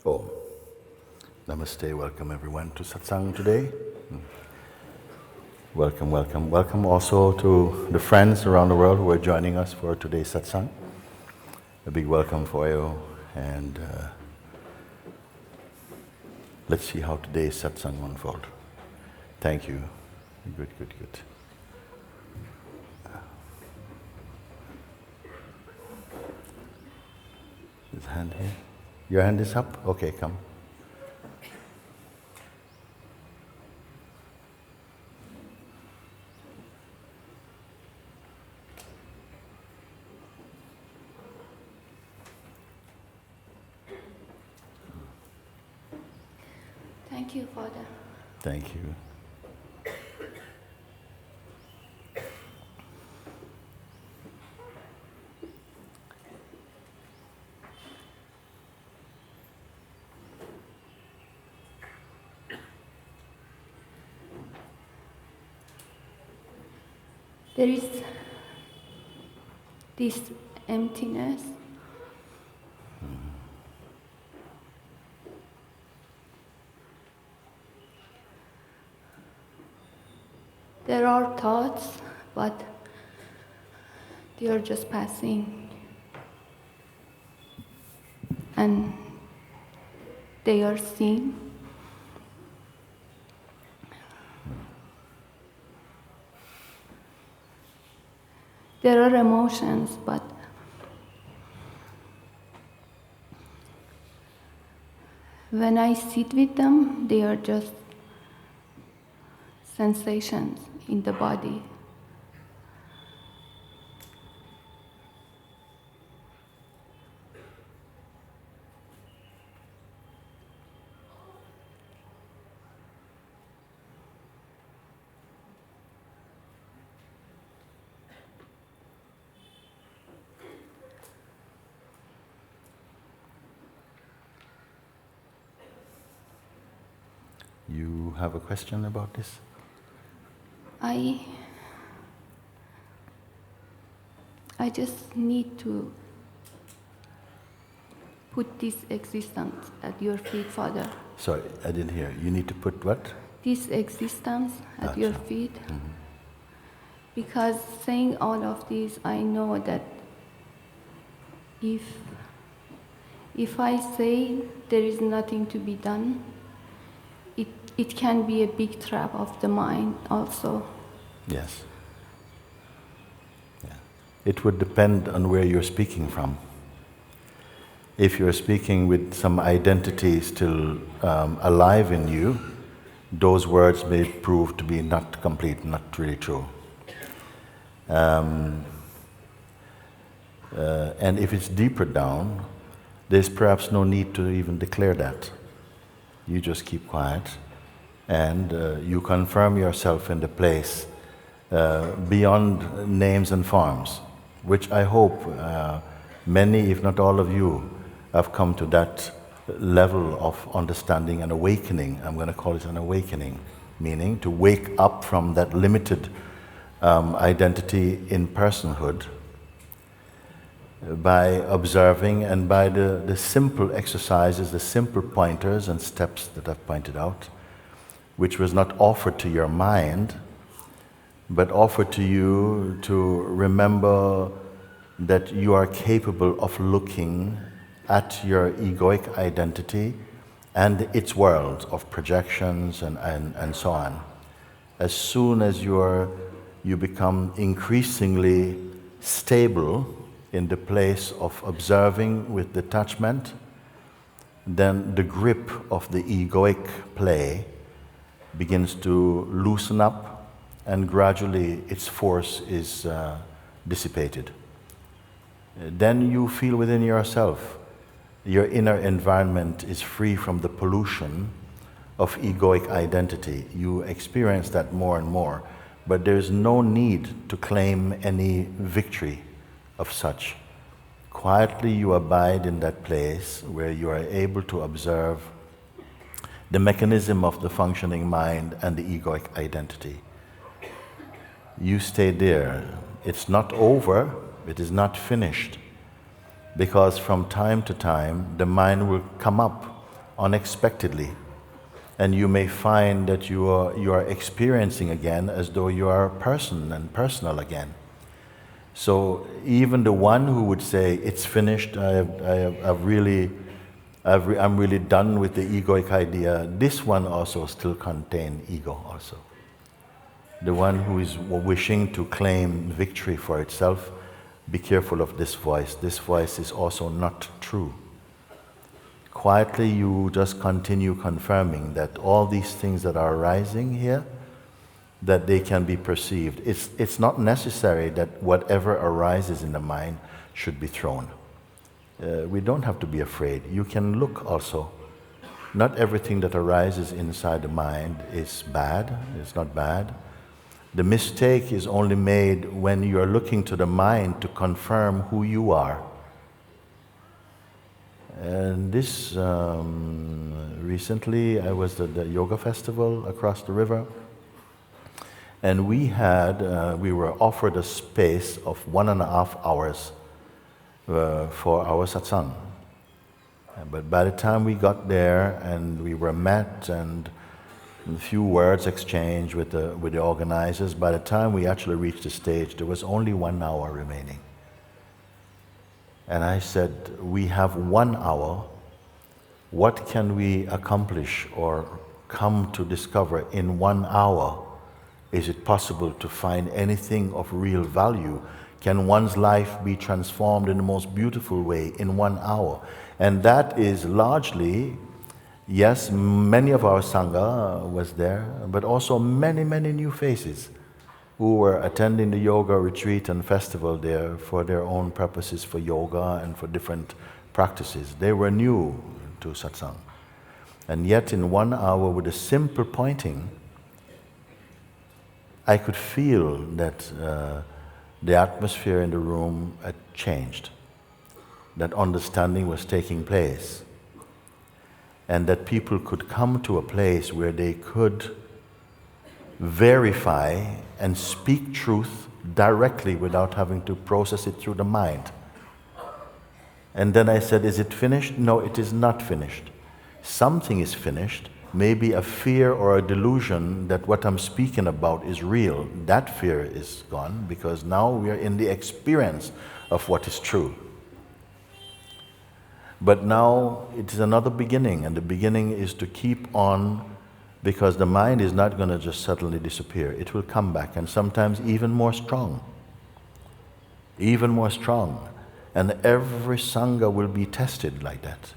Oh, namaste, welcome everyone to Satsang today. Welcome, welcome. Welcome also to the friends around the world who are joining us for today's Satsang. A big welcome for you, and let's see how today's Satsang unfold. Thank you. Good, good, good. His hand here. Your hand is up? Okay, come. Thank you, Father. Thank you. There is this emptiness. There are thoughts, but they are just passing. And they are seen. There are emotions, but when I sit with them, they are just sensations in the body. You have a question about this? I just need to put this existence at your feet, Father. Sorry, I didn't hear. You need to put what? This existence at your feet. Mm-hmm. Because saying all of this, I know that if I say there is nothing to be done, it can be a big trap of the mind also. Yes. Yeah. It would depend on where you're speaking from. If you're speaking with some identity still alive in you, those words may prove to be not complete, not really true. And if it's deeper down, there's perhaps no need to even declare that. You just keep quiet, and you confirm yourself in the place beyond names and forms, which I hope many, if not all of you, have come to that level of understanding and awakening. I'm going to call it an awakening, meaning to wake up from that limited identity in personhood by observing and by the simple exercises, the simple pointers and steps that I've pointed out, which was not offered to your mind, but offered to you to remember that you are capable of looking at your egoic identity and its world of projections and so on. As soon as you become increasingly stable in the place of observing with detachment, then the grip of the egoic play begins to loosen up, and gradually its force is dissipated. Then you feel within yourself, your inner environment is free from the pollution of egoic identity. You experience that more and more, but there's no need to claim any victory of such. Quietly you abide in that place where you are able to observe the mechanism of the functioning mind and the egoic identity. You stay there. It's not over, it is not finished, because from time to time the mind will come up unexpectedly. And you may find that you are experiencing again as though you are a person and personal again. So even the one who would say, it's finished, I'm really done with the egoic idea, this one also still contains ego also. The one who is wishing to claim victory for itself, be careful of this voice. This voice is also not true. Quietly you just continue confirming that all these things that are arising here, that they can be perceived. It's not necessary that whatever arises in the mind should be thrown. We don't have to be afraid. You can look also. Not everything that arises inside the mind is bad. It's not bad. The mistake is only made when you are looking to the mind to confirm who you are. And this, recently I was at the yoga festival across the river, and we were offered a space of 1.5 hours for our satsang. But by the time we got there and we were met and a few words exchanged with the organizers, by the time we actually reached the stage, there was only 1 hour remaining. And I said, we have 1 hour. What can we accomplish or come to discover in 1 hour? Is it possible to find anything of real value? Can one's life be transformed in the most beautiful way in 1 hour? And that is largely, yes, many of our Sangha was there, but also many, many new faces who were attending the yoga retreat and festival there for their own purposes, for yoga and for different practices. They were new to satsang. And yet in 1 hour with a simple pointing, I could feel that the atmosphere in the room had changed, that understanding was taking place, and that people could come to a place where they could verify and speak truth directly without having to process it through the mind. And then I said, is it finished? No, it is not finished. Something is finished, maybe a fear or a delusion that what I'm speaking about is real. That fear is gone because now we are in the experience of what is true. But now it is another beginning, and the beginning is to keep on, because the mind is not going to just suddenly disappear. It will come back, and sometimes even more strong. Even more strong. And every Sangha will be tested like that,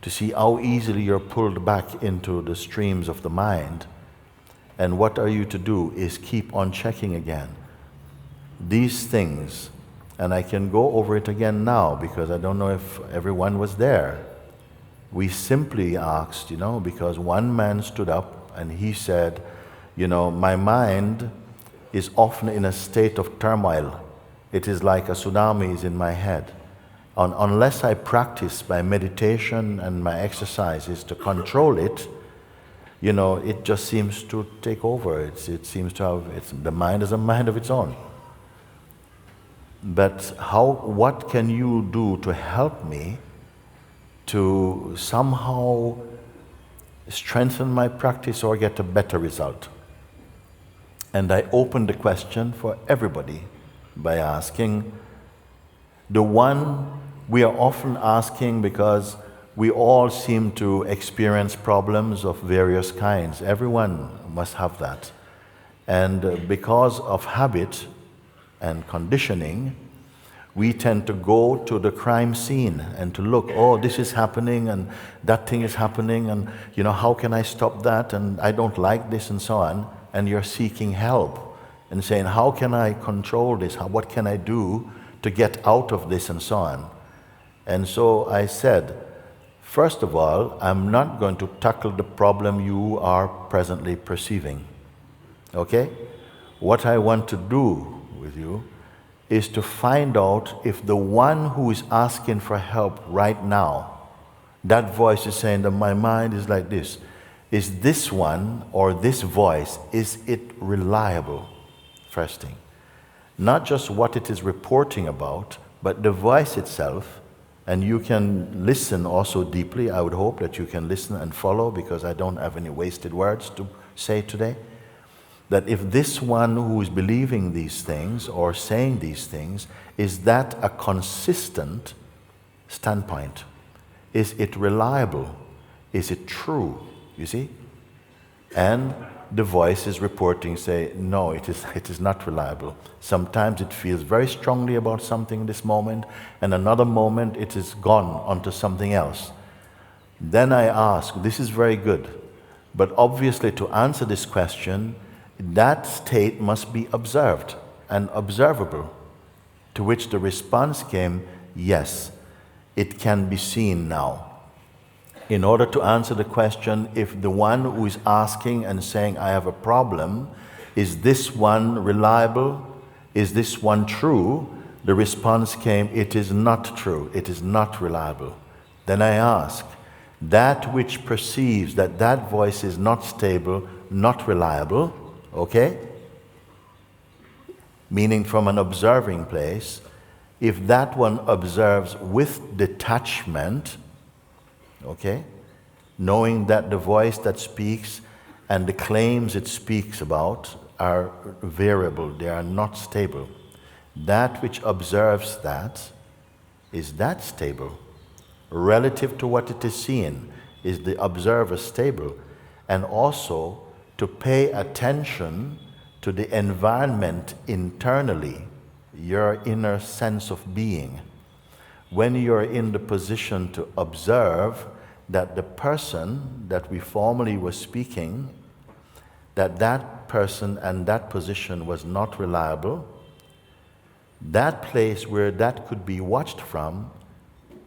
to see how easily you're pulled back into the streams of the mind. And what are you to do is keep on checking again. These things, and I can go over it again now, because I don't know if everyone was there. We simply asked, because one man stood up and he said, my mind is often in a state of turmoil. It is like a tsunami is in my head. Unless I practice by meditation and my exercises to control it, it just seems to take over. It seems to have, the mind has a mind of its own. But what can you do to help me to somehow strengthen my practice or get a better result? And I opened the question for everybody by asking, the one we are often asking because we all seem to experience problems of various kinds. Everyone must have that. And because of habit and conditioning, we tend to go to the crime scene and to look, oh, this is happening and that thing is happening, and how can I stop that, and I don't like this, and so on. And you're seeking help and saying, how can I control this? What can I do to get out of this, and so on. And so I said, first of all, I'm not going to tackle the problem you are presently perceiving. Okay? What I want to do with you is to find out if the one who is asking for help right now, that voice is saying that my mind is like this, is this one or this voice, is it reliable? First thing. Not just what it is reporting about, but the voice itself, And you can listen also deeply. I would hope that you can listen and follow, because I don't have any wasted words to say today. That if this one who is believing these things or saying these things, is that a consistent standpoint? Is it reliable? Is it true? You see? And the voice is reporting, say, no, it is not reliable. Sometimes it feels very strongly about something in this moment, and another moment it is gone onto something else. Then I ask, this is very good, but obviously to answer this question, that state must be observed and observable, to which the response came, yes, it can be seen now. In order to answer the question, if the one who is asking and saying, I have a problem, is this one reliable? Is this one true? The response came, it is not true, it is not reliable. Then I ask, that which perceives that that voice is not stable, not reliable, okay? Meaning from an observing place, if that one observes with detachment, okay, knowing that the voice that speaks and the claims it speaks about are variable, they are not stable. That which observes that, is that stable? Relative to what it is seeing, is the observer stable? And also to pay attention to the environment internally, your inner sense of being. When you're in the position to observe that the person that we formerly were speaking, that person and that position was not reliable, that place where that could be watched from,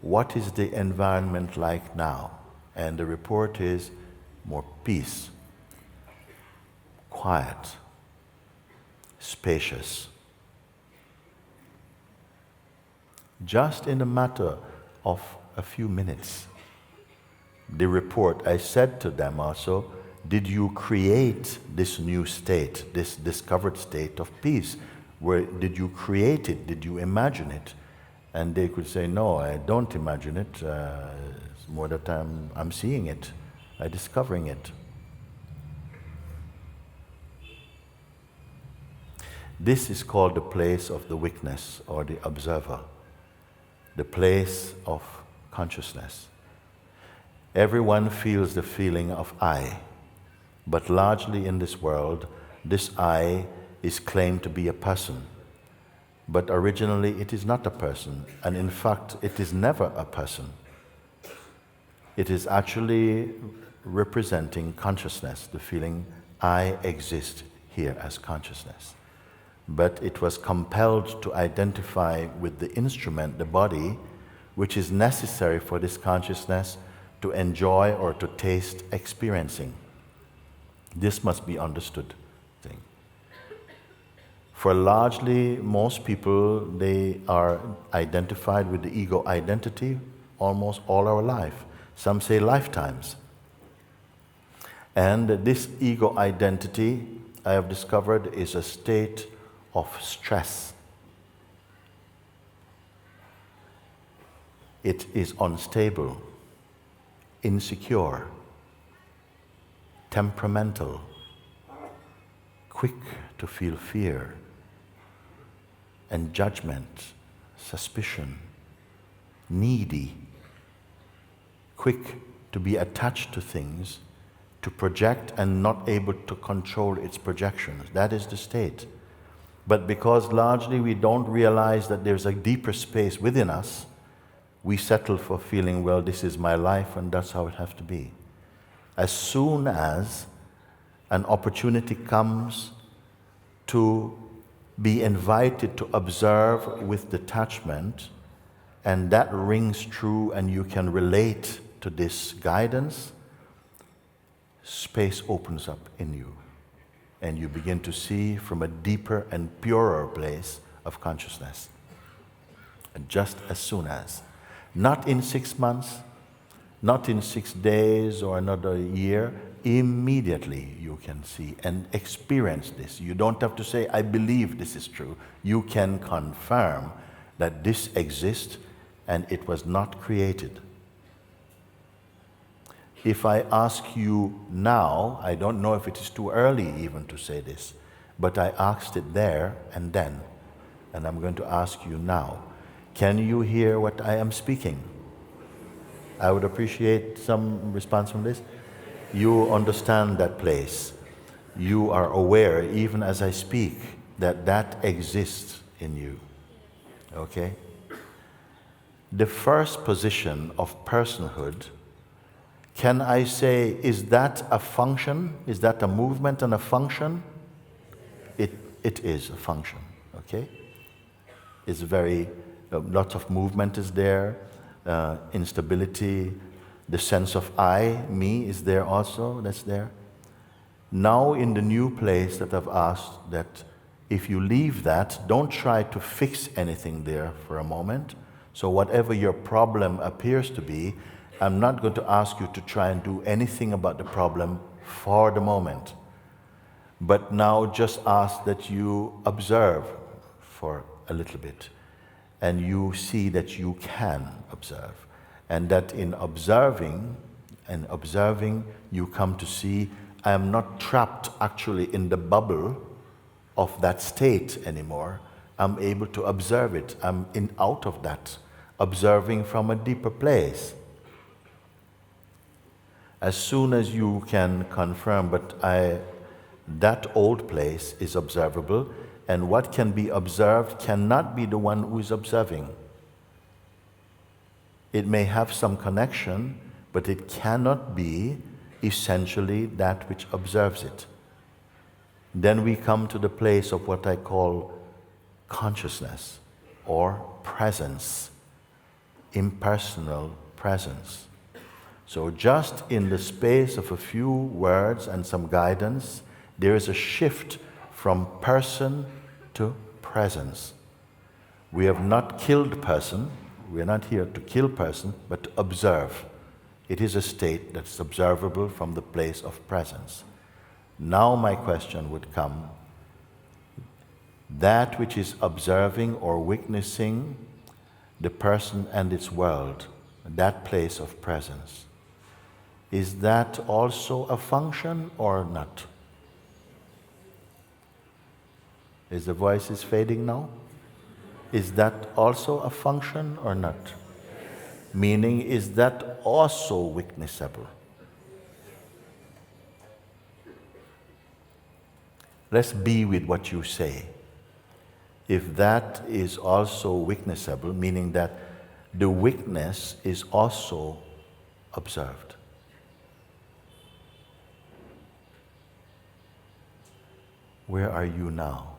what is the environment like now? And the report is more peace, quiet, spacious. Just in a matter of a few minutes, the report, I said to them also, did you create this new state, this discovered state of peace? Where did you create it? Did you imagine it? And they could say, no, I don't imagine it. It's more that I'm seeing it, I'm discovering it. This is called the place of the witness or the observer, the place of consciousness. Everyone feels the feeling of I, but largely in this world, this I is claimed to be a person. But originally it is not a person, and in fact it is never a person. It is actually representing consciousness, the feeling I exist here as consciousness. But it was compelled to identify with the instrument, the body, which is necessary for this consciousness to enjoy or to taste experiencing. This must be understood. For largely most people, they are identified with the ego identity almost all our life. Some say lifetimes. And this ego identity, I have discovered, is a state of stress. It is unstable, insecure, temperamental, quick to feel fear and judgment, suspicion, needy, quick to be attached to things, to project and not able to control its projections. That is the state. But because largely we don't realize that there's a deeper space within us, we settle for feeling, well, this is my life and that's how it has to be. As soon as an opportunity comes to be invited to observe with detachment, and that rings true and you can relate to this guidance, space opens up in you. And you begin to see from a deeper and purer place of consciousness. And just as soon as. Not in 6 months, not in 6 days or another year, immediately you can see and experience this. You don't have to say, I believe this is true. You can confirm that this exists and it was not created. If I ask you now, I don't know if it is too early even to say this, but I asked it there and then, and I'm going to ask you now. Can you hear what I am speaking? I would appreciate some response from this. You understand that place. You are aware, even as I speak, that that exists in you. Okay? The first position of personhood, can I say, is that a function? Is that a movement and a function? It is a function, okay? It's very, lots of movement is there, instability, the sense of I, me is there also, that's there. Now in the new place that I've asked that if you leave that, don't try to fix anything there for a moment. So whatever your problem appears to be, I'm not going to ask you to try and do anything about the problem for the moment. But now just ask that you observe for a little bit. And you see that you can observe. And that in observing, you come to see, I am not trapped actually in the bubble of that state anymore. I'm able to observe it. I'm out of that, observing from a deeper place. As soon as you can confirm, but that old place is observable, and what can be observed cannot be the one who is observing. It may have some connection, but it cannot be essentially that which observes it. Then we come to the place of what I call consciousness or presence, impersonal presence. So just in the space of a few words and some guidance, there is a shift from person to presence. We have not killed person, we are not here to kill person, but to observe. It is a state that's observable from the place of presence. Now my question would come, that which is observing or witnessing the person and its world, that place of presence, is that also a function or not? Is the voices fading now? Is that also a function or not? Meaning, is that also witnessable? Let's be with what you say. If that is also witnessable, meaning that the witness is also observed. Where are you now?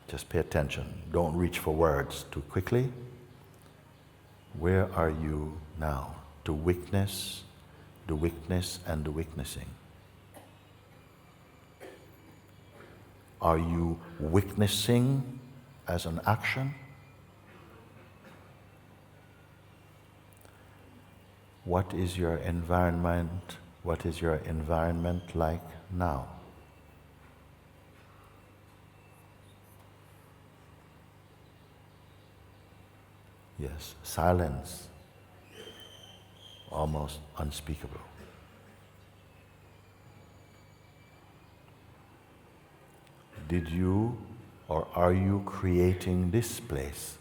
Just pay attention. Don't reach for words too quickly. Where are you now? To witness, the witness and the witnessing. Are you witnessing as an action? What is your environment? What is your environment like now? Yes, silence, almost unspeakable. Did you or are you creating this place?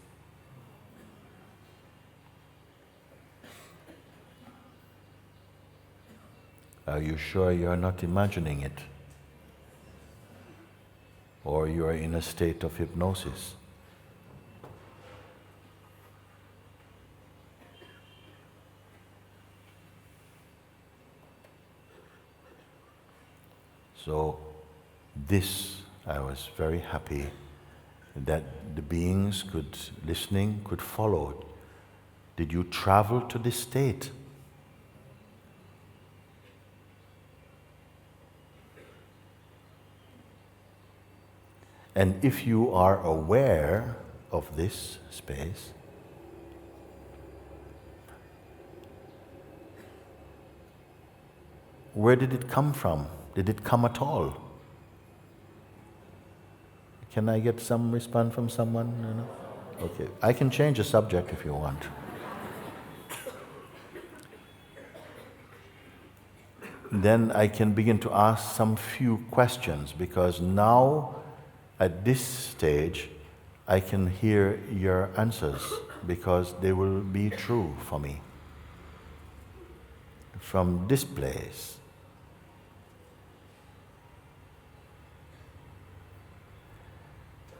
Are you sure you're not imagining it? Or you are in a state of hypnosis? So this, I was very happy that the beings listening could follow. Did you travel to this state? And if you are aware of this space, where did it come from? Did it come at all? Can I get some response from someone? Okay, I can change the subject if you want. Then I can begin to ask some few questions, because now at this stage I can hear your answers, because they will be true for me from this place.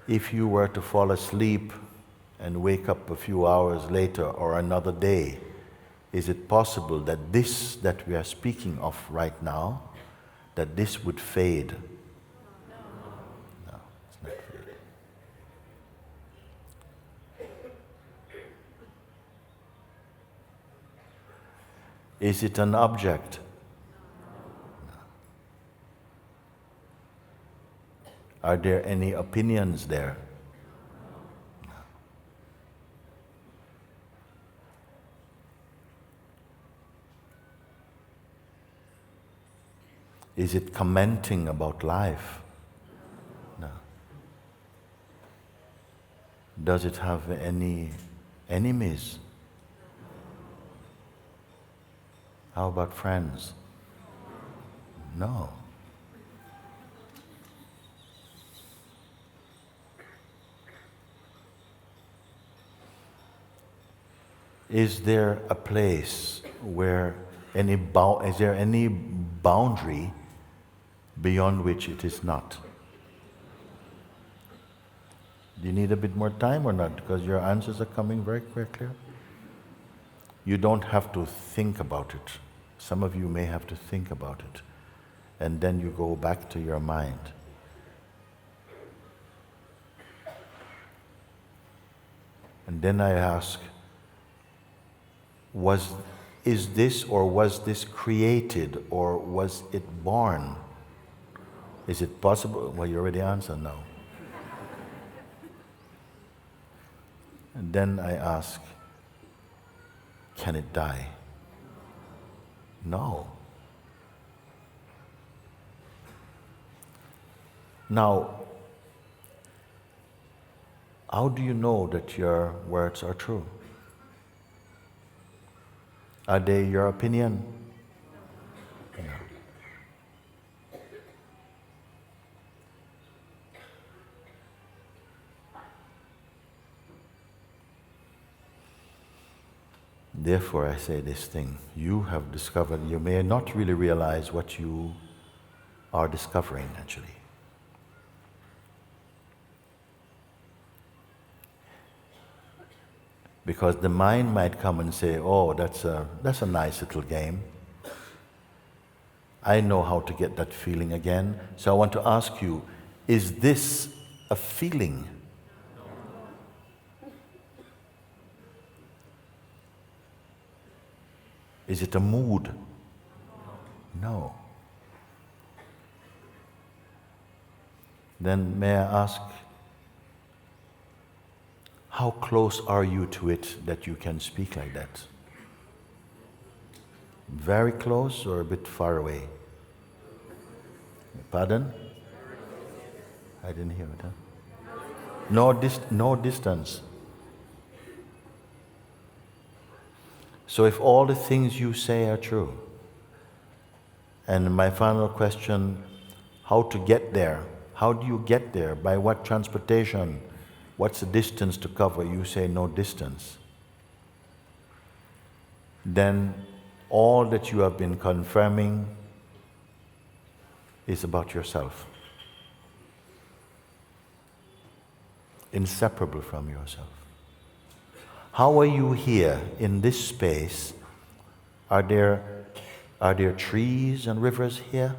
If you were to fall asleep and wake up a few hours later or another day, is it possible that this that we are speaking of right now, that this would fade? No, it's not fade. Is it an object? No. Are there any opinions there? No. Is it commenting about life? No. Does it have any enemies? How about friends? No. Is there a place where is there any boundary beyond which it is not? Do you need a bit more time or not? Because your answers are coming very clear. You don't have to think about it. Some of you may have to think about it, and then you go back to your mind. And then I ask, is this or was this created, or was it born? Is it possible? Well, you already answered no. And then I ask, can it die? No. Now, how do you know that your words are true? Are they your opinion? No. Therefore, I say this thing. You have discovered, you may not really realize what you are discovering, actually. Because the mind might come and say, oh, that's a nice little game. I know how to get that feeling again. So I want to ask you, is this a feeling? Is it a mood? No. Then may I ask, how close are you to it that you can speak like that? Very close or a bit far away? Pardon? I didn't hear it. Huh? No distance. So if all the things you say are true, and my final question, how to get there? How do you get there? By what transportation? What's the distance to cover? You say no distance. Then all that you have been confirming is about yourself. Inseparable from yourself. How are you here in this space? Are there trees and rivers here?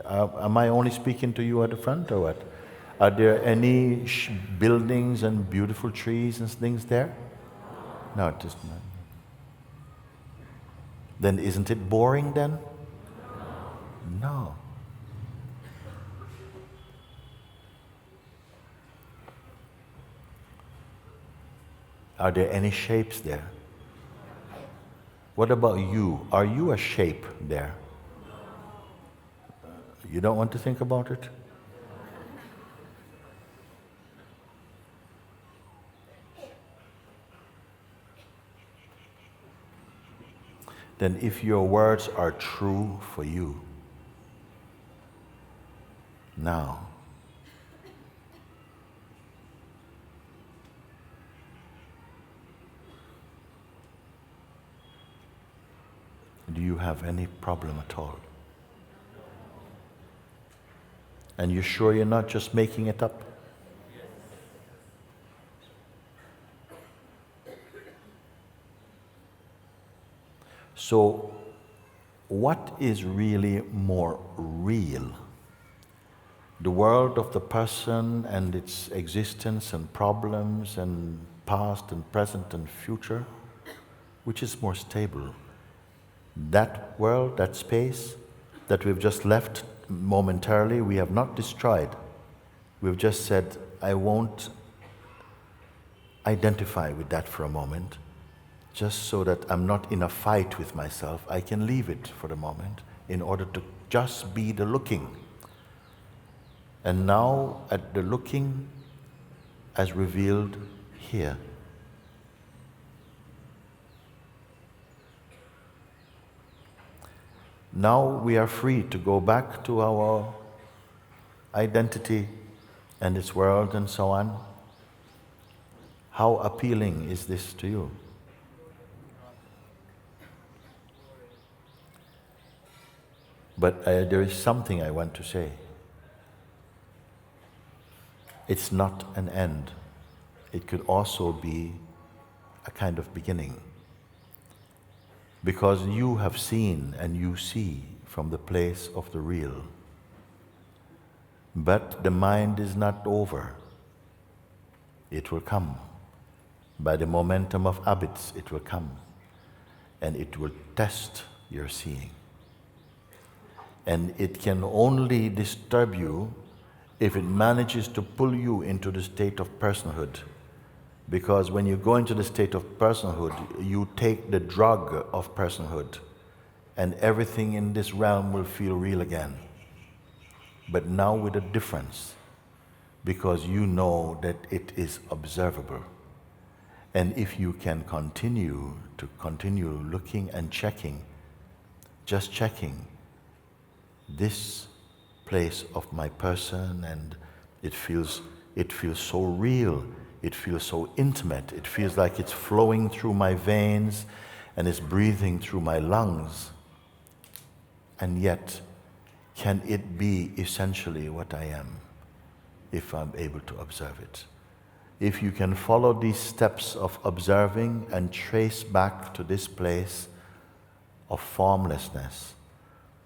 Am I only speaking to you at the front or what? Are there any buildings and beautiful trees and things there? No, it is not. Then isn't it boring then? No. Are there any shapes there? What about you? Are you a shape there? You don't want to think about it? then if your words are true for you, now, do you have any problem at all? And you're sure you're not just making it up? So, what is really more real? The world of the person and its existence and problems and past and present and future, which is more stable? That world, that space that we've just left momentarily, we have not destroyed. We've just said, I won't identify with that for a moment, just so that I'm not in a fight with myself. I can leave it for the moment in order to just be the looking. And now at the looking as revealed here. Now we are free to go back to our identity and its world and so on. How appealing is this to you? But there is something I want to say. It's not an end. It could also be a kind of beginning. Because you have seen and you see from the place of the real. But the mind is not over. It will come. By the momentum of habits, it will come. And it will test your seeing. And it can only disturb you if it manages to pull you into the state of personhood. Because when you go into the state of personhood, you take the drug of personhood, and everything in this realm will feel real again. But now with a difference, because you know that it is observable. And if you can continue looking and checking, just checking this place of my person, and it feels so real. It feels so intimate. It feels like it's flowing through my veins and it's breathing through my lungs. And yet, can it be essentially what I am if I'm able to observe it? If you can follow these steps of observing and trace back to this place of formlessness,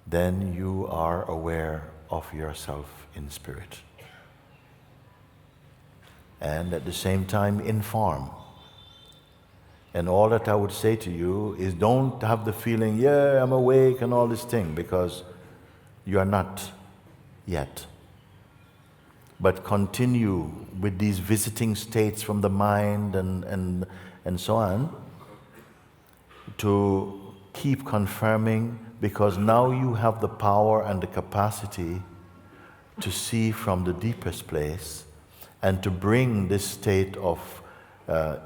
then you are aware of yourself in spirit. And at the same time in form. And all that I would say to you is don't have the feeling, yeah, I'm awake and all this thing, because you are not yet. But continue with these visiting states from the mind and so on to keep confirming, because now you have the power and the capacity to see from the deepest place and to bring this state of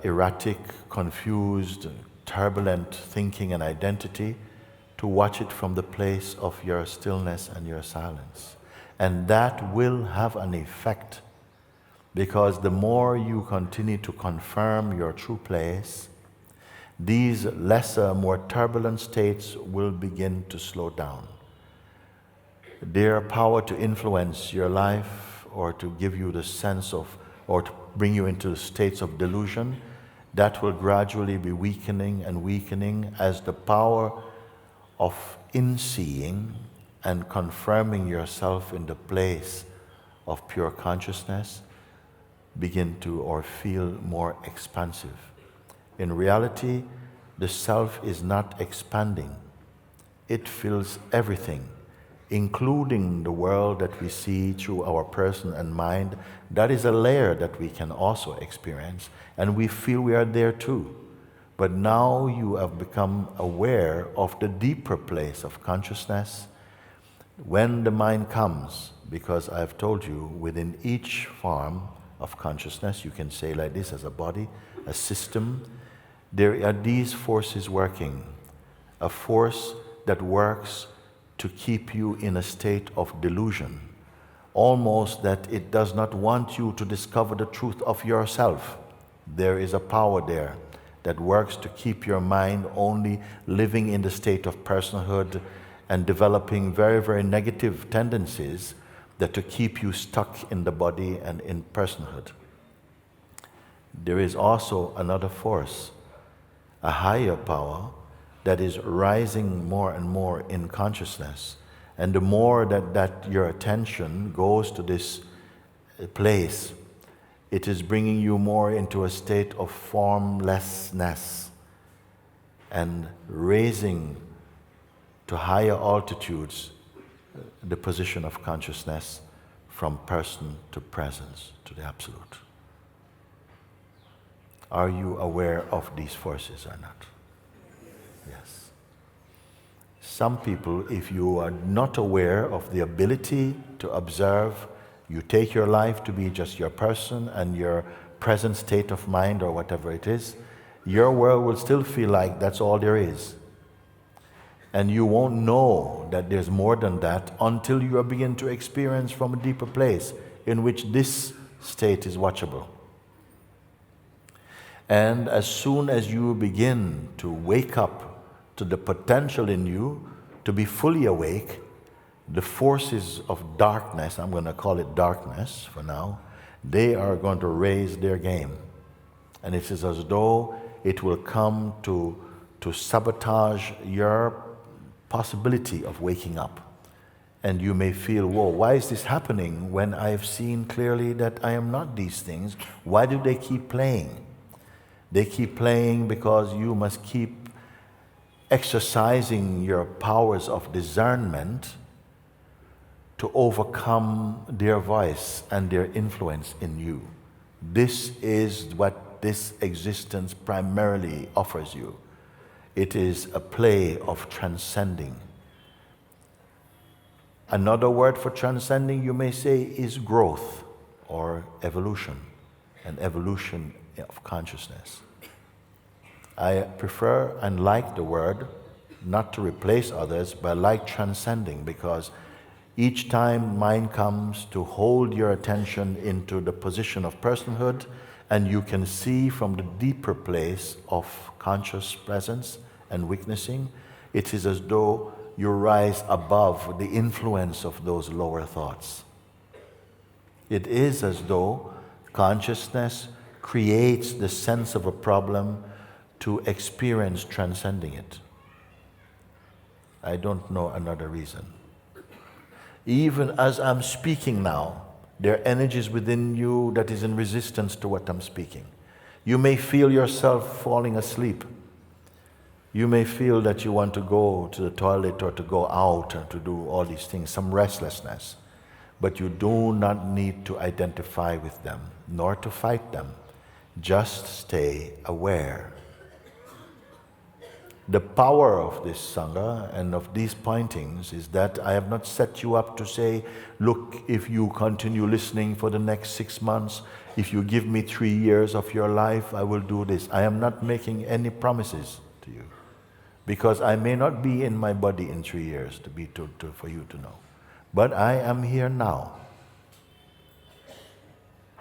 erratic, confused, turbulent thinking and identity, to watch it from the place of your stillness and your silence. And that will have an effect, because the more you continue to confirm your true place, these lesser, more turbulent states will begin to slow down. Their power to influence your life or to give you the sense of, or to bring you into states of delusion, that will gradually be weakening and weakening as the power of in-seeing and confirming yourself in the place of pure consciousness begin to or feel more expansive. In reality, the self is not expanding. It fills everything, including the world that we see through our person and mind. That is a layer that we can also experience, and we feel we are there too. But now you have become aware of the deeper place of consciousness. When the mind comes, because I've told you, within each form of consciousness, you can say like this, as a body, a system, there are these forces working. a force that works to keep you in a state of delusion, almost that it does not want you to discover the truth of yourself. There is a power there that works to keep your mind only living in the state of personhood and developing very, very negative tendencies that to keep you stuck in the body and in personhood. There is also another force, a higher power that is rising more and more in consciousness. And the more that your attention goes to this place, it is bringing you more into a state of formlessness and raising to higher altitudes the position of consciousness from person to presence, to the Absolute. Are you aware of these forces or not? Yes. Some people, if you are not aware of the ability to observe, you take your life to be just your person and your present state of mind or whatever it is, your world will still feel like that's all there is. And you won't know that there's more than that until you begin to experience from a deeper place in which this state is watchable. And as soon as you begin to wake up to the potential in you to be fully awake, the forces of darkness, I'm going to call it darkness for now, they are going to raise their game. And it is as though it will come to sabotage your possibility of waking up. And you may feel, whoa, why is this happening when I've seen clearly that I am not these things? Why do they keep playing? They keep playing because you must keep exercising your powers of discernment to overcome their voice and their influence in you. This is what this existence primarily offers you. It is a play of transcending. Another word for transcending, you may say, is growth or evolution, an evolution of consciousness. I prefer and like the word, not to replace others, but like transcending, because each time mind comes to hold your attention into the position of personhood, and you can see from the deeper place of conscious presence and witnessing, it is as though you rise above the influence of those lower thoughts. It is as though consciousness creates the sense of a problem to experience transcending it. I don't know another reason. Even as I'm speaking now, there are energies within you that is in resistance to what I'm speaking. You may feel yourself falling asleep. You may feel that you want to go to the toilet or to go out and to do all these things, some restlessness. But you do not need to identify with them, nor to fight them. Just stay aware. The power of this Sangha and of these pointings is that I have not set you up to say, look, if you continue listening for the next 6 months, if you give me 3 years of your life, I will do this. I am not making any promises to you, because I may not be in my body in 3 years for you to know. But I am here now.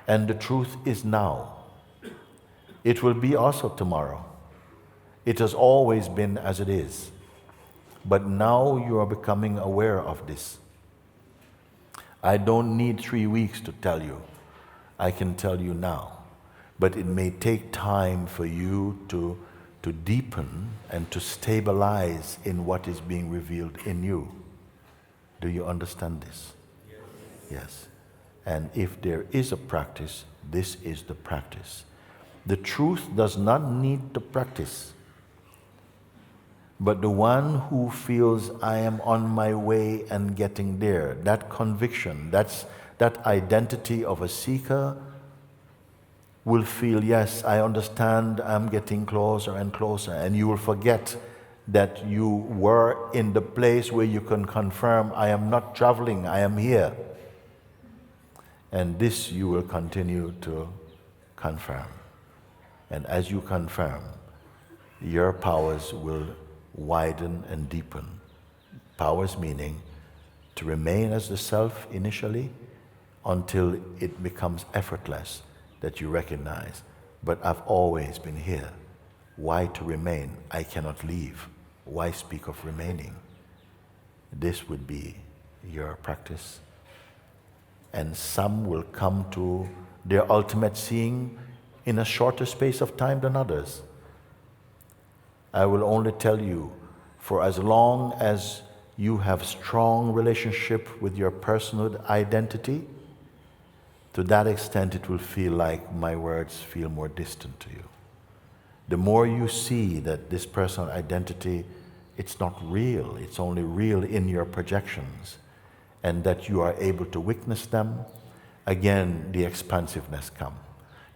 And the truth is now. It will be also tomorrow. It has always been as it is. But now you are becoming aware of this. I don't need 3 weeks to tell you. I can tell you now. But it may take time for you to deepen and to stabilize in what is being revealed in you. Do you understand this? Yes. And if there is a practice, this is the practice. The truth does not need the practice. But the one who feels I am on my way and getting there, that conviction, that identity of a seeker will feel, yes, I understand, I'm getting closer and closer. And you will forget that you were in the place where you can confirm, I am not traveling, I am here. And this you will continue to confirm. And as you confirm, your powers will widen and deepen. Powers meaning to remain as the self initially until it becomes effortless, that you recognize, but I've always been here. Why to remain? I cannot leave. Why speak of remaining? This would be your practice. And some will come to their ultimate seeing in a shorter space of time than others. I will only tell you, for as long as you have strong relationship with your personhood identity, to that extent it will feel like my words feel more distant to you. The more you see that this personal identity, it's not real, it's only real in your projections, and that you are able to witness them, again the expansiveness comes.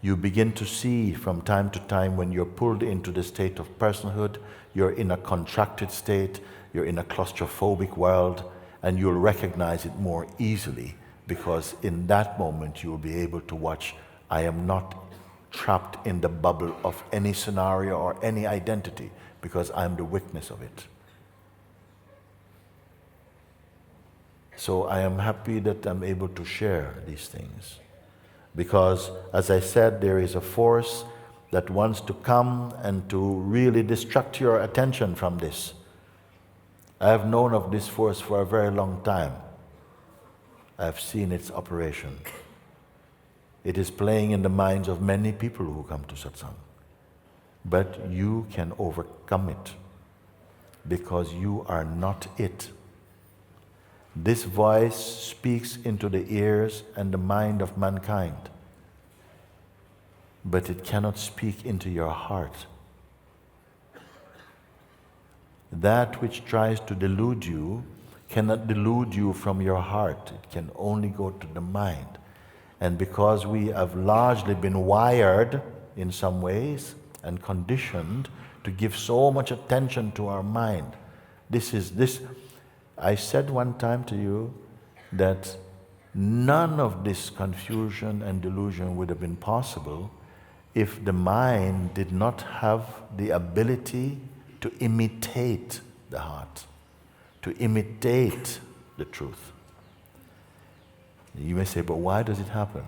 You begin to see from time to time when you're pulled into the state of personhood, you're in a contracted state, you're in a claustrophobic world, and you'll recognize it more easily, because in that moment you'll be able to watch, I am not trapped in the bubble of any scenario or any identity, because I'm the witness of it. So I am happy that I'm able to share these things. Because, as I said, there is a force that wants to come and to really distract your attention from this. I have known of this force for a very long time. I have seen its operation. It is playing in the minds of many people who come to Satsang. But you can overcome it, because you are not it. This voice speaks into the ears and the mind of mankind, but it cannot speak into your heart. That which tries to delude you cannot delude you from your heart. It can only go to the mind. And because we have largely been wired in some ways and conditioned to give so much attention to our mind, I said one time to you that none of this confusion and delusion would have been possible if the mind did not have the ability to imitate the heart, to imitate the truth. You may say, but why does it happen?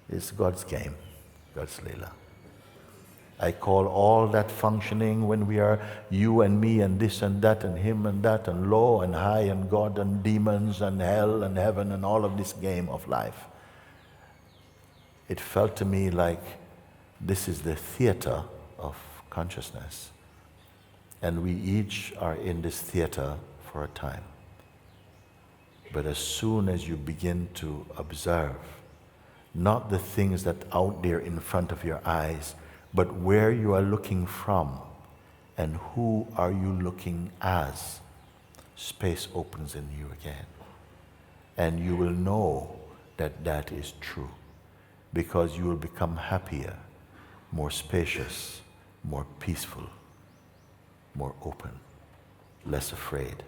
It's God's game, God's Leela. I call all that functioning when we are you and me and this and that and him and that and low and high and God and demons and hell and heaven and all of this game of life. It felt to me like this is the theater of consciousness. And we each are in this theater for a time. But as soon as you begin to observe, not the things that out there in front of your eyes, but where you are looking from and who are you looking as, space opens in you again. And you will know that that is true, because you will become happier, more spacious, more peaceful, more open, less afraid.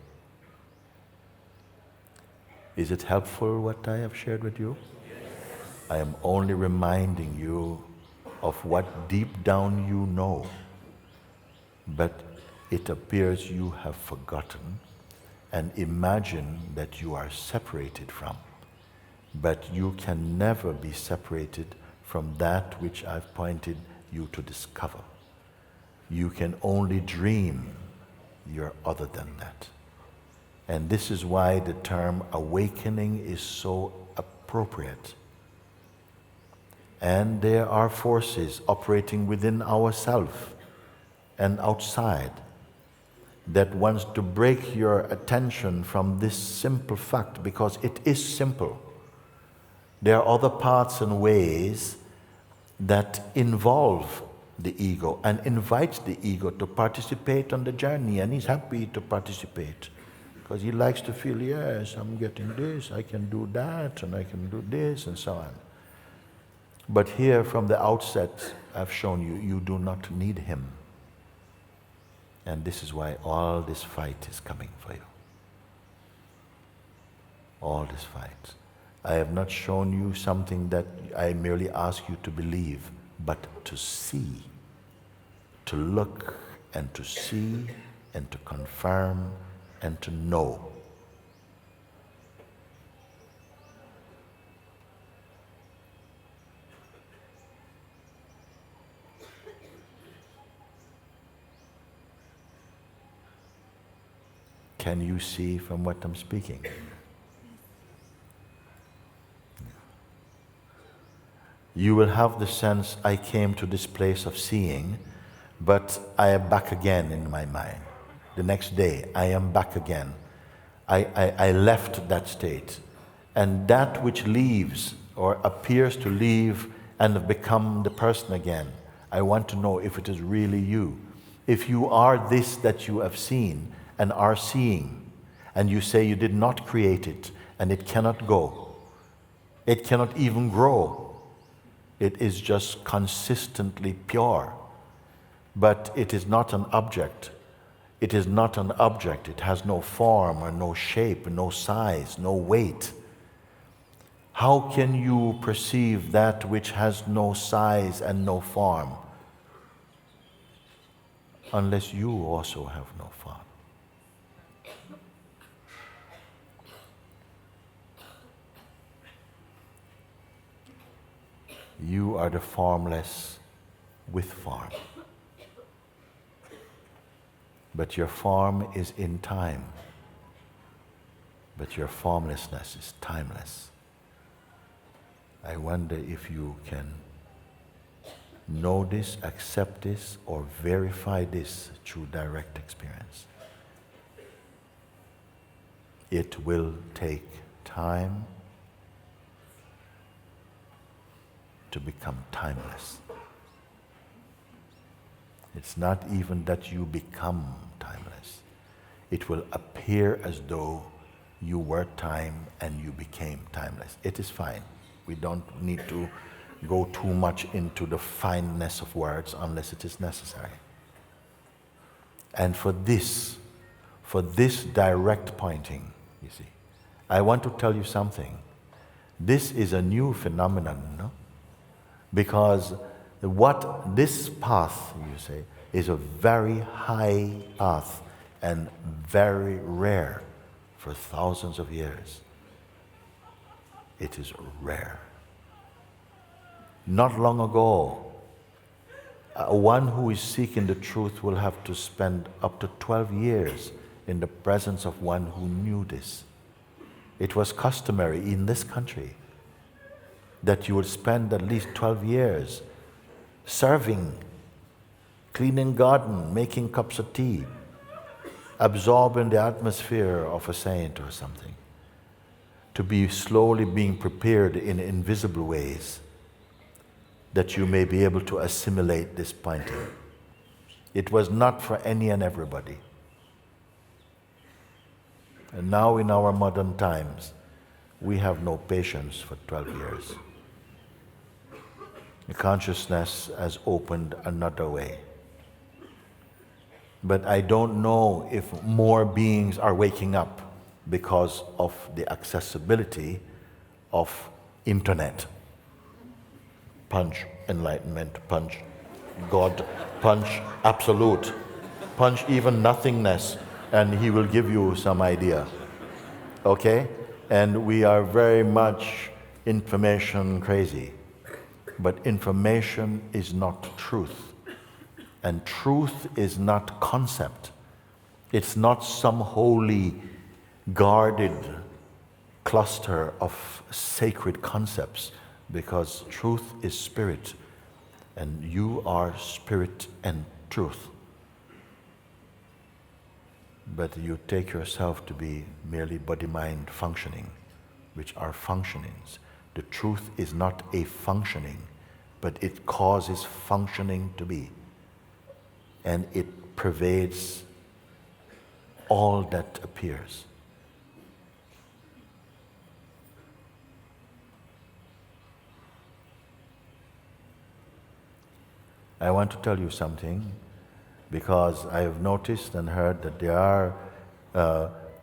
Is it helpful what I have shared with you? I am only reminding you of what deep down you know, but it appears you have forgotten and imagine that you are separated from. But you can never be separated from that which I've pointed you to discover. You can only dream you're other than that. And this is why the term awakening is so appropriate. And there are forces operating within ourselves and outside that wants to break your attention from this simple fact, because it is simple. There are other parts and ways that involve the ego and invites the ego to participate on the journey, and he's happy to participate because he likes to feel, yes, I'm getting this, I can do that, and I can do this, and so on. But here from the outset, I've shown you, you do not need him. And this is why all this fight is coming for you. All this fight. I have not shown you something that I merely ask you to believe, but to see, to look and to see and to confirm and to know. Can you see from what I'm speaking? You will have the sense, I came to this place of seeing, but I am back again in my mind. The next day, I am back again. I left that state. And that which leaves or appears to leave and become the person again, I want to know if it is really you. If you are this that you have seen and are seeing, and you say you did not create it, and it cannot go, it cannot even grow, it is just consistently pure. But it is not an object. It is not an object. It has no form or no shape, no size, no weight. How can you perceive that which has no size and no form? Unless you also have no form. You are the formless with form. But your form is in time. But your formlessness is timeless. I wonder if you can know this, accept this, or verify this through direct experience. It will take time to become timeless. It's not even that you become timeless. It will appear as though you were time and you became timeless. It is fine. We don't need to go too much into the fineness of words unless it is necessary. And for this direct pointing, you see, I want to tell you something. This is a new phenomenon, no? Because what this path, you say, is a very high path and very rare for thousands of years. It is rare. Not long ago, one who is seeking the truth will have to spend up to 12 years in the presence of one who knew this. It was customary in this country that you would spend at least 12 years serving, cleaning garden, making cups of tea, absorbing the atmosphere of a saint or something, to be slowly being prepared in invisible ways that you may be able to assimilate this pointing. It was not for any and everybody. And now in our modern times, we have no patience for 12 years. The consciousness has opened another way. But I don't know if more beings are waking up because of the accessibility of internet. Punch enlightenment, punch God, punch absolute, punch even nothingness, and he will give you some idea. Okay? And we are very much information crazy. But information is not truth. And truth is not concept. It's not some holy, guarded cluster of sacred concepts, because truth is spirit, and you are spirit and truth. But you take yourself to be merely body-mind functioning, which are functionings. The truth is not a functioning, but it causes functioning to be. And it pervades all that appears. I want to tell you something, because I have noticed and heard that there are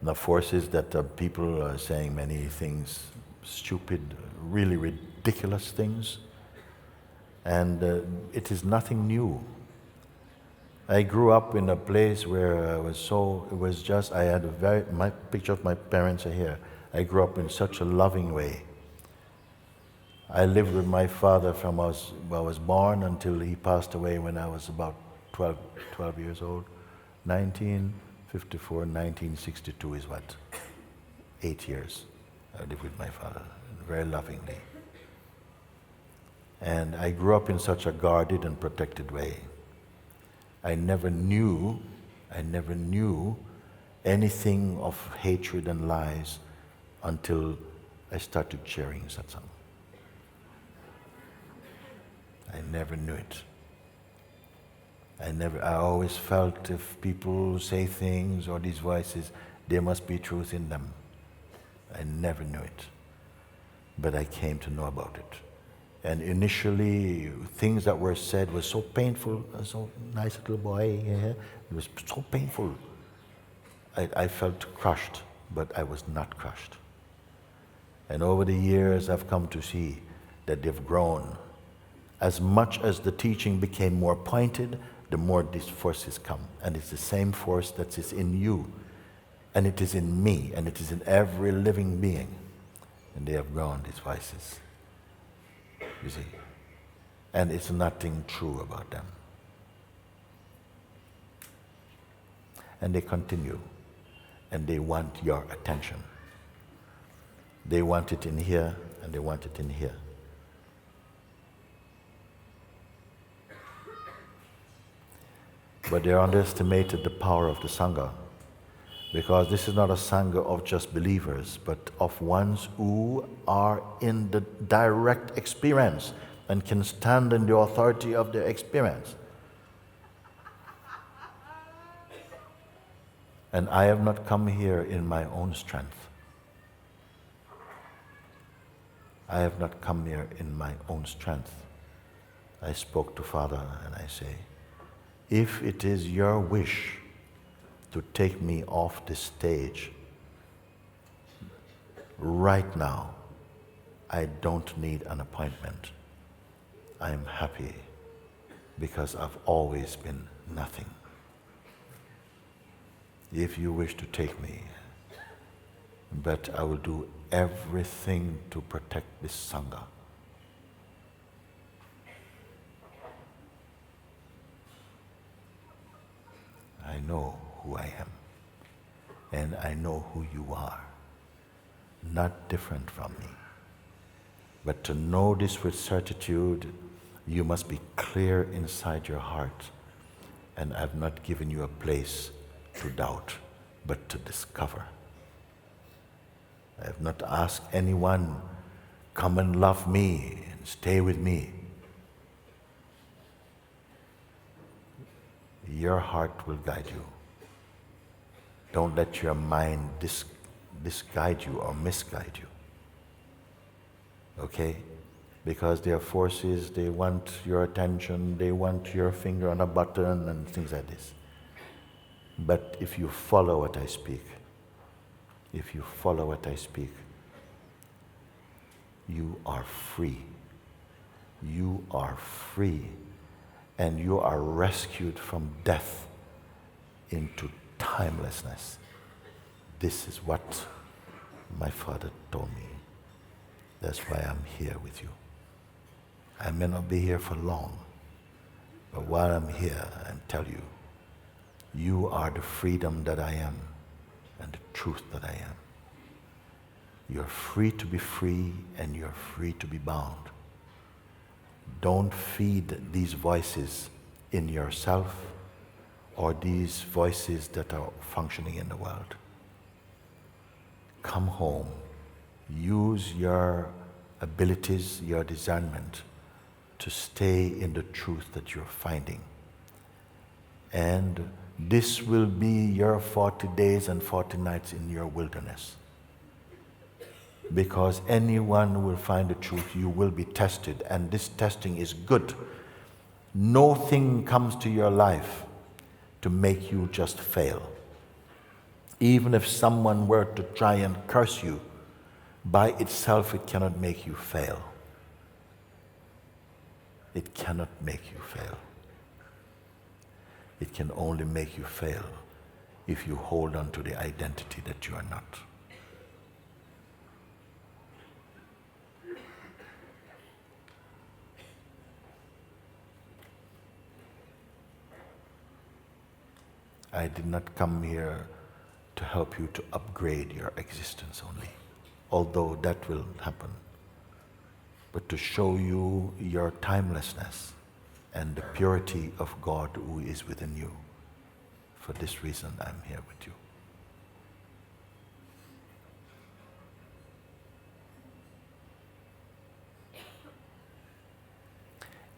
the forces that people are saying many things, stupid, really ridiculous things, and it is nothing new. I grew up in a place where I had my picture of my parents are here. I grew up in such a loving way. I lived with my father from I was born until he passed away when I was about 12 years old. 1954, 1962 is what? 8 years I lived with my father, very lovingly. And I grew up in such a guarded and protected way. I never knew anything of hatred and lies until I started sharing Satsang. I never knew it. I always felt if people say things or these voices, there must be truth in them. I never knew it. But I came to know about it. And initially, things that were said were so painful. So nice little boy, yeah. It was so painful. I felt crushed, but I was not crushed. And over the years, I've come to see that they've grown. As much as the teaching became more pointed, the more these forces come. And it's the same force that is in you, and it is in me, and it is in every living being. And they have grown, these voices. You see? And it's nothing true about them. And they continue. And they want your attention. They want it in here, and they want it in here. But they underestimated the power of the Sangha, because this is not a Sangha of just believers, but of ones who are in the direct experience and can stand in the authority of their experience. And I have not come here in my own strength. I have not come here in my own strength. I spoke to Father and I say, if it is your wish to take me off this stage, right now, I don't need an appointment. I am happy because I've always been nothing. If you wish to take me, but I will do everything to protect this Sangha. I know who I am, and I know who you are, not different from me. But to know this with certitude, you must be clear inside your heart, and I've not given you a place to doubt, but to discover. I have not asked anyone, come and love me and stay with me. Your heart will guide you. Don't let your mind disguide you or misguide you. Okay? Because there are forces, they want your attention, they want your finger on a button and things like this. But if you follow what I speak, you are free. You are free. And you are rescued from death into timelessness. This is what my Father told me. That's why I'm here with you. I may not be here for long, but while I'm here, I tell you, you are the freedom that I am and the truth that I am. You're free to be free and you're free to be bound. Don't feed these voices in yourself or these voices that are functioning in the world. Come home. Use your abilities, your discernment to stay in the truth that you're finding. And this will be your 40 days and 40 nights in your wilderness. Because anyone who will find the truth, you will be tested, and this testing is good. Nothing comes to your life to make you just fail. Even if someone were to try and curse you, by itself it cannot make you fail. It cannot make you fail. It can only make you fail if you hold on to the identity that you are not. I did not come here to help you to upgrade your existence only, although that will happen, but to show you your timelessness and the purity of God who is within you. For this reason, I'm here with you.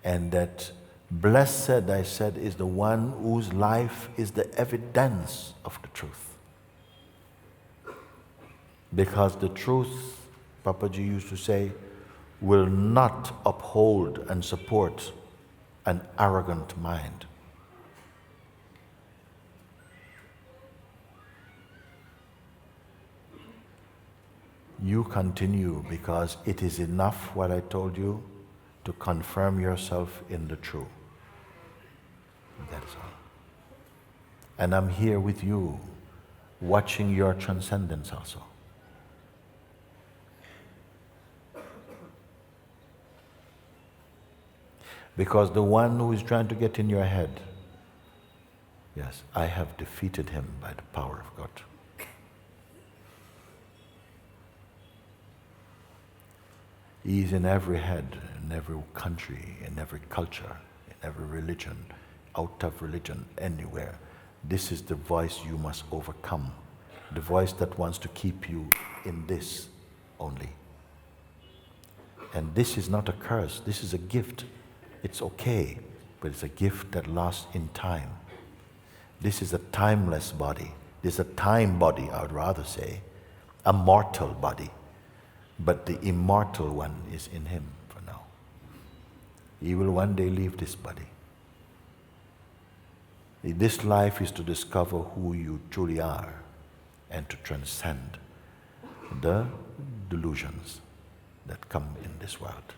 And that blessed, I said, is the one whose life is the evidence of the truth. Because the truth, Papaji used to say, will not uphold and support an arrogant mind. You continue because it is enough what I told you to confirm yourself in the true. That is all. And I'm here with you, watching your transcendence also. Because the one who is trying to get in your head, yes, I have defeated him by the power of God. He is in every head, in every country, in every culture, in every religion, out of religion, anywhere. This is the voice you must overcome. The voice that wants to keep you in this only. And this is not a curse, this is a gift. It's okay, but it's a gift that lasts in time. This is a timeless body. This is a time body, I would rather say. A mortal body. But the immortal one is in him for now. He will one day leave this body. This life is to discover who you truly are and to transcend the delusions that come in this world.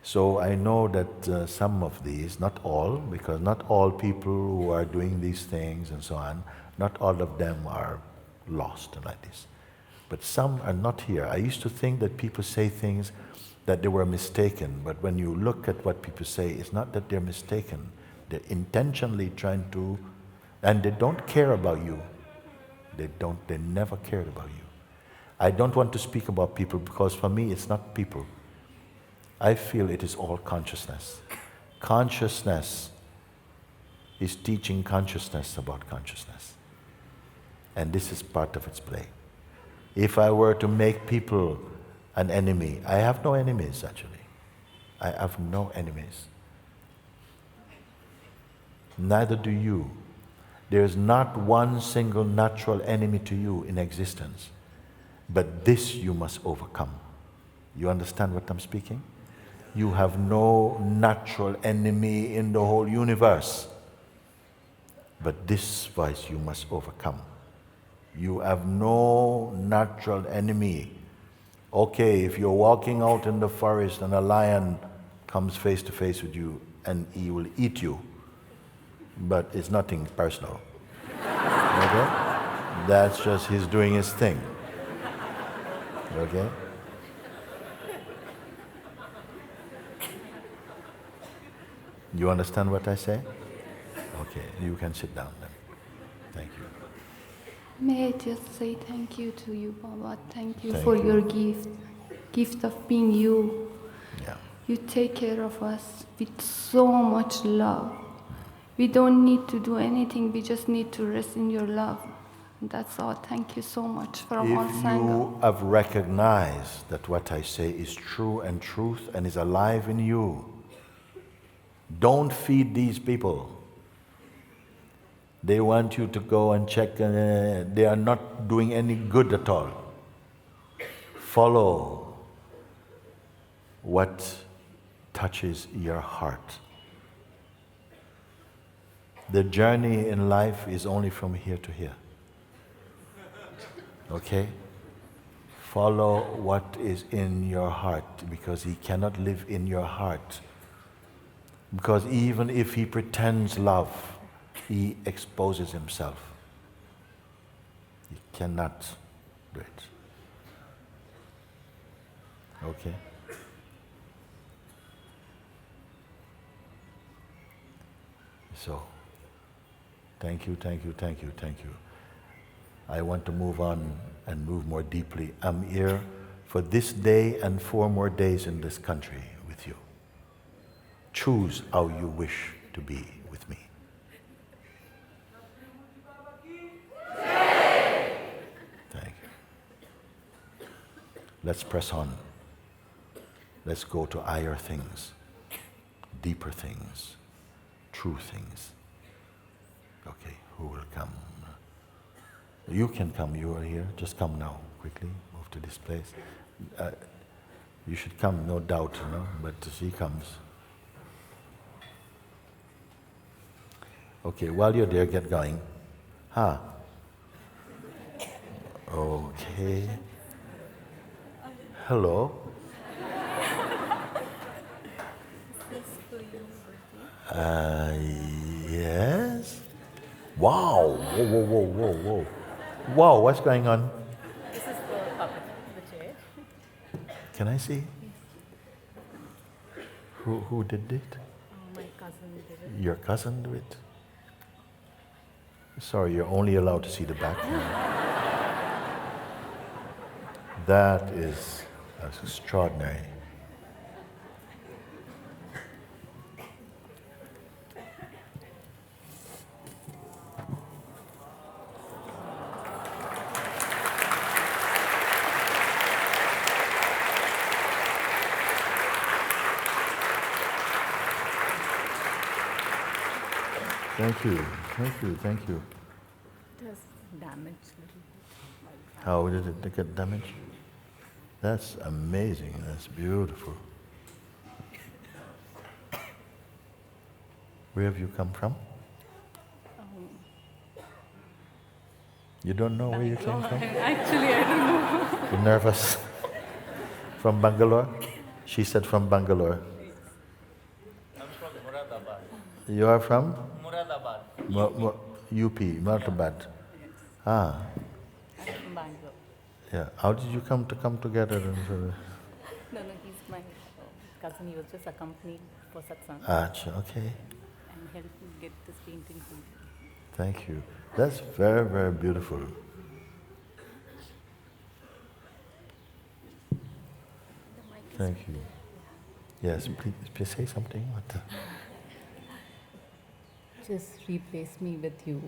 So I know that some of these, not all, because not all people who are doing these things and so on, not all of them are lost like this. But some are not here. I used to think that people say things that they were mistaken, but when you look at what people say, it's not that they're mistaken. They're intentionally trying to, and they don't care about you. They never cared about you. I don't want to speak about people because for me it's not people. I feel it is all consciousness. Consciousness is teaching consciousness about consciousness. And this is part of its play. If I were to make people an enemy, I have no enemies actually. I have no enemies. Neither do you. There is not one single natural enemy to you in existence. But this you must overcome. You understand what I'm speaking? You have no natural enemy in the whole universe. But this vice you must overcome. You have no natural enemy. Okay, if you're walking out in the forest and a lion comes face to face with you and he will eat you, but it's nothing personal. Okay? That's just he's doing his thing. Okay? You understand what I say? Okay, you can sit down then. Thank you. May I just say thank you to you, Baba. Thank you Thank for you. your gift of being you. Yeah. You take care of us with so much love. We don't need to do anything, we just need to rest in your love. That's all. Thank you so much from all If Sangha. you have recognized that what I say is true and truth and is alive in you, don't feed these people. They want you to go and check, they are not doing any good at all. Follow what touches your heart. The journey in life is only from here to here. Okay? Follow what is in your heart, because he cannot live in your heart. Because even if he pretends love, he exposes himself. He cannot do it. Okay? So, thank you. I want to move on and move more deeply. I'm here for this day and 4 more days in this country with you. Choose how you wish to be with me. Thank you. Let's press on. Let's go to higher things, deeper things, true things. Okay, who will come? You can come, you are here. Just come now, quickly. Move to this place. You should come, no doubt, but she comes. Okay, while you're there, get going. Okay. Hello. Yes. Wow. Whoa. Wow, what's going on? This is the puppet, the chair. Can I see? Who did it? My cousin did it. Your cousin did it? Sorry, you're only allowed to see the back. That is extraordinary. Thank you. It was damaged a little bit. How did it get damaged? That's amazing, that's beautiful. Where have you come from? You don't know where you came from? Actually, I don't know. You're nervous? From Bangalore? She said from Bangalore. I'm from Moradabad. You are from? Moradabad. UP, Moradabad. Ah, I'm from Bangalore. yeah. How did you come together? And No, he's my cousin. He was just accompanied for Satsang okay. and helped me get this painting. Thank you. That's very, very beautiful. Thank you. Yes, please say something. Just replace me with you.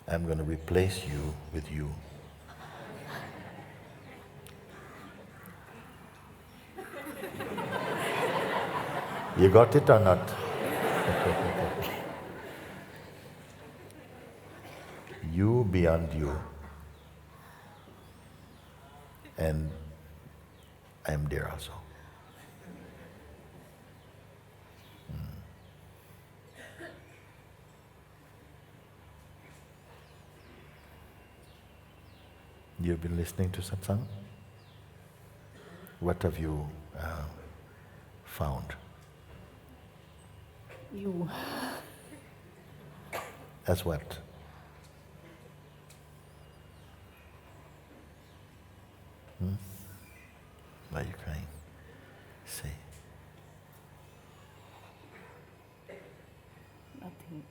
I'm going to replace you with you. You got it or not? You beyond you. And I'm there also. You've been listening to Satsang? What have you found? You. As what? Why are you crying? Say. Nothing.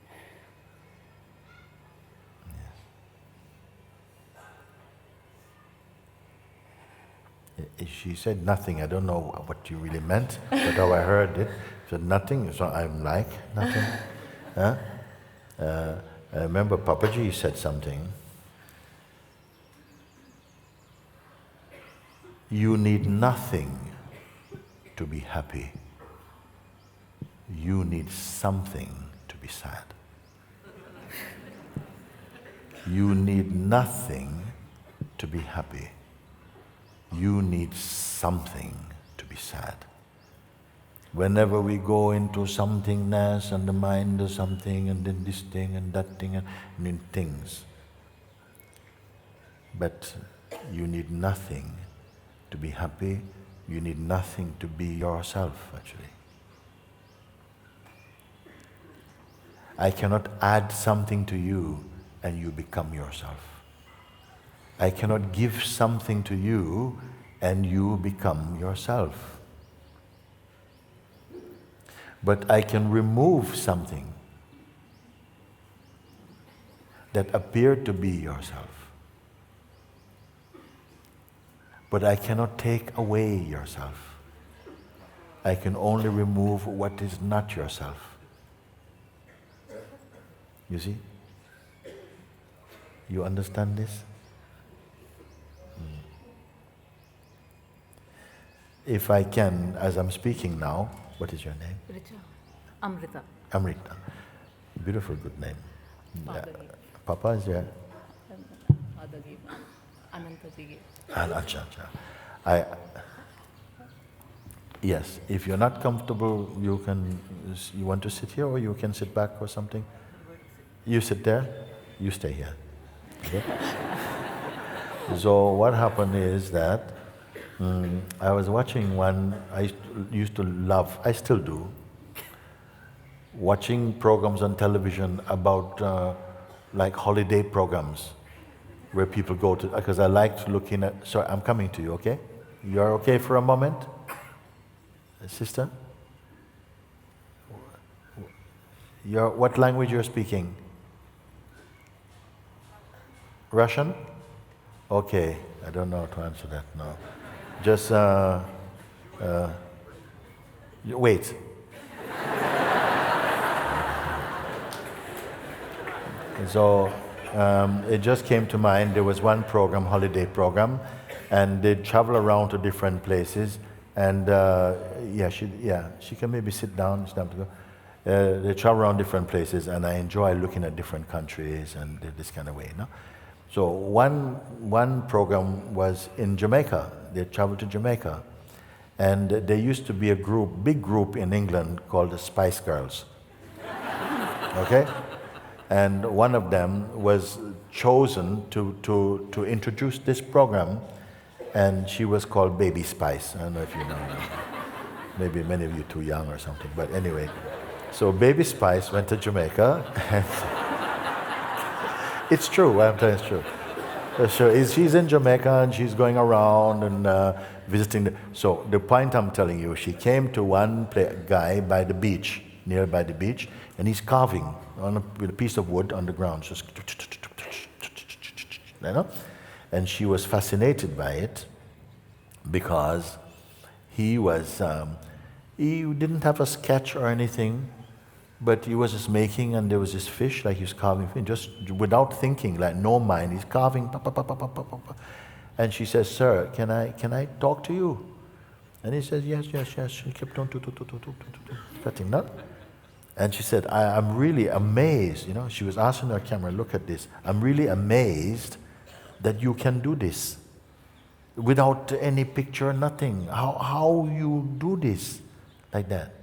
She said nothing. I don't know what you really meant, but how I heard it. She said nothing, so I'm like nothing. Huh? I remember Papaji said something. You need nothing to be happy. You need something to be sad. You need nothing to be happy. You need something to be sad. Whenever we go into somethingness and the mind does something and then this thing and that thing and things, but you need nothing to be happy. You need nothing to be yourself, actually. I cannot add something to you and you become yourself. I cannot give something to you and you become yourself. But I can remove something that appeared to be yourself. But I cannot take away yourself. I can only remove what is not yourself. You see? You understand this? If I can, as I'm speaking now, what is your name? Richa. Amrita. Amrita. Beautiful, good name. Father Yeah. gave. Papa is there? Father gave. Anantaji gave. Yes, if you're not comfortable, you want to sit here or you can sit back or something? You sit there, you stay here. Okay? So what happened is that I was watching one, I used to love, I still do, watching programs on television about like holiday programs where people go to, because I liked looking at, sorry, I'm coming to you, okay? You're okay for a moment? Sister? What language you're speaking? Russian? Okay, I don't know how to answer that, no. Just, wait. So, it just came to mind, there was one program, holiday program, and they'd travel around to different places, and she can maybe sit down, it's time to go. They travel around different places, and I enjoy looking at different countries and this kind of way, no? So one program was in Jamaica. They traveled to Jamaica. And there used to be a group, big group in England called the Spice Girls. Okay? And one of them was chosen to introduce this program, and she was called Baby Spice. I don't know if you know. Maybe many of you too young or something, but anyway. So Baby Spice went to Jamaica, and it's true, I'm telling you it's true. So she's in Jamaica and she's going around and visiting. So the point I'm telling you, she came to one guy by the beach, nearby the beach, and he's carving with a piece of wood on the ground, just, you know? And she was fascinated by it because he didn't have a sketch or anything, but he was just making, and there was this fish, like he was carving, just without thinking, like no mind, he's carving, and she says, "Sir, can I talk to you?" And he says, yes. She kept on cutting, no? And she said, I'm really amazed, you know, she was asking her camera, look at this, I'm really amazed that you can do this without any picture, nothing. How you do this like that?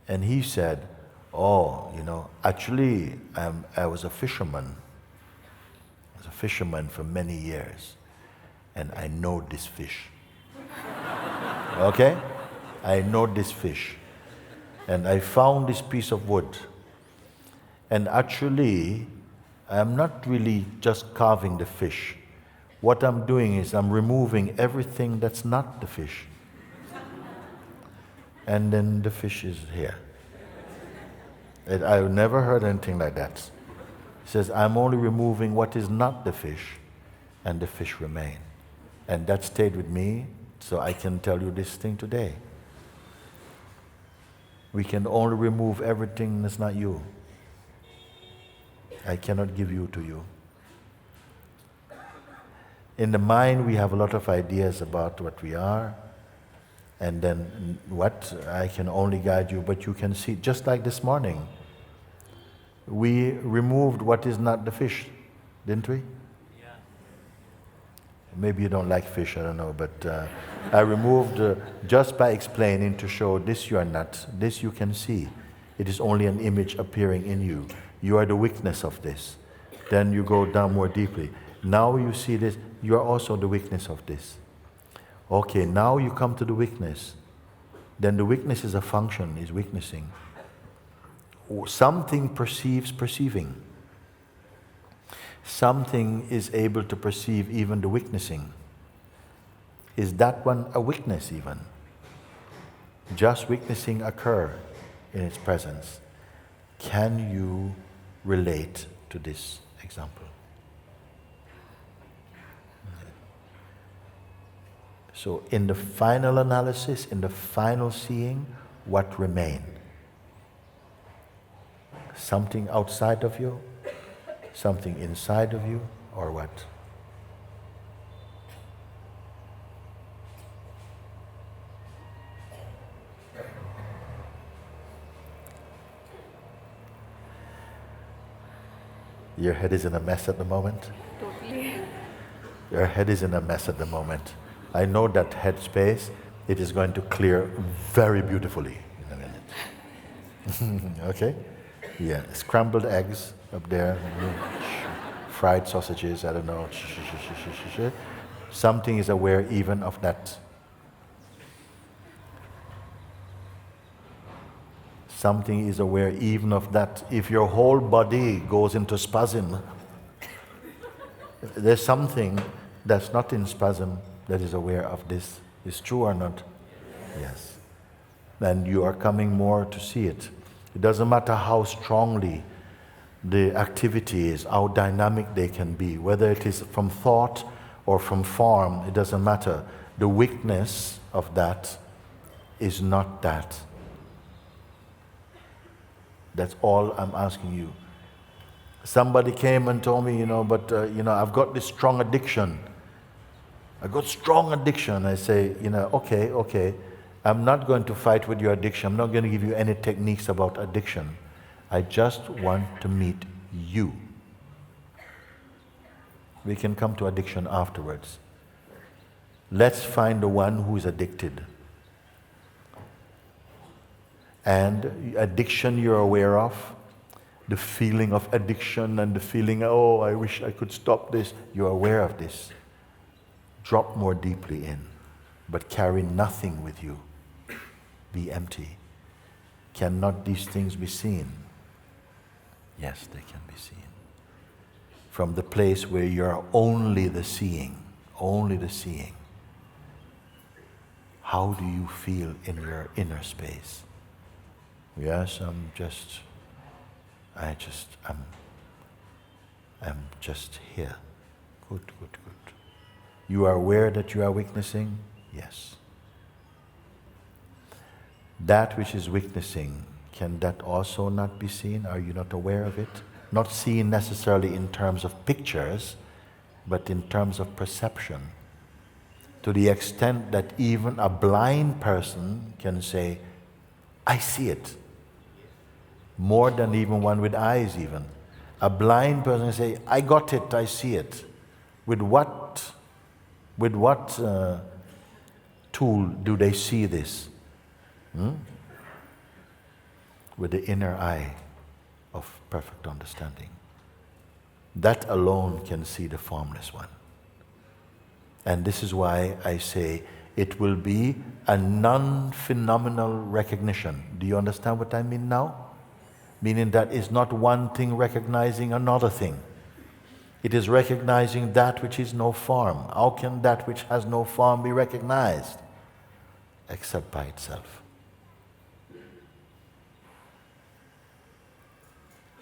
And he said, oh, you know, actually, I was a fisherman. I was a fisherman for many years, and I know this fish. Okay? I know this fish. And I found this piece of wood. And actually, I'm not really just carving the fish. What I'm doing is I'm removing everything that's not the fish. And then the fish is here. I've never heard anything like that. He says, I'm only removing what is not the fish, and the fish remain. And that stayed with me, so I can tell you this thing today. We can only remove everything that's not you. I cannot give you to you. In the mind, we have a lot of ideas about what we are, and then what I can only guide you, but you can see, just like this morning, we removed what is not the fish, didn't we? Yeah. Maybe you don't like fish, I don't know, but I removed, just by explaining to show this you are not, this you can see. It is only an image appearing in you. You are the weakness of this. Then you go down more deeply. Now you see this, you are also the witness of this. Okay, now you come to the witness. Then the witness is a function, is witnessing. Something perceives perceiving. Something is able to perceive even the witnessing. Is that one a witness even? Just witnessing occur in its presence. Can you relate to this example? So in the final analysis, in the final seeing, what remained? Something outside of you? Something inside of you? Or what? Your head is in a mess at the moment? Totally. Your head is in a mess at the moment. I know that head space, it is going to clear very beautifully in a minute. Okay? Yeah, scrambled eggs up there, fried sausages, I don't know. Something is aware even of that. Something is aware even of that. If your whole body goes into spasm, there's something that's not in spasm that is aware of this. Is true or not? Yes. And you are coming more to see it. It doesn't matter how strongly the activity is, how dynamic they can be, whether it is from thought or from form, it doesn't matter. The weakness of that is not that. That's all I'm asking you. Somebody came and told me, I've got this strong addiction. I got strong addiction. I say, okay. I'm not going to fight with your addiction. I'm not going to give you any techniques about addiction. I just want to meet you. We can come to addiction afterwards. Let's find the one who is addicted. And addiction you're aware of, the feeling of addiction and the feeling, oh, I wish I could stop this. You're aware of this. Drop more deeply in, but carry nothing with you. Be empty. Cannot these things be seen? Yes, they can be seen. From the place where you're only the seeing, only the seeing. How do you feel in your inner space? Yes, I'm just here. Good. You are aware that you are witnessing? Yes. That which is witnessing, can that also not be seen? Are you not aware of it? Not seen necessarily in terms of pictures, but in terms of perception. To the extent that even a blind person can say, I see it. More than even one with eyes even. A blind person can say, I got it, I see it. With what tool do they see this? With the inner eye of perfect understanding. That alone can see the formless one. And this is why I say it will be a non-phenomenal recognition. Do you understand what I mean now? Meaning that it's not one thing recognizing another thing. It is recognizing that which is no form. How can that which has no form be recognized? Except by itself.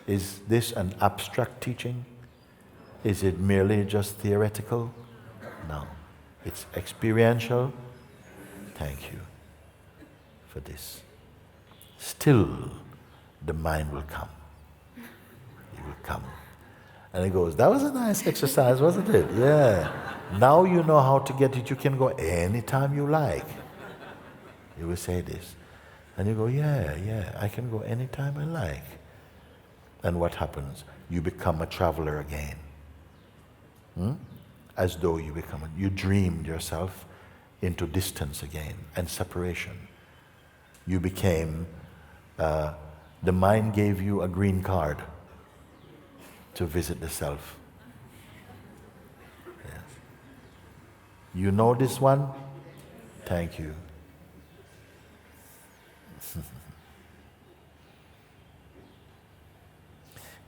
Is this an abstract teaching? Is it merely just theoretical? No. It's experiential. Thank you for this. Still, the mind will come. It will come. And it goes, that was a nice exercise, wasn't it? Yeah. Now you know how to get it. You can go anytime you like. You will say this. And you go, yeah, I can go anytime I like. And what happens? You become a traveler again. As though you dreamed yourself into distance again and separation. You became, the mind gave you a green card to visit the self. You know this one? Thank you.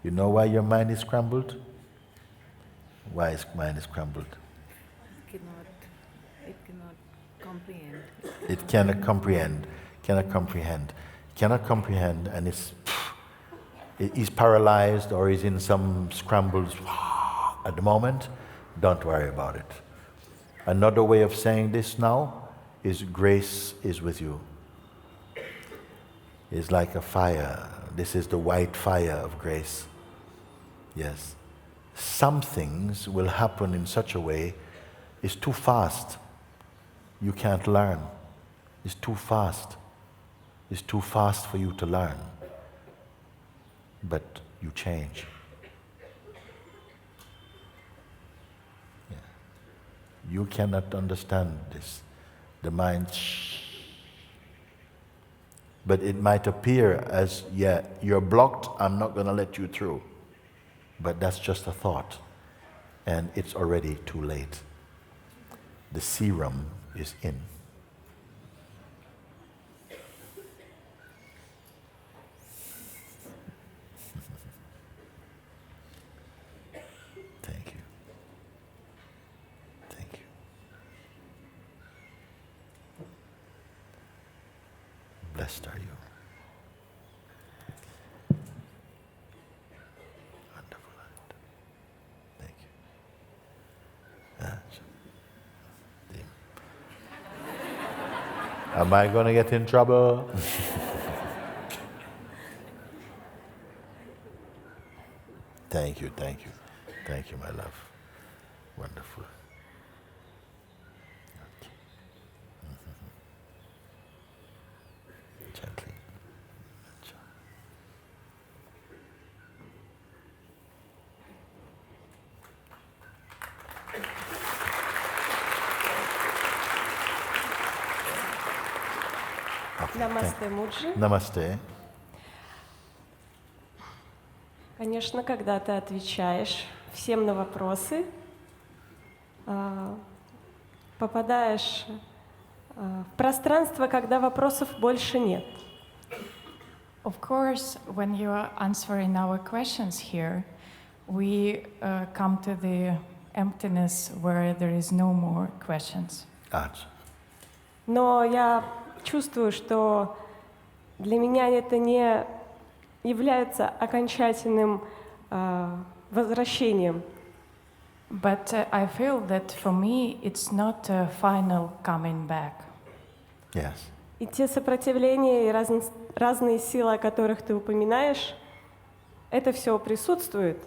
You know why your mind is crumbled? Why is mind is crumbled? It cannot comprehend. It cannot comprehend, cannot comprehend, and is paralyzed or is in some scrambles at the moment. Don't worry about it. Another way of saying this now is grace is with you. It's like a fire. This is the white fire of grace. Yes. Some things will happen in such a way, it's too fast. You can't learn. It's too fast. It's too fast for you to learn. But you change. Yeah. You cannot understand this. The mind, but it might appear as, yeah, you're blocked, I'm not going to let you through. But that's just a thought. And it's already too late. The serum is in. Thank you. Thank you. Blessed are you. Wonderful. Thank you. Am I going to get in trouble? Thank you, thank you. Thank you, my love. Wonderful. Okay. Gently. Намасте, Муджи. Namaste. Конечно, когда ты отвечаешь всем на вопросы, попадаешь в пространство, когда вопросов больше нет. Of course, when you are answering our questions here, we come to the emptiness where there is no more questions. Но я чувствую, что для меня это не является окончательным возвращением. But I feel that for me it's not a final coming back. Yes. И те сопротивления и разные силы, о которых ты упоминаешь, это все присутствует.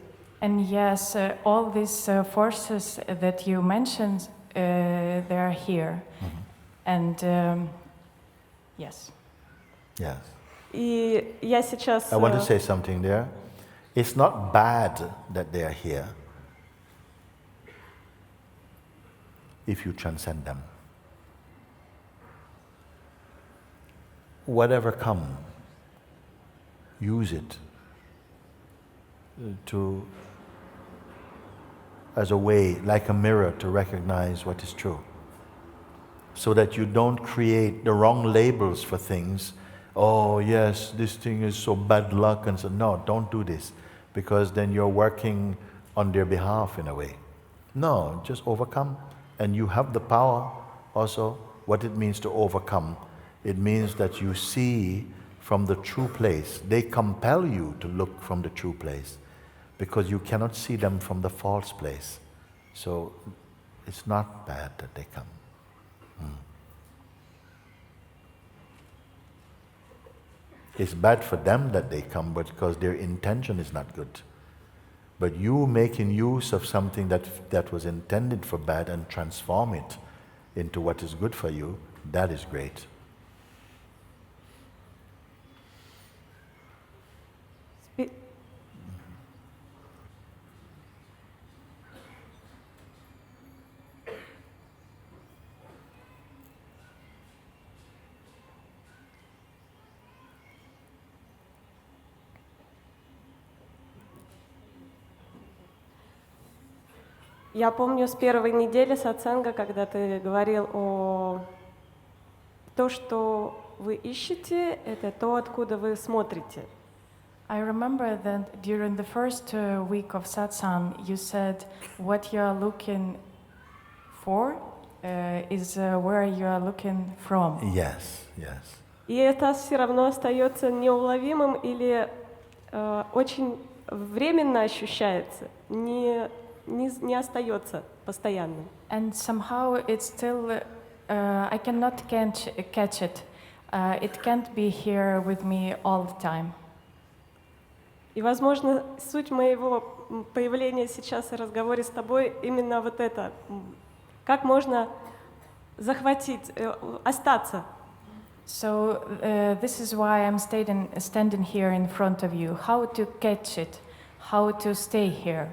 And yes, all these forces that you mentioned, they are here. And yes. Yes. И я сейчас... I want to say something there. It's not bad that they are here if you transcend them. Whatever come, use it as a way, like a mirror, to recognize what is true. So that you don't create the wrong labels for things. Oh yes, this thing is so bad luck, and so no, don't do this, because then you're working on their behalf in a way. No, just overcome, and you have the power also. What it means to overcome, it means that you see from the true place. They compel you to look from the true place, because you cannot see them from the false place. So it's not bad that they come. It's bad for them that they come, but because their intention is not good. But you making use of something that was intended for bad and transform it into what is good for you, that is great. Я помню с первой недели сатсанга, когда ты говорил о том, что вы ищете, это то, откуда вы смотрите. I remember that during the first week of satsang, you said what you are looking for is where you are looking from. Yes, yes. И это все равно остается неуловимым или очень временно ощущается, не остается постоянным. And somehow it's still, I cannot catch it. It can't be here with me all the time. И, возможно, суть моего появления сейчас и разговоре с тобой именно вот это. Как можно захватить, остаться. So this is why I'm standing here in front of you. How to catch it, how to stay here.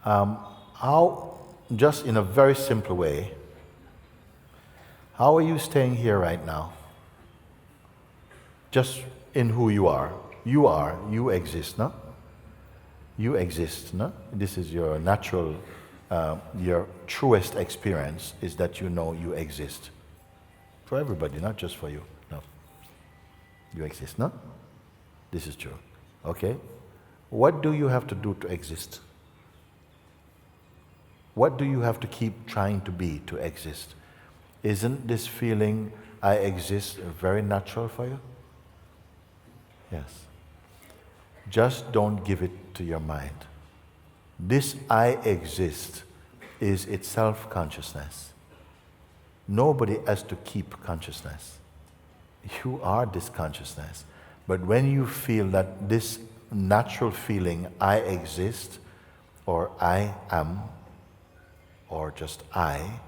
How, just in a very simple way, how are you staying here right now? Just in who you are. You exist, no? You exist, no? This is your natural, your truest experience is that you know you exist. For everybody, not just for you, no. You exist, no? This is true, okay? What do you have to do to exist? What do you have to keep trying to be to exist? Isn't this feeling, I exist, very natural for you? Yes. Just don't give it to your mind. This I exist is itself consciousness. Nobody has to keep consciousness. You are this consciousness. But when you feel that this natural feeling, I exist, or I am, or just I,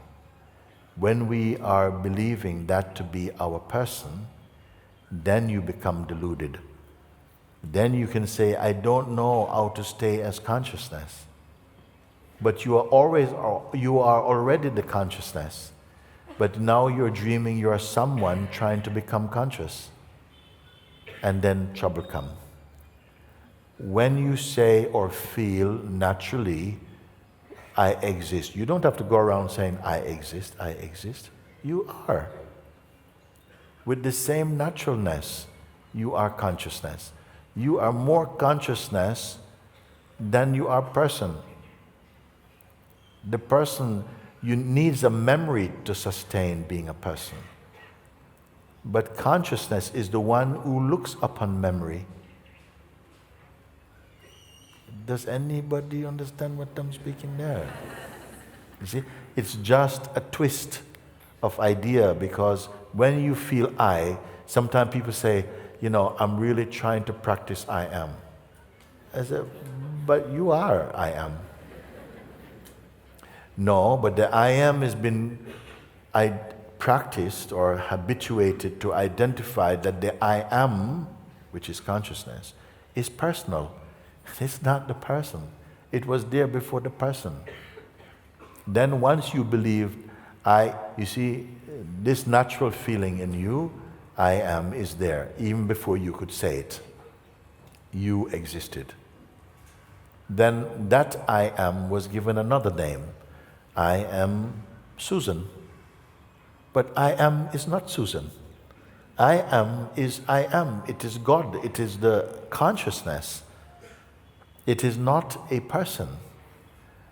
when we are believing that to be our person, then you become deluded. Then you can say, I don't know how to stay as consciousness. But you are already the consciousness. But now you're dreaming you're someone trying to become conscious. And then trouble comes. When you say or feel naturally, I exist, you don't have to go around saying, I exist, I exist. You are. With the same naturalness, you are consciousness. You are more consciousness than you are person. The person, you needs a memory to sustain being a person. But consciousness is the one who looks upon memory. Does anybody understand what I'm speaking there? You see, it's just a twist of idea, because when you feel I, sometimes people say, you know, I'm really trying to practice I am. I said, but you are I am. No, but the I am has been practiced or habituated to identify that the I am, which is consciousness, is personal. It's not the person. It was there before the person. Then once you believe you see, this natural feeling in you, I am, is there, even before you could say it. You existed. Then that I am was given another name. I am Susan. But I am is not Susan. I am is I am. It is God. It is the consciousness. It is not a person.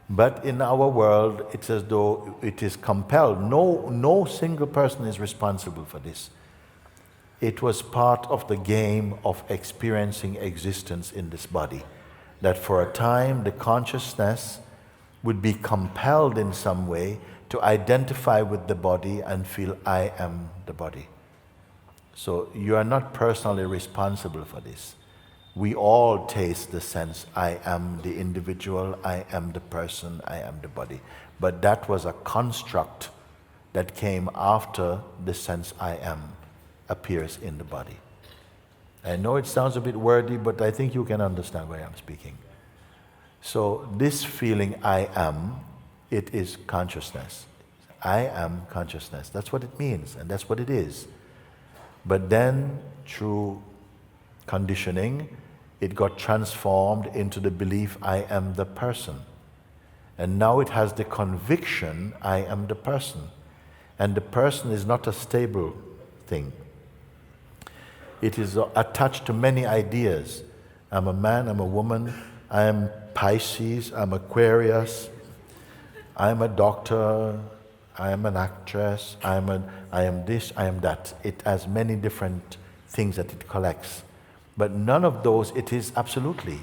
But in our world, it's as though it is compelled. No single person is responsible for this. It was part of the game of experiencing existence in this body. That for a time, the consciousness would be compelled in some way to identify with the body and feel I am the body. So you are not personally responsible for this. We all taste the sense, I am the individual, I am the person, I am the body. But that was a construct that came after the sense I am appears in the body. I know it sounds a bit wordy, but I think you can understand where I'm speaking. So this feeling I am, it is consciousness. I am consciousness. That's what it means, and that's what it is. But then, through conditioning, it got transformed into the belief, I am the person. And now it has the conviction, I am the person. And the person is not a stable thing. It is attached to many ideas. I'm a man, I'm a woman, I am Pisces, I'm Aquarius, I'm a doctor, I am an actress, I am this, I am that. It has many different things that it collects. But none of those it is absolutely.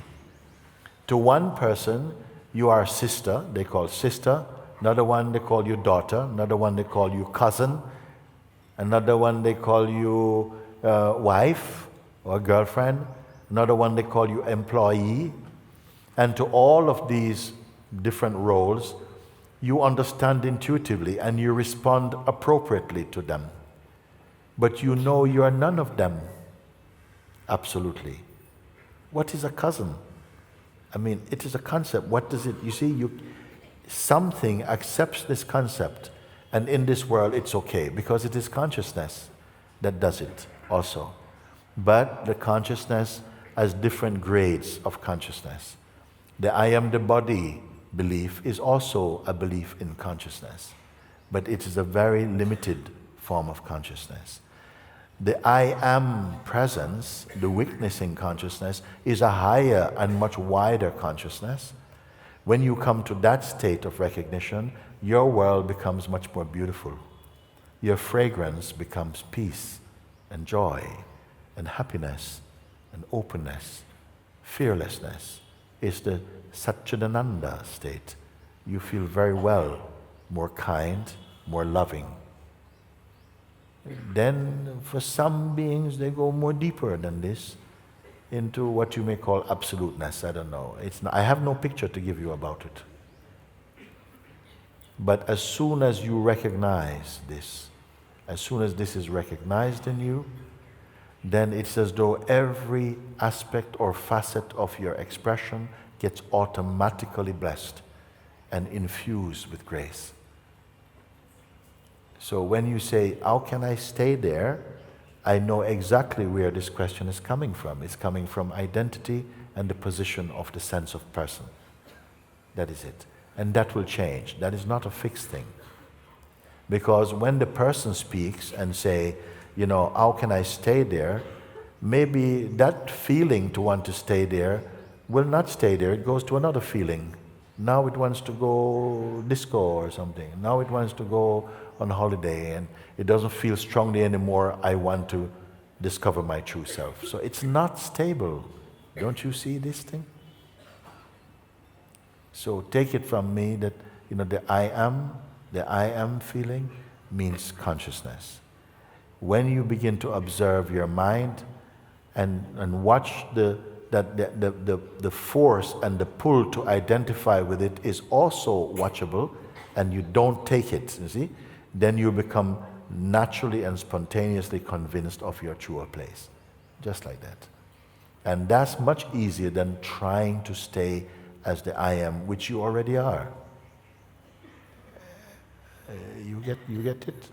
To one person, you are sister, they call sister. Another one, they call you daughter. Another one, they call you cousin. Another one, they call you wife or girlfriend. Another one, they call you employee. And to all of these different roles, you understand intuitively and you respond appropriately to them. But you know you are none of them. Absolutely. What is a cousin? I mean, it is a concept. What does it, you see, something accepts this concept, and in this world it's okay, because it is consciousness that does it also. But the consciousness has different grades of consciousness. The I am the body belief is also a belief in consciousness, but it is a very limited form of consciousness. The I am presence, the witnessing consciousness, is a higher and much wider consciousness. When you come to that state of recognition, your world becomes much more beautiful. Your fragrance becomes peace and joy and happiness and openness, fearlessness. It's the Satchidananda state. You feel very well, more kind, more loving. Then for some beings they go more deeper than this into what you may call absoluteness. I don't know. I have no picture to give you about it. But as soon as you recognize this, as soon as this is recognized in you, then it's as though every aspect or facet of your expression gets automatically blessed and infused with grace. So when you say, how can I stay there? I know exactly where this question is coming from. It's coming from identity and the position of the sense of person. That is it. And that will change. That is not a fixed thing. Because when the person speaks and say, how can I stay there? Maybe that feeling to want to stay there will not stay there. It goes to another feeling. Now it wants to go disco or something. Now it wants to go on holiday, and it doesn't feel strongly anymore, I want to discover my true self. So it's not stable. Don't you see this thing? So take it from me that the I am feeling means consciousness. When you begin to observe your mind and watch the force and the pull to identify with it is also watchable, and you don't take it, you see, then you become naturally and spontaneously convinced of your truer place. Just like that. And that's much easier than trying to stay as the I am, which you already are. You get it?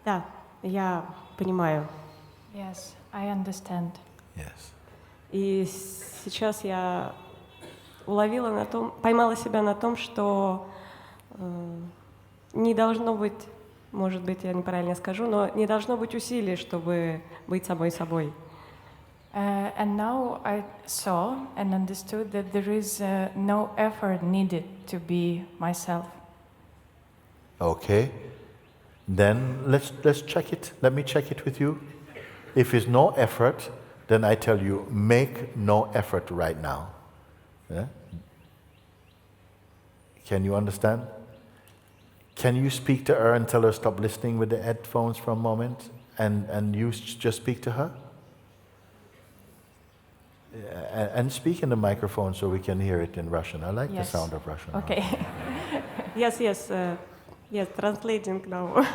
Да, я понимаю. Yes, I understand. Yes. И сейчас я поймала себя на том, что не должно быть, может быть, я неправильно скажу, но не должно быть усилий, чтобы быть самой собой. And now I saw and understood that there is no effort needed to be myself. Okay. Then let's check it. Let me check it with you. If it's no effort, then I tell you, make no effort right now. Yeah? Can you understand? Can you speak to her and tell her stop listening with the headphones for a moment, and you just speak to her? And speak in the microphone so we can hear it in Russian. I like the sound of Russian. Okay. Yes, translating now.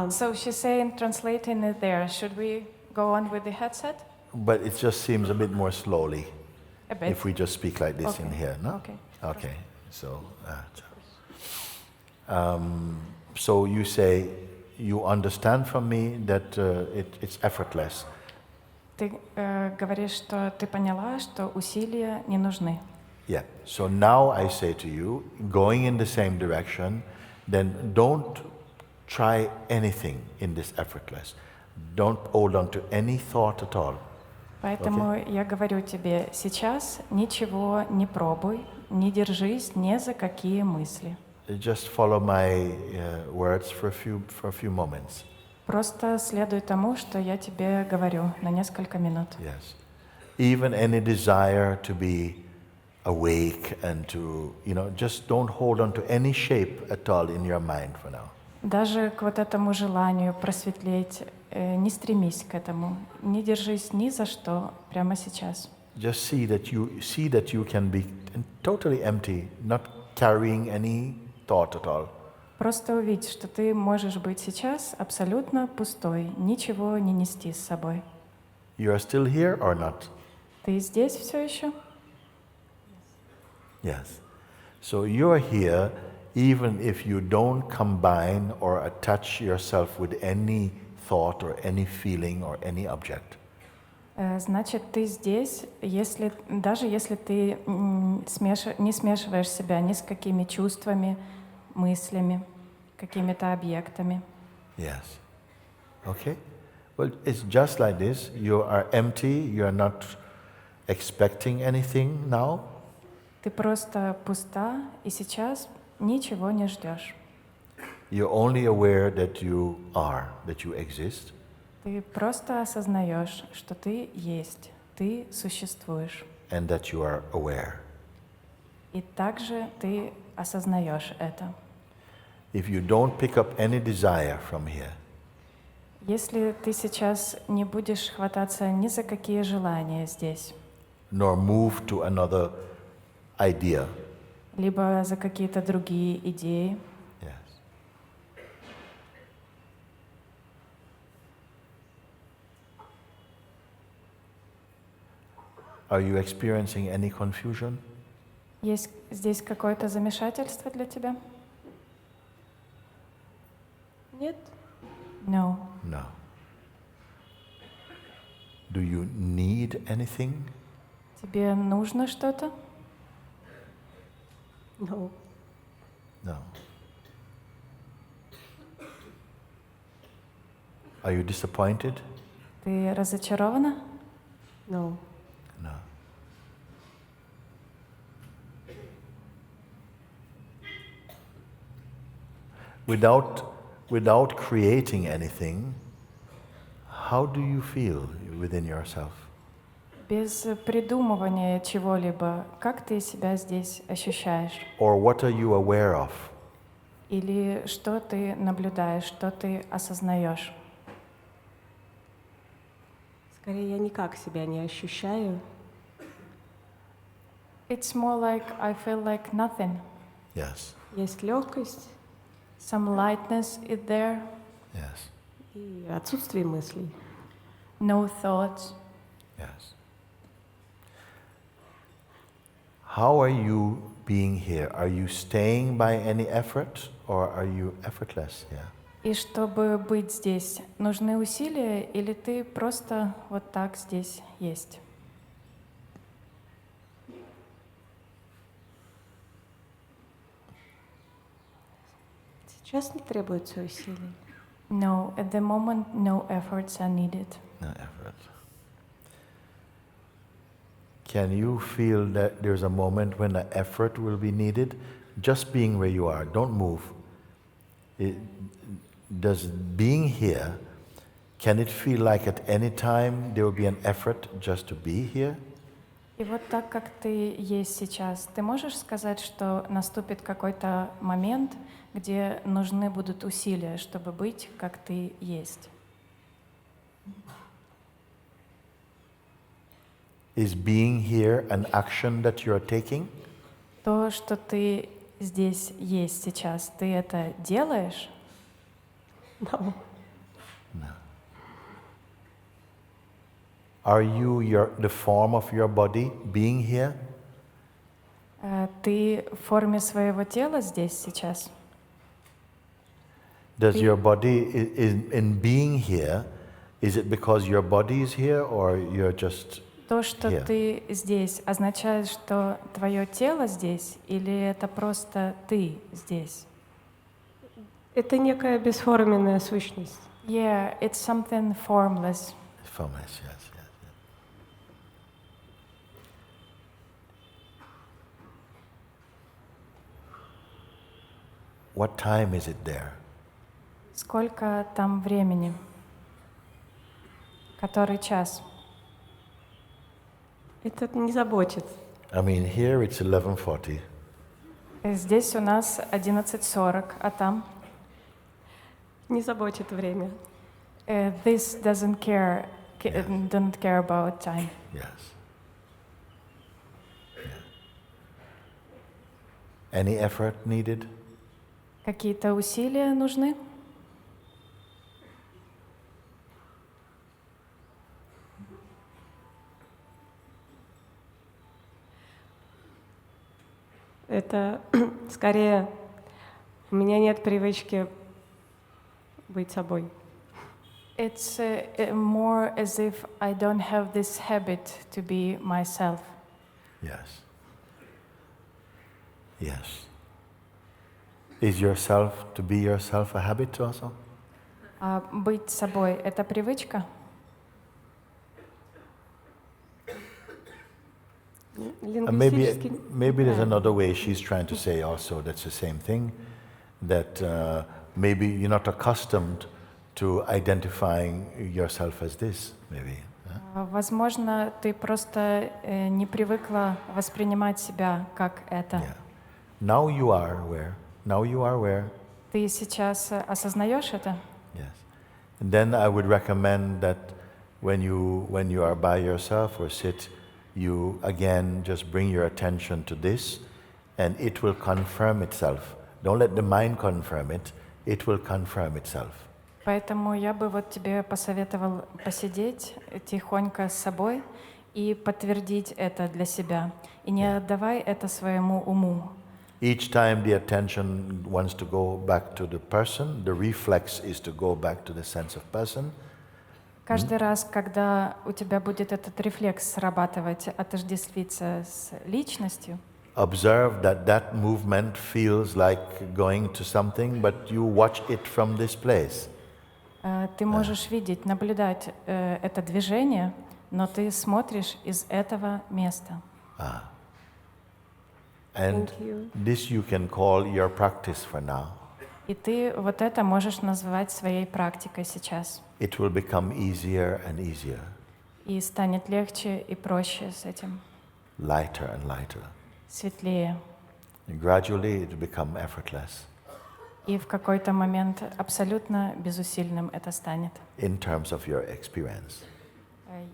So she's saying, translating it there. Should we go on with the headset? But it just seems a bit more slowly A bit. if we just speak like this in Okay. here, no? Okay. Okay. So you say you understand from me that it's effortless. Ты говоришь, что ты поняла, что усилия не нужны. Yeah. So now I say to you, going in the same direction, then don't try anything in this effortless. Don't hold on to any thought at all. Поэтому я говорю тебе сейчас, ничего не пробуй, не держись ни за какие мысли. Just follow my words for a few moments. Просто следуй тому, что я тебе говорю на несколько минут. Yes. Even any desire to be awake and to, just don't hold on to any shape at all in your mind for now. Даже к вот этому желанию просветлеть, не стремись к этому, не держись ни за что прямо сейчас. Just see that you can be totally empty, not carrying any thought at all. Просто увидь, что ты можешь быть сейчас абсолютно пустой, ничего не нести с собой. You are still here or not? Ты здесь все еще? Yes. So you are here even if you don't combine or attach yourself with any thought or any feeling or any object. Значит, ты здесь, даже если ты не смешиваешь себя ни с какими чувствами, мыслями, какими-то объектами. Yes. Okay? Well, it's just like this. You are empty, you are not expecting anything now. Ты просто пуста, и сейчас ничего не ждешь. You're only aware that you exist. Ты просто осознаешь, что ты есть, ты существуешь. And that you are aware. И также ты осознаешь это. If you don't pick up any desire from here, Если ты сейчас не будешь хвататься ни за какие желания здесь, nor move to another idea, либо за какие-то другие идеи, yes. Are you experiencing any confusion? есть здесь какое-то замешательство для тебя? Нет? No. No. Do you need anything? Тебе нужно что-то? No. No. Are you disappointed? Ты разочарована? No. No. Without creating anything, how do you feel within yourself? Без придумывания чего-либо, как ты себя здесь ощущаешь? Or what are you aware of? Или что ты наблюдаешь, что ты осознаешь? Скорее, я никак себя не ощущаю. It's more like I feel like nothing. Yes. Есть легкость Some lightness is there, Yes. и отсутствие мыслей. no thoughts. Yes. How are you being here? Are you staying by any effort or are you effortless here? И чтобы быть здесь, нужны усилия или ты просто вот так здесь есть? Сейчас не требуется усилий. No, at the moment, no efforts are needed. No effort. Can you feel that there's a moment when the effort will be needed? Just being where you are, don't move. Does being here, can it feel like at any time there will be an effort just to be here? И вот так, как ты есть сейчас, ты можешь сказать, что наступит какой-то момент, где нужны будут усилия, чтобы быть, как ты есть? Is being here an action that you are taking? То, что ты здесь есть сейчас, ты это делаешь? No. No. Are you the form of your body being here? Ты в форме своего тела здесь сейчас? Does your body, in being here, is it because your body is here or you're just То, что here? ты здесь, означает, что твое тело здесь, или это просто ты здесь? Это некая бесформенная сущность. Yeah, it's something formless. Formless, yes, yes. What time is it there? Сколько там времени? Который час? Это не заботит. I mean, here it's 11:40. Здесь у нас 11:40, а там? Не заботит время. This doesn't care, don't care about time. Yes. Yeah. Any effort needed? Какие-то усилия нужны? Это скорее у меня нет привычки быть собой. It's more as if I don't have this habit to be myself. Yes. Yes. Is yourself, to be yourself, a habit also? А быть собой — это привычка? Лингвистически. Maybe there's another way she's trying to say also that's the same thing, that maybe you're not accustomed to identifying yourself as this, maybe. Возможно, ты просто не привыкла воспринимать себя как это. Yeah. Now you are aware. Now you are aware. Ты сейчас осознаешь это? Yes. And then I would recommend that when you are by yourself or sit, you again just bring your attention to this, and it will confirm itself. Don't let the mind confirm it. It will confirm itself. Поэтому я бы вот тебе посоветовал посидеть тихонько с собой и подтвердить это для себя. И не отдавай это своему уму. Each time the attention wants to go back to the person, the reflex is to go back to the sense of person. Каждый раз, когда у тебя будет этот рефлекс срабатывать, отождествиться с личностью, Observe that that movement feels like going to something, but you watch it from this place. ты можешь видеть, наблюдать это движение, но ты смотришь из этого места. And this you can call your practice for now. И ты вот это можешь назвать своей практикой сейчас. It will become easier and easier, И станет легче и проще с этим, lighter and lighter. светлее. And gradually it will become effortless И в какой-то момент абсолютно безусильным это станет, in terms of your experience.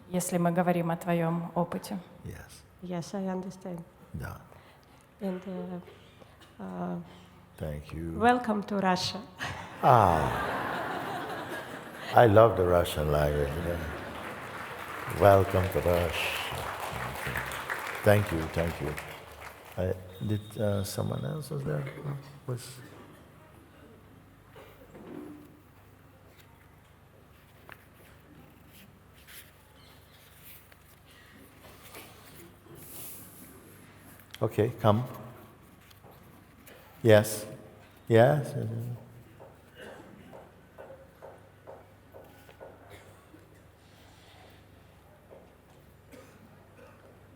если мы говорим о твоем опыте. Yes. Yes, I understand. Yeah. And Thank you. welcome to Russia. I love the Russian language. You know. Welcome to Russia. Thank you, thank you. Did someone else was there? Okay, come. Yes. Yes.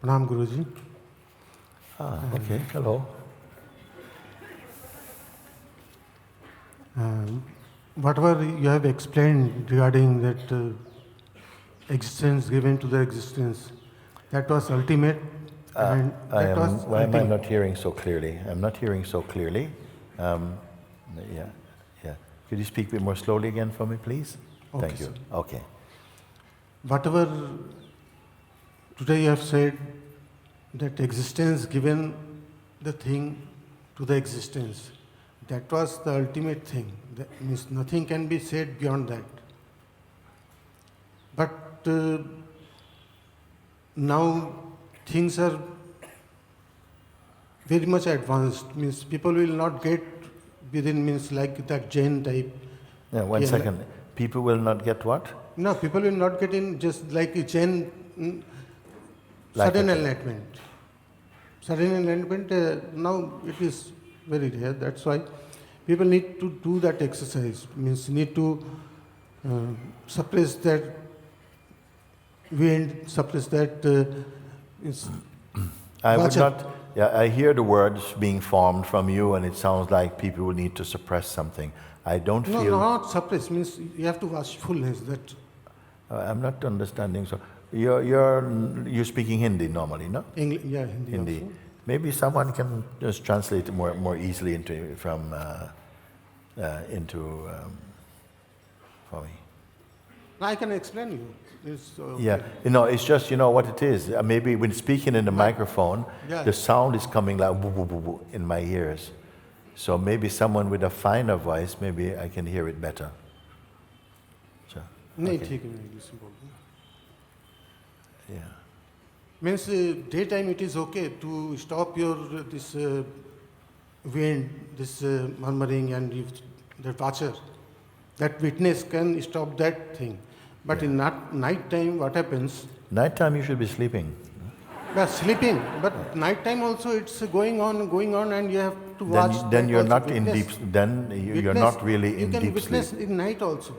Pranam Guruji. Okay, hello. Whatever you have explained regarding that existence given to the existence, that was ultimate. And that was Why am I ultimate. not hearing so clearly? I'm not hearing so clearly. Yeah. Could you speak a bit more slowly again for me, please? Okay, Thank you. sir. Okay. Whatever today you have said, that existence given the thing to the existence, that was the ultimate thing. That means nothing can be said beyond that. But now things are very much advanced. Means people will not get within, means like that Jain type. Yeah, one Yeah, second. People will not get what? No, people will not get in just like a Jain Like sudden a- enlightenment. Sudden enlightenment, now it is very rare. That's why people need to do that exercise. Means need to suppress that wind, suppress that. I would Vacha. not. Yeah, I hear the words being formed from you, and it sounds like people will need to suppress something. I don't No, feel. not suppress. Means you have to watchfulness. That I'm not understanding. So you're speaking Hindi normally, no? Yeah, Hindi. Hindi. Also. Maybe someone can just translate it more easily into for me. I can explain you. It's, Yeah, it's just what it is. Maybe when speaking in the microphone, Yeah. the sound is coming like boo boo boo boo in my ears. So maybe someone with a finer voice, maybe I can hear it better. So, नहीं okay. ठीक है मैं English में बोल दूँ. Yeah. Means daytime it is okay to stop your this wind, this murmuring and the watcher. That witness can stop that thing. But in night time, what happens? Nighttime you should be sleeping. Yeah, sleeping. But night time also it's going on, and you have to watch. Then that you're also. not in Witness- deep. Then you're witness- not really in You can deep witness sleep. in night also,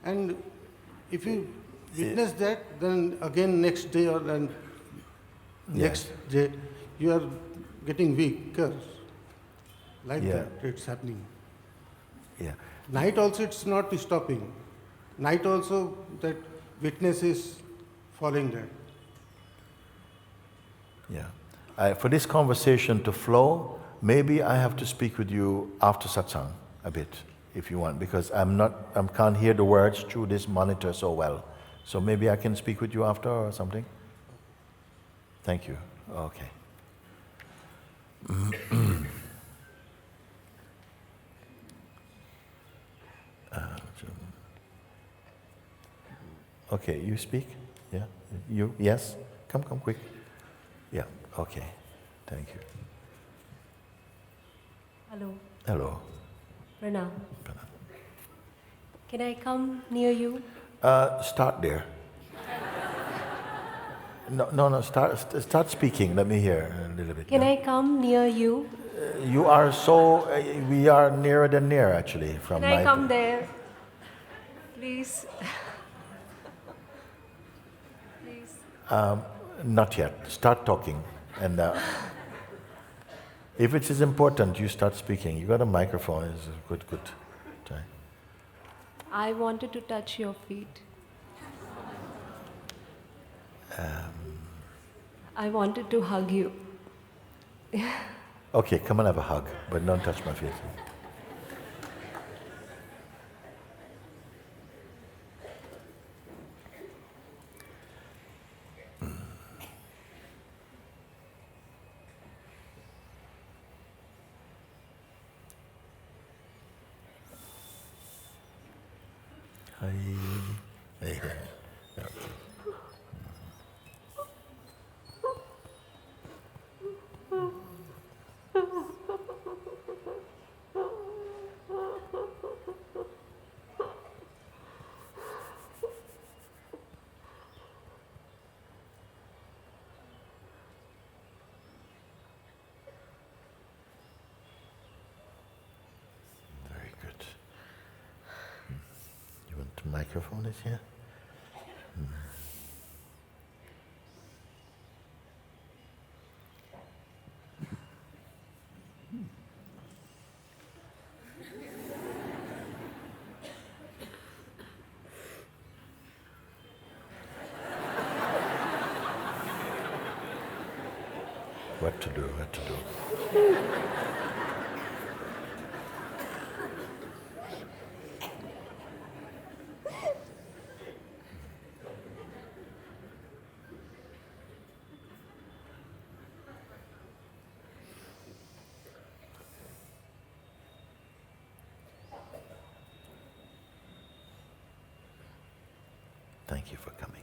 and if you witness that, then again next day or then next day you are getting weaker. Like Yeah. that, it's happening. Yeah. Night also it's not stopping. Night also that witness is following that. Yeah. For this conversation to flow, maybe I have to speak with you after satsang a bit, if you want, because I can't hear the words through this monitor so well. So maybe I can speak with you after or something. Thank you. Okay. Okay, you speak? Yeah? You? Yes? Come quick. Yeah, okay. Thank you. Hello. Hello. Pranam. Can I come near you? Start there. No, start speaking. Let me hear a little bit. Can yeah. I come near you? You are so, we are nearer than near actually from Can I come there? Please. Please. Not yet. Start talking. And if it is important, you start speaking. You got a microphone. It's a good time. I wanted to touch your feet. I wanted to hug you. Okay, come and have a hug, but don't touch my feet. Hi. Hey. Okay. Very good. You want the microphone is here? What to do. Thank you for coming.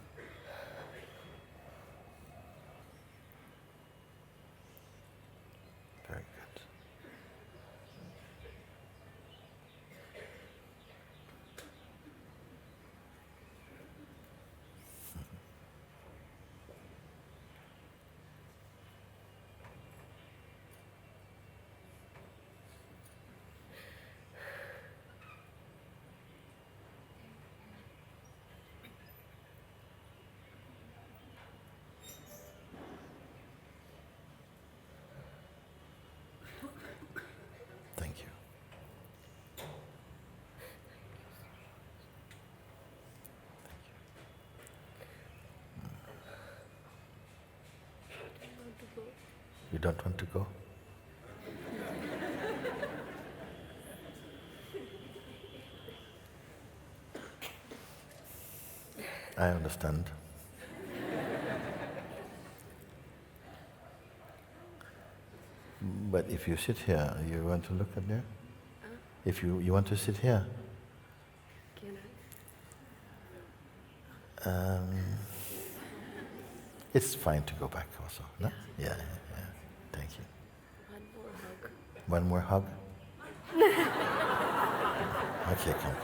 don't want to go? I understand. But if you sit here, you want to look at there? If you want to sit here? Can It's fine to go back also, no? Yeah. Thank you. One more hug? Okay, come.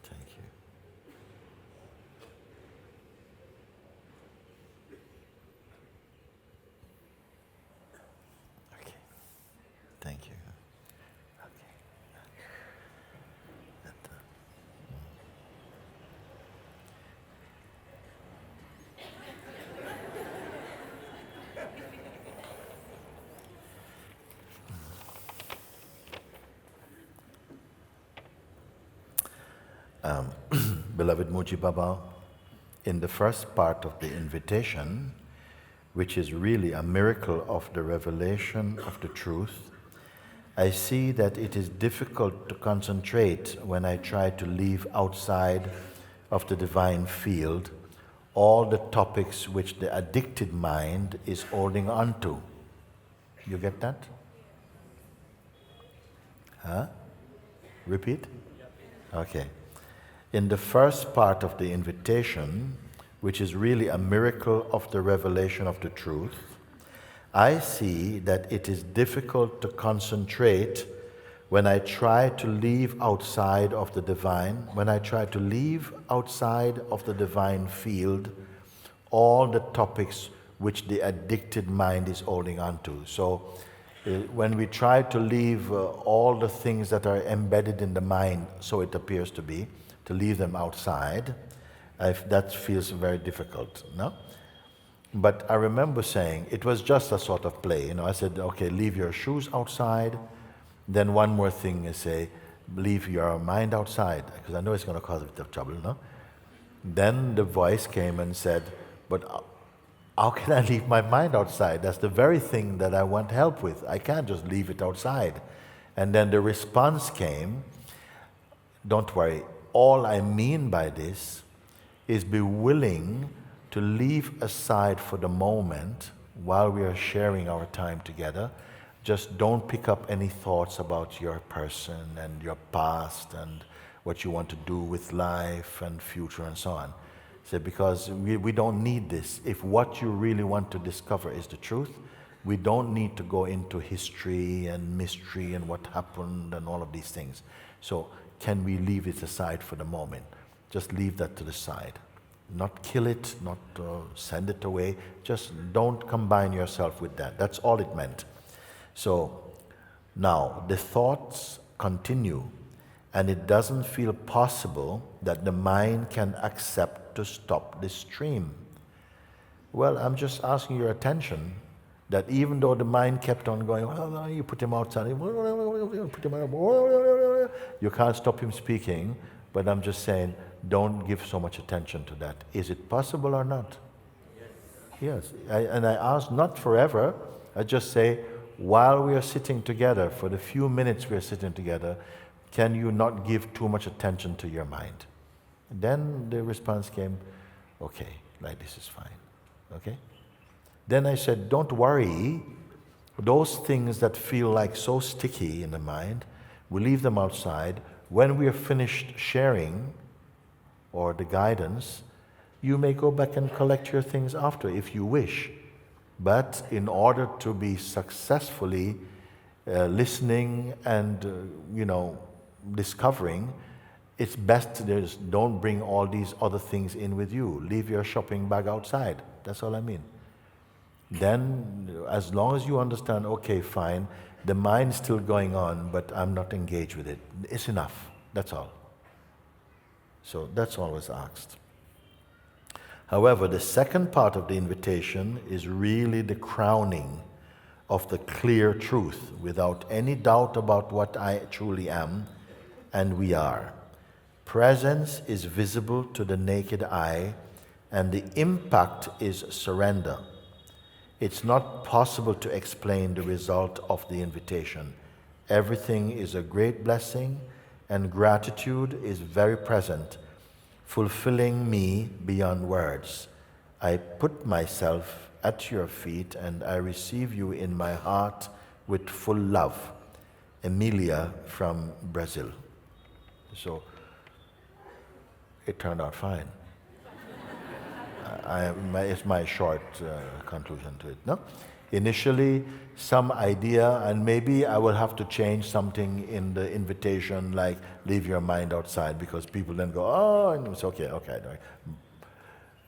Thank you. Okay. Thank you. Okay. Beloved Moojibaba, in the first part of the invitation, which is really a miracle of the revelation of the truth, I see that it is difficult to concentrate when I try to leave outside of the divine field all the topics which the addicted mind is holding on to. You get that? Huh? Repeat? Okay. In the first part of the invitation, which is really a miracle of the revelation of the truth, I see that it is difficult to concentrate when I try to leave outside of the divine, when I try to leave outside of the divine field all the topics which the addicted mind is holding on to. So when we try to leave all the things that are embedded in the mind, so it appears to be, to leave them outside, that feels very difficult, no? But I remember saying, it was just a sort of play, I said, okay, leave your shoes outside, then one more thing is say, leave your mind outside, because I know it's going to cause a bit of trouble, no? Then the voice came and said, but how can I leave my mind outside? That's the very thing that I want help with. I can't just leave it outside. And then the response came, don't worry, all I mean by this is be willing to leave aside for the moment while we are sharing our time together. Just don't pick up any thoughts about your person and your past and what you want to do with life and future and so on. So because we don't need this. If what you really want to discover is the truth, we don't need to go into history and mystery and what happened and all of these things. So can we leave it aside for the moment? Just leave that to the side. Not kill it, not send it away. Just don't combine yourself with that. That's all it meant. So now the thoughts continue, and it doesn't feel possible that the mind can accept to stop this stream. Well, I'm just asking your attention that even though the mind kept on going, well, you put him outside, you can't stop him speaking, but I'm just saying, don't give so much attention to that. Is it possible or not? Yes. And I ask not forever, I just say, while we are sitting together, for the few minutes we are sitting together, can you not give too much attention to your mind? And then the response came, okay, like this is fine, okay? Then I said, don't worry, those things that feel like so sticky in the mind, we leave them outside. When we are finished sharing, or the guidance, you may go back and collect your things after if you wish. But in order to be successfully listening and, discovering, it's best to just don't bring all these other things in with you. Leave your shopping bag outside. That's all I mean. Then, as long as you understand, okay, fine, the mind's still going on, but I'm not engaged with it. It's enough. That's all. So that's always asked. However, the second part of the invitation is really the crowning of the clear truth, without any doubt about what I truly am and we are. Presence is visible to the naked eye, and the impact is surrender. It's not possible to explain the result of the invitation. Everything is a great blessing, and gratitude is very present, fulfilling me beyond words. I put myself at your feet, and I receive you in my heart with full love. Emilia from Brazil. So it turned out fine. It's my short conclusion to it. No? Initially, some idea, and maybe I will have to change something in the invitation, like leave your mind outside, because people then go, oh, and it's okay.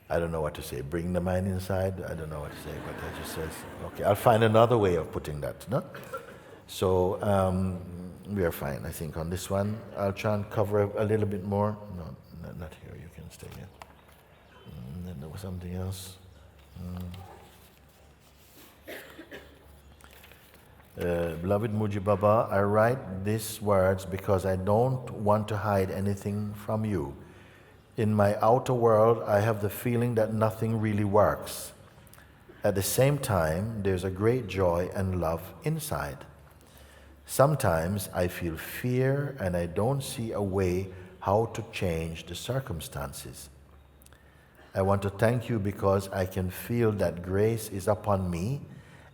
I don't know what to say. Bring the mind inside. I don't know what to say, but I just says, okay, I'll find another way of putting that. No? So we are fine, I think, on this one. I'll try and cover a little bit more. No, not here. You can stay here. Then there was something else. Beloved Moojibaba, I write these words because I don't want to hide anything from you. In my outer world, I have the feeling that nothing really works. At the same time, there's a great joy and love inside. Sometimes I feel fear and I don't see a way how to change the circumstances. I want to thank you because I can feel that grace is upon me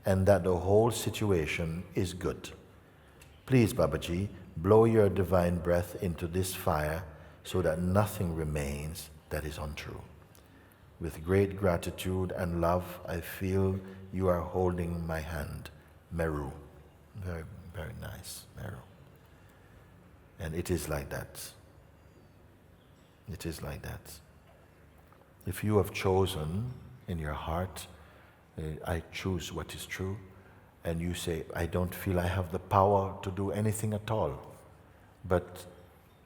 and that the whole situation is good. Please, Babaji, blow your divine breath into this fire so that nothing remains that is untrue. With great gratitude and love, I feel you are holding my hand. Meru. Very, very nice, Meru. And it is like that. It is like that. If you have chosen in your heart, I choose what is true, and you say, I don't feel I have the power to do anything at all, but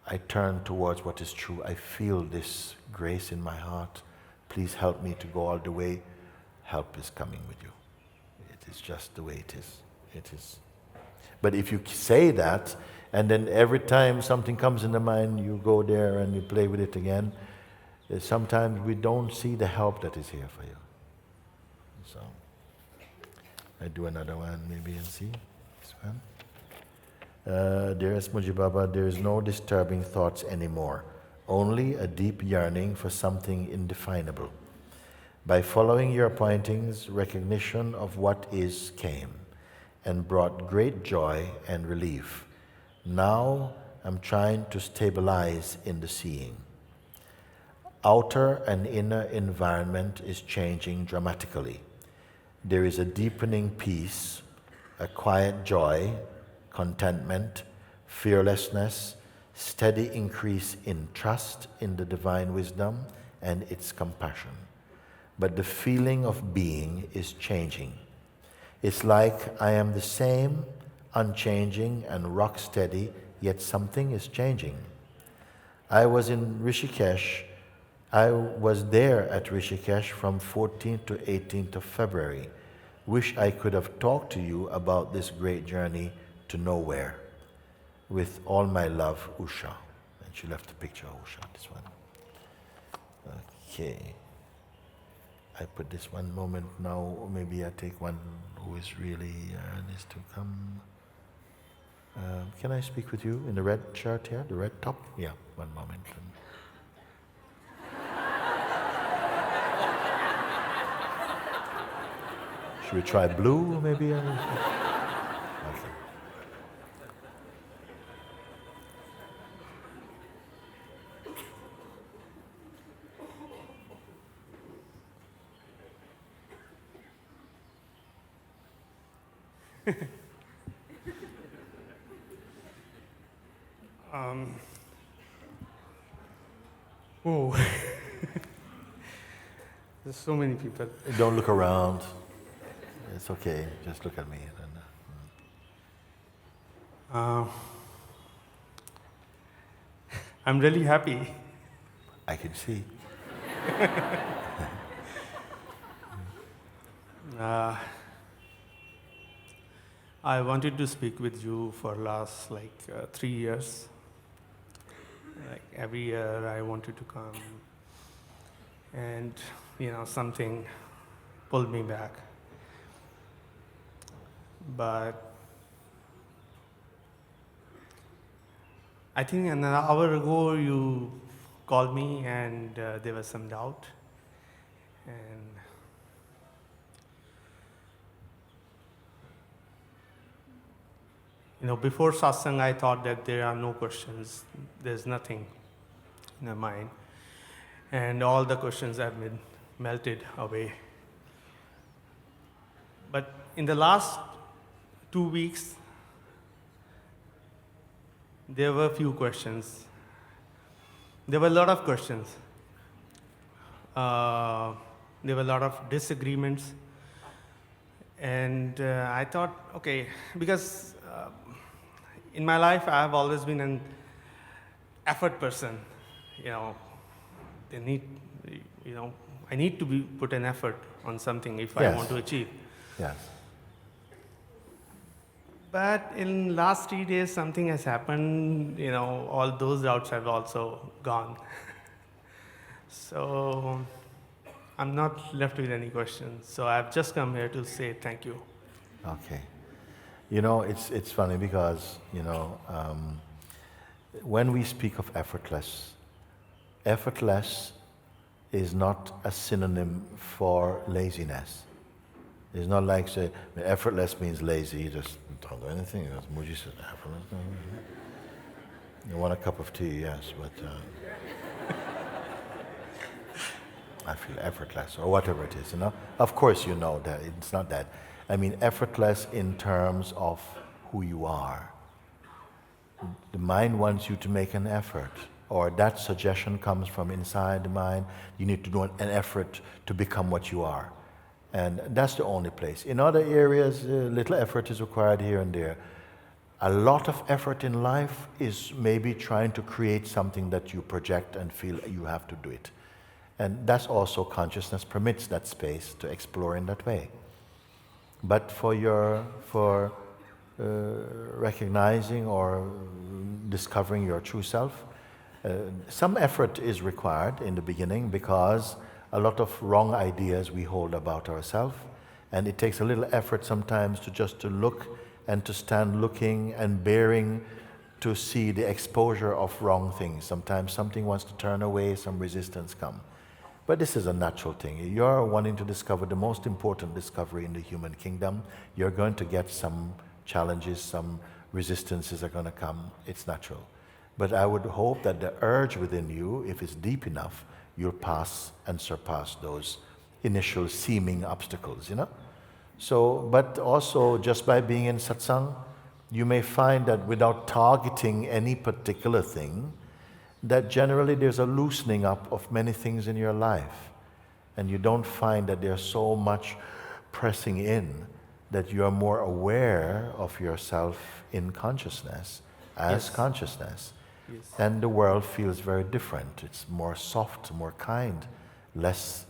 I turn towards what is true. I feel this grace in my heart. Please help me to go all the way. Help is coming with you. It is just the way it is. It is. But if you say that, and then every time something comes in the mind, you go there and you play with it again, sometimes we don't see the help that is here for you. So, I do another one maybe and see. This one. Dearest Moojibaba, there is no disturbing thoughts anymore, only a deep yearning for something indefinable. By following your pointings, recognition of what is came and brought great joy and relief. Now I'm trying to stabilize in the seeing. Outer and inner environment is changing dramatically. There is a deepening peace, a quiet joy, contentment, fearlessness, steady increase in trust in the divine wisdom and its compassion. But the feeling of being is changing. It's like I am the same, unchanging and rock steady, yet something is changing. I was in Rishikesh. I was there at Rishikesh from 14th to 18th of February. Wish I could have talked to you about this great journey to nowhere. With all my love, Usha. And she left a picture of Usha, this one. Okay. I put this one moment now, maybe I take one who is really needs to come. Can I speak with you in the red shirt here, the red top? Yeah, one moment. Should we try blue, maybe? Okay. Oh, there's so many people. Don't look around. It's okay. Just look at me. I'm really happy. I can see. I wanted to speak with you for last 3 years. Like every year I wanted to come, and something pulled me back. But I think an hour ago you called me and there was some doubt. And before satsang I thought that there are no questions, there's nothing in the mind. And all the questions have been melted away. But in the last 2 weeks, there were a few questions. There were a lot of questions. There were a lot of disagreements. And I thought, okay, because in my life I have always been an effort person. I need to put an effort on something if I want to achieve. Yes. But in last 3 days, something has happened. All those doubts have also gone. So I'm not left with any questions. So I've just come here to say thank you. Okay. It's funny because, when we speak of effortless is not a synonym for laziness. It's not like, say, effortless means lazy, you just don't do anything. As Mooji said, effortless. You want a cup of tea, yes, but I feel effortless, or whatever it is, Of course you know that, it's not that. I mean effortless in terms of who you are. The mind wants you to make an effort, or that suggestion comes from inside the mind. You need to do an effort to become what you are. And that's the only place. In other areas, little effort is required here and there. A lot of effort in life is maybe trying to create something that you project and feel you have to do it. And that's also consciousness permits that space to explore in that way. But for recognizing or discovering your true self, some effort is required in the beginning because a lot of wrong ideas we hold about ourselves, and it takes a little effort sometimes to look and to stand looking and bearing to see the exposure of wrong things. Sometimes something wants to turn away, some resistance come. But this is a natural thing. You're wanting to discover the most important discovery in the human kingdom. You're going to get some challenges, some resistances are going to come. It's natural. But I would hope that the urge within you, if it's deep enough, you'll pass and surpass those initial seeming obstacles, So, but also just by being in satsang, you may find that without targeting any particular thing, that generally there's a loosening up of many things in your life. And you don't find that there's so much pressing in, that you are more aware of yourself in consciousness, as consciousness. Yes. And the world feels very different. It's more soft, more kind, less,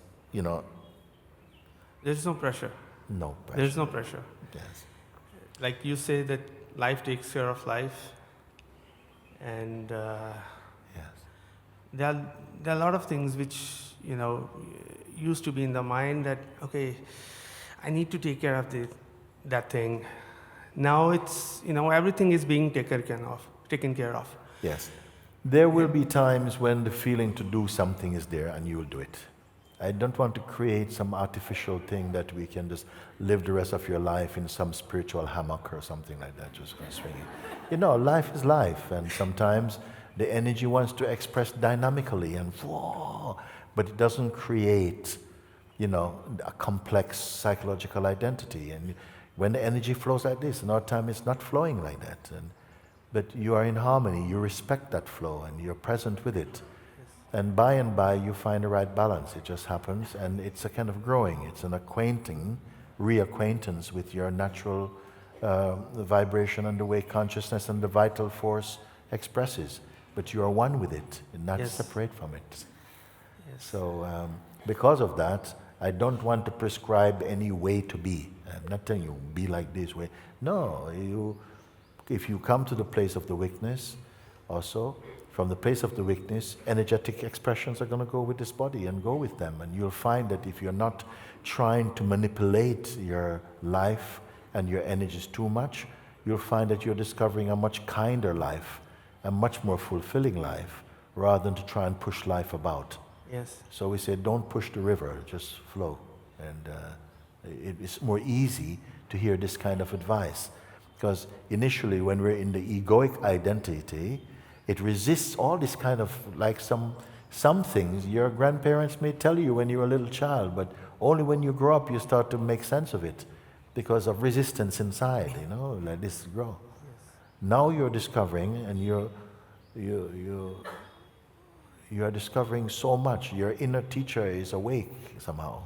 There's no pressure. No pressure. There's no pressure. Yes. Like you say that life takes care of life. And Yes. there are a lot of things which, used to be in the mind that, okay, I need to take care of that thing. Now it's, everything is being taken care of. Yes. There will be times when the feeling to do something is there and you will do it. I don't want to create some artificial thing that we can just live the rest of your life in some spiritual hammock or something like that, just going swinging. Life is life, and sometimes the energy wants to express dynamically and whoa, but it doesn't create, a complex psychological identity. And when the energy flows like this, another time it's not flowing like that. But you are in harmony, you respect that flow, and you're present with it. And by you find the right balance. It just happens, and it's a kind of growing. It's an reacquaintance with your natural vibration and the way consciousness and the vital force expresses. But you are one with it, and not separate from it. Yes. So because of that, I don't want to prescribe any way to be. I'm not telling you, be like this way. No, if you come to the place of the weakness, also, from the place of the weakness, energetic expressions are going to go with this body and go with them. And you'll find that if you're not trying to manipulate your life and your energies too much, you'll find that you're discovering a much kinder life, a much more fulfilling life, rather than to try and push life about. Yes. So we say, don't push the river, just flow. And it's more easy to hear this kind of advice. Because initially, when we're in the egoic identity, it resists all this kind of, like some things your grandparents may tell you when you're a little child, but only when you grow up you start to make sense of it because of resistance inside, let this grow. Yes. Now you're discovering, and you are discovering so much. Your inner teacher is awake somehow,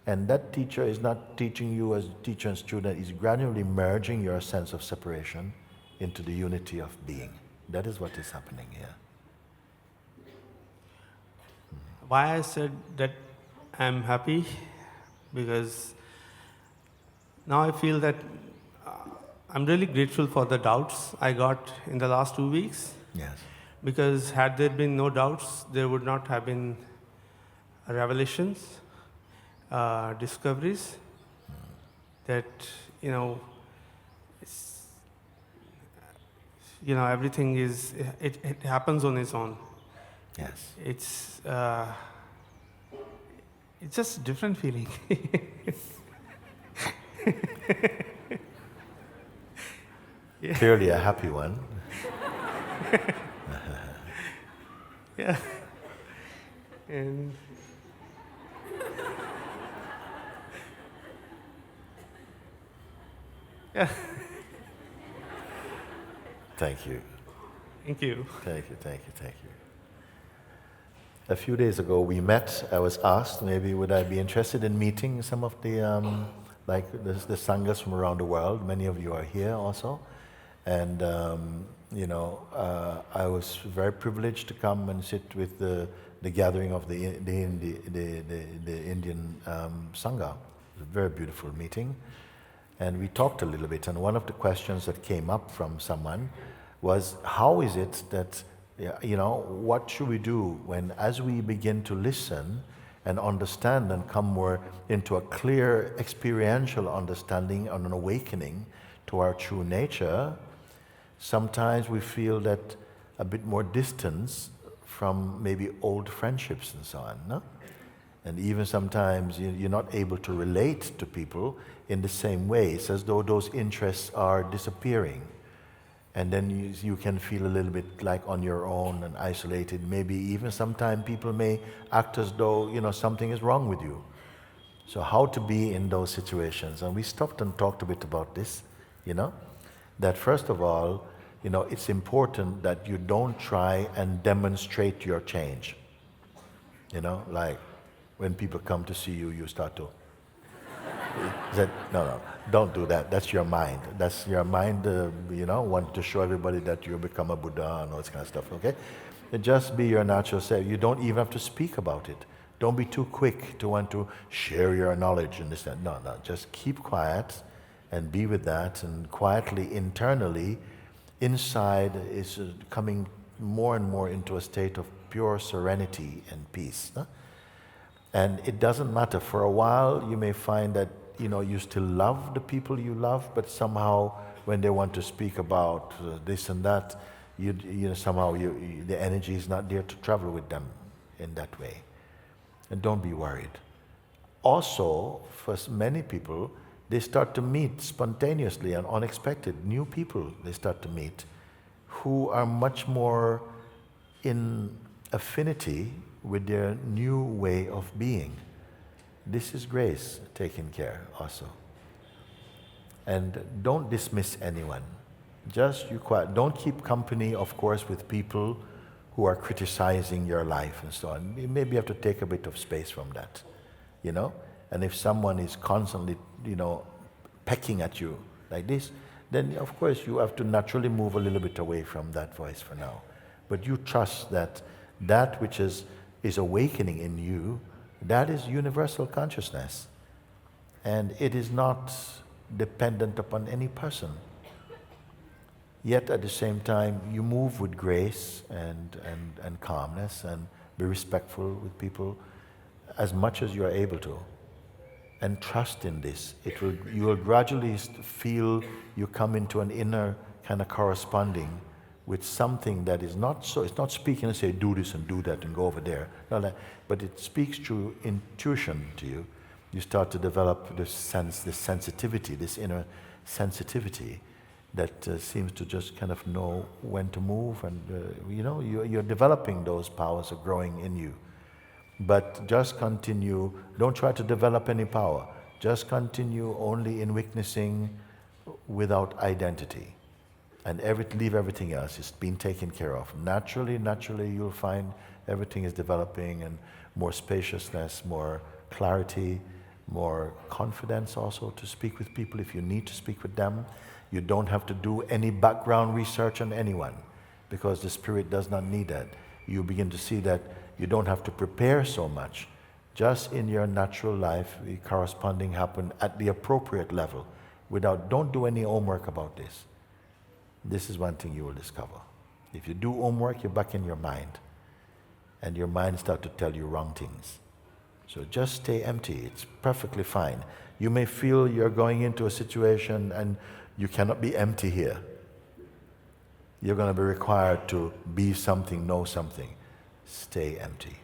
And that teacher is not teaching you as teacher and student, is gradually merging your sense of separation into the unity of being. That is what is happening here. Why I said that I'm happy, because now I feel that I'm really grateful for the doubts I got in the last 2 weeks. Yes. Because had there been no doubts, there would not have been revelations, discoveries that, everything is, it happens on its own. Yes. It's just a different feeling. Yeah. Clearly a happy one. Yeah. And yeah. Thank you. Thank you. Thank you. A few days ago we met. I was asked maybe would I be interested in meeting some of the the Sanghas from around the world. Many of you are here also. And I was very privileged to come and sit with the gathering of the Indian Sangha. It was a very beautiful meeting. And we talked a little bit, and one of the questions that came up from someone was, how is it that, what should we do when, as we begin to listen and understand and come more into a clear experiential understanding and an awakening to our true nature, sometimes we feel that a bit more distance from maybe old friendships and so on, no? And even sometimes you're not able to relate to people in the same way. It's as though those interests are disappearing. And then you can feel a little bit like on your own and isolated. Maybe even sometimes people may act as though, something is wrong with you. So how to be in those situations? And we stopped and talked a bit about this, that first of all, it's important that you don't try and demonstrate your change. Like when people come to see you, you start to no, don't do that. That's your mind. That's your mind, want to show everybody that you become a Buddha and all this kind of stuff, okay? And just be your natural self. You don't even have to speak about it. Don't be too quick to want to share your knowledge and this and that. No, just keep quiet and be with that, and quietly, internally, inside is coming more and more into a state of pure serenity and peace. No? And it doesn't matter. For a while, you may find that you still love the people you love, but somehow when they want to speak about this and that, somehow the energy is not there to travel with them in that way. And don't be worried. Also, for many people, they start to meet spontaneously and unexpected new people. They start to meet who are much more in affinity with their new way of being. This is grace taking care also. And don't dismiss anyone. Just you quiet. Don't keep company, of course, with people who are criticizing your life and so on. Maybe you have to take a bit of space from that, And if someone is constantly, pecking at you like this, then of course you have to naturally move a little bit away from that voice for now. But you trust that which is awakening in you, that is universal consciousness. And it is not dependent upon any person. yet at the same time you move with grace and calmness, and be respectful with people as much as you are able to. And trust in this. You will gradually feel you come into an inner kind of corresponding with something that is not so, it's not speaking and say, do this and do that and go over there. But it speaks through intuition to you. You start to develop this sense, this sensitivity, this inner sensitivity that seems to just kind of know when to move, and you're developing those powers are growing in you. But just continue, don't try to develop any power. Just continue only in witnessing without identity. And leave everything else. It's been taken care of. Naturally, you'll find everything is developing, and more spaciousness, more clarity, more confidence also to speak with people if you need to speak with them. You don't have to do any background research on anyone, because the Spirit does not need that. You begin to see that you don't have to prepare so much. Just in your natural life, the corresponding happen at the appropriate level. Don't do any homework about this. This is one thing you will discover. If you do homework, you're back in your mind. And your mind starts to tell you wrong things. So just stay empty. It's perfectly fine. You may feel you're going into a situation and you cannot be empty here. You're going to be required to be something, know something. Stay empty.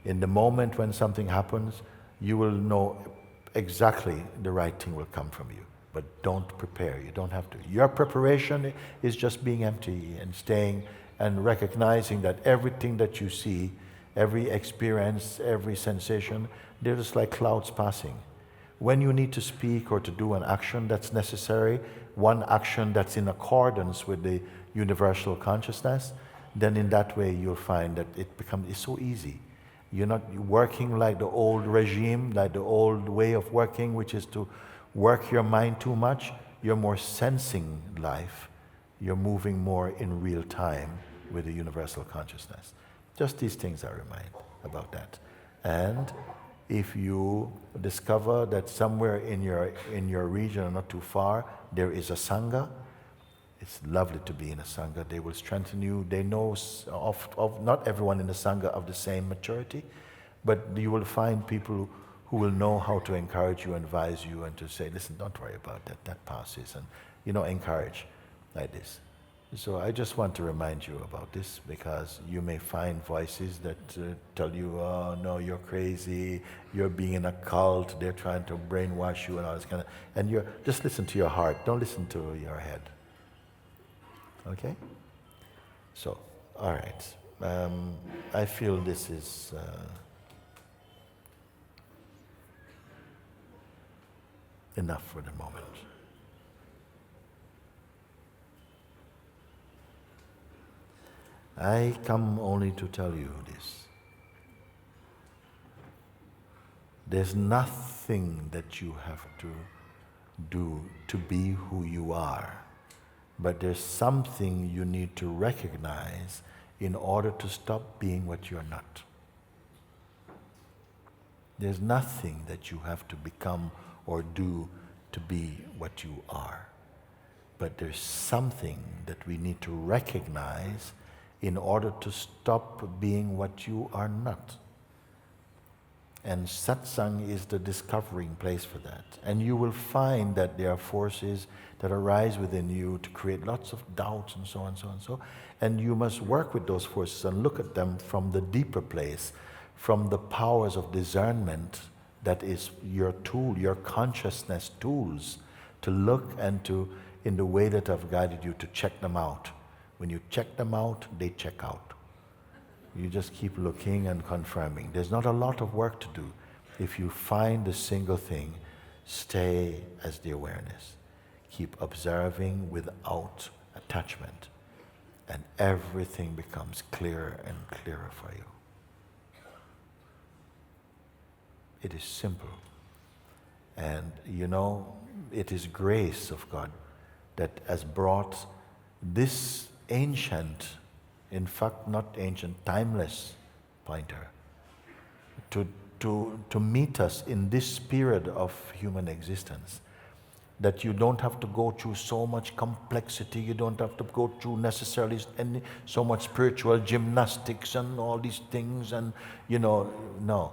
In the moment when something happens, you will know exactly the right thing will come from you. But don't prepare. You don't have to. Your preparation is just being empty and staying and recognizing that everything that you see, every experience, every sensation, they're just like clouds passing. When you need to speak or to do an action that's necessary, one action that's in accordance with the universal consciousness, then in that way you'll find that it's so easy. You're not working like the old regime, like the old way of working, which is to work your mind too much. You're more sensing life. You're moving more in real time with the universal consciousness. Just these things I remind about that. And if you discover that somewhere in your region or not too far, there is a Sangha, it's lovely to be in a Sangha. They will strengthen you. They know of not everyone in the Sangha of the same maturity, but you will find people who will know how to encourage you, advise you, and to say, listen, don't worry about that, that passes, and encourage like this. So I just want to remind you about this, because you may find voices that tell you, oh no, you're crazy, you're being in a cult, they're trying to brainwash you and all this kind of, and just listen to your heart, don't listen to your head. Okay? So, all right. I feel this is enough for the moment. I come only to tell you this. There's nothing that you have to do to be who you are, but there's something you need to recognize in order to stop being what you're not. There's nothing that you have to become or do to be what you are. But there's something that we need to recognize in order to stop being what you are not. And Satsang is the discovering place for that. And you will find that there are forces that arise within you to create lots of doubts and so on and so on and so. And you must work with those forces and look at them from the deeper place, from the powers of discernment that is your tool, your consciousness tools, to look and to, in the way that I've guided you, to check them out. When you check them out, they check out. You just keep looking and confirming. There's not a lot of work to do. If you find a single thing, stay as the awareness. Keep observing without attachment, and everything becomes clearer and clearer for you. It is simple. And it is grace of God that has brought this ancient, in fact not ancient, timeless pointer to meet us in this period of human existence, that you don't have to go through so much complexity, you don't have to go through necessarily so much spiritual gymnastics and all these things, and no.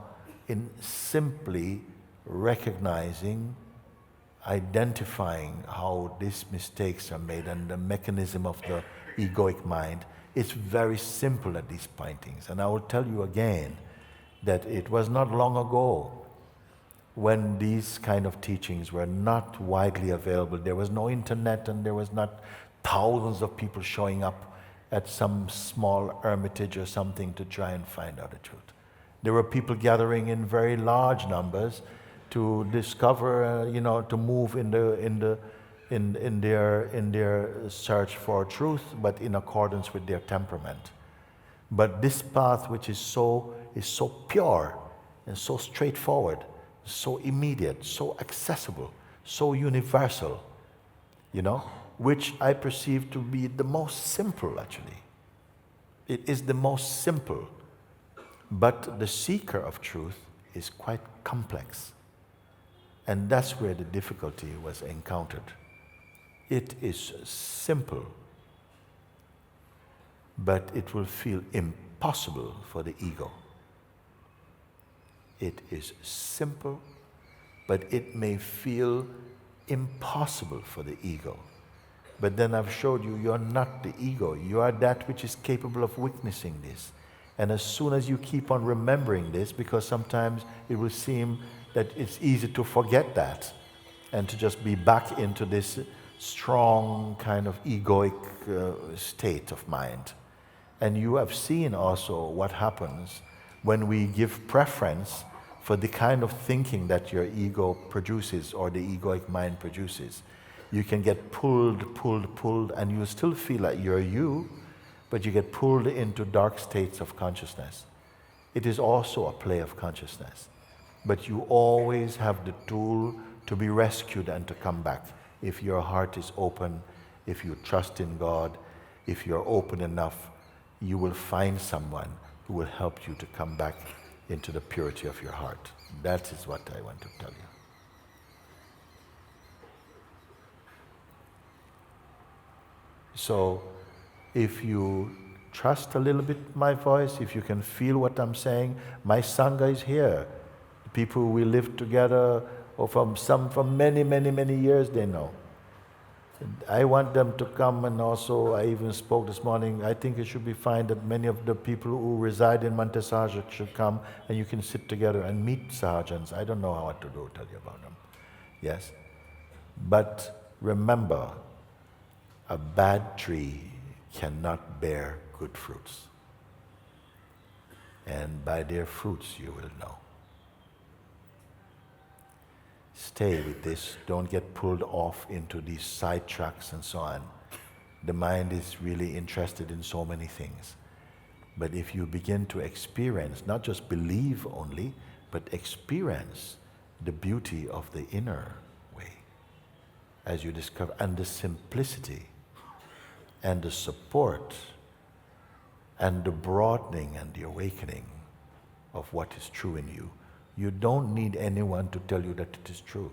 In simply recognizing, identifying how these mistakes are made and the mechanism of the egoic mind, it's very simple at these pointings. And I will tell you again that it was not long ago when these kind of teachings were not widely available. There was no internet, and there was not thousands of people showing up at some small hermitage or something to try and find out the truth. There were people gathering in very large numbers to discover, to move in their search for truth, but in accordance with their temperament. But this path, which is so pure and so straightforward, so immediate, so accessible, so universal, which I perceive to be the most simple, actually. It is the most simple, but the seeker of truth is quite complex. And that's where the difficulty was encountered. It is simple, but it will feel impossible for the ego. It is simple, but it may feel impossible for the ego. But then I've showed you, you're not the ego. You are that which is capable of witnessing this. And as soon as you keep on remembering this, because sometimes it will seem that it's easy to forget that and to just be back into this strong kind of egoic state of mind. And you have seen also what happens when we give preference for the kind of thinking that your ego produces or the egoic mind produces. You can get pulled, and you still feel like you're you, but you get pulled into dark states of consciousness. It is also a play of consciousness. But you always have the tool to be rescued and to come back. If your heart is open, if you trust in God, if you're open enough, you will find someone who will help you to come back into the purity of your heart. That is what I want to tell you. So, if you trust a little bit my voice, if you can feel what I'm saying, my Sangha is here. The people we live together, or from many, many, many years, they know. I want them to come, and also I even spoke this morning, I think it should be fine that many of the people who reside in Mantesaja should come and you can sit together and meet Sahajans. I don't know what to do, tell you about them. Yes? But remember, a bad tree cannot bear good fruits. And by their fruits you will know. Stay with this. Don't get pulled off into these sidetracks and so on. The mind is really interested in so many things. But if you begin to experience, not just believe only, but experience the beauty of the inner way, as you discover, and the simplicity, and the support, and the broadening and the awakening of what is true in you, you don't need anyone to tell you that it is true.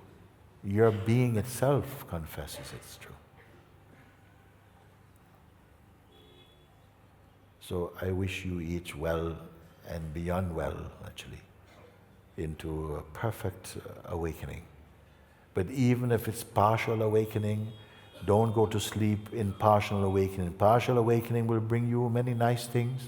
Your being itself confesses it's true. So I wish you each well and beyond well, actually, into a perfect awakening. But even if it's partial awakening, don't go to sleep in partial awakening. Partial awakening will bring you many nice things.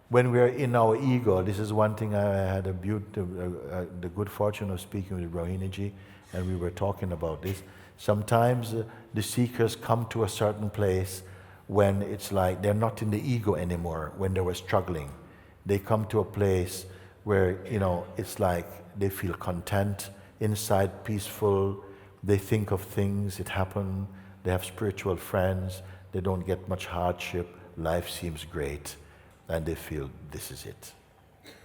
When we are in our ego, this is one thing I had the good fortune of speaking with Rohini-ji, and we were talking about this. Sometimes the seekers come to a certain place when it's like they're not in the ego anymore, when they were struggling. They come to a place where, it's like they feel content, inside peaceful, they think of things, it happened, they have spiritual friends, they don't get much hardship, life seems great. And they feel this is it.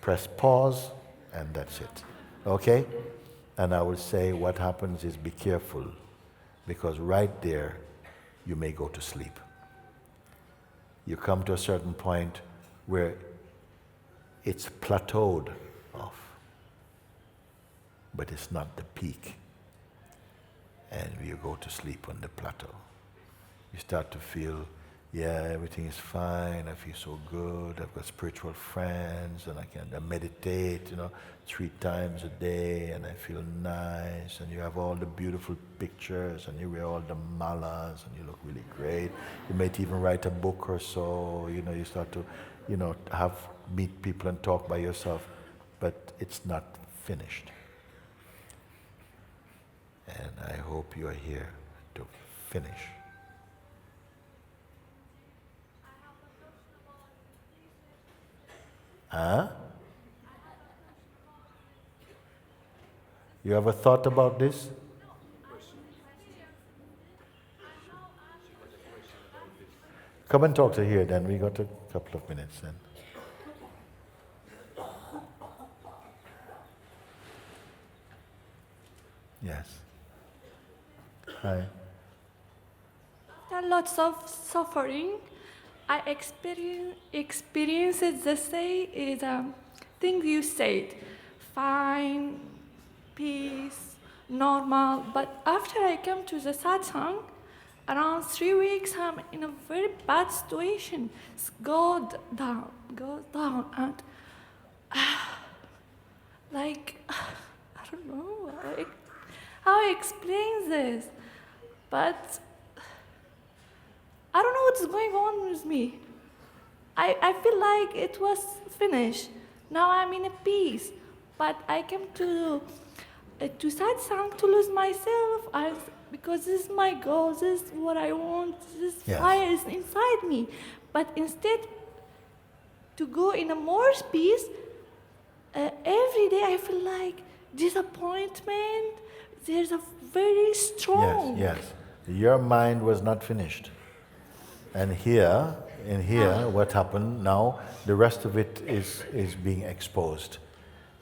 Press pause, and that's it. Okay? And I will say what happens is be careful, because right there you may go to sleep. You come to a certain point where it's plateaued off, but it's not the peak. and you go to sleep on the plateau. You start to feel, yeah, everything is fine, I feel so good, I've got spiritual friends, and I meditate, 3 times a day, and I feel nice, and you have all the beautiful pictures, and you wear all the malas, and you look really great. You might even write a book or so, you start to, meet people and talk by yourself, but it's not finished. And I hope you are here to finish. Huh? You ever thought about this? Come and talk to here then, we got a couple of minutes then. Yes. Hi. After lots of suffering, I experienced the same thing you said. Fine, peace, normal. But after I came to the satsang, around 3 weeks, I'm in a very bad situation. It's go down, and I don't know how I explain this, but I don't know what's going on with me. I feel like it was finished. Now I'm in a peace, but I came to satsang to lose myself, because this is my goal, this is what I want, this fire is inside me. But instead, to go in a more peace, every day I feel like disappointment. There's a very strong. Yes. Your mind was not finished. And here, what happened now, the rest of it is being exposed.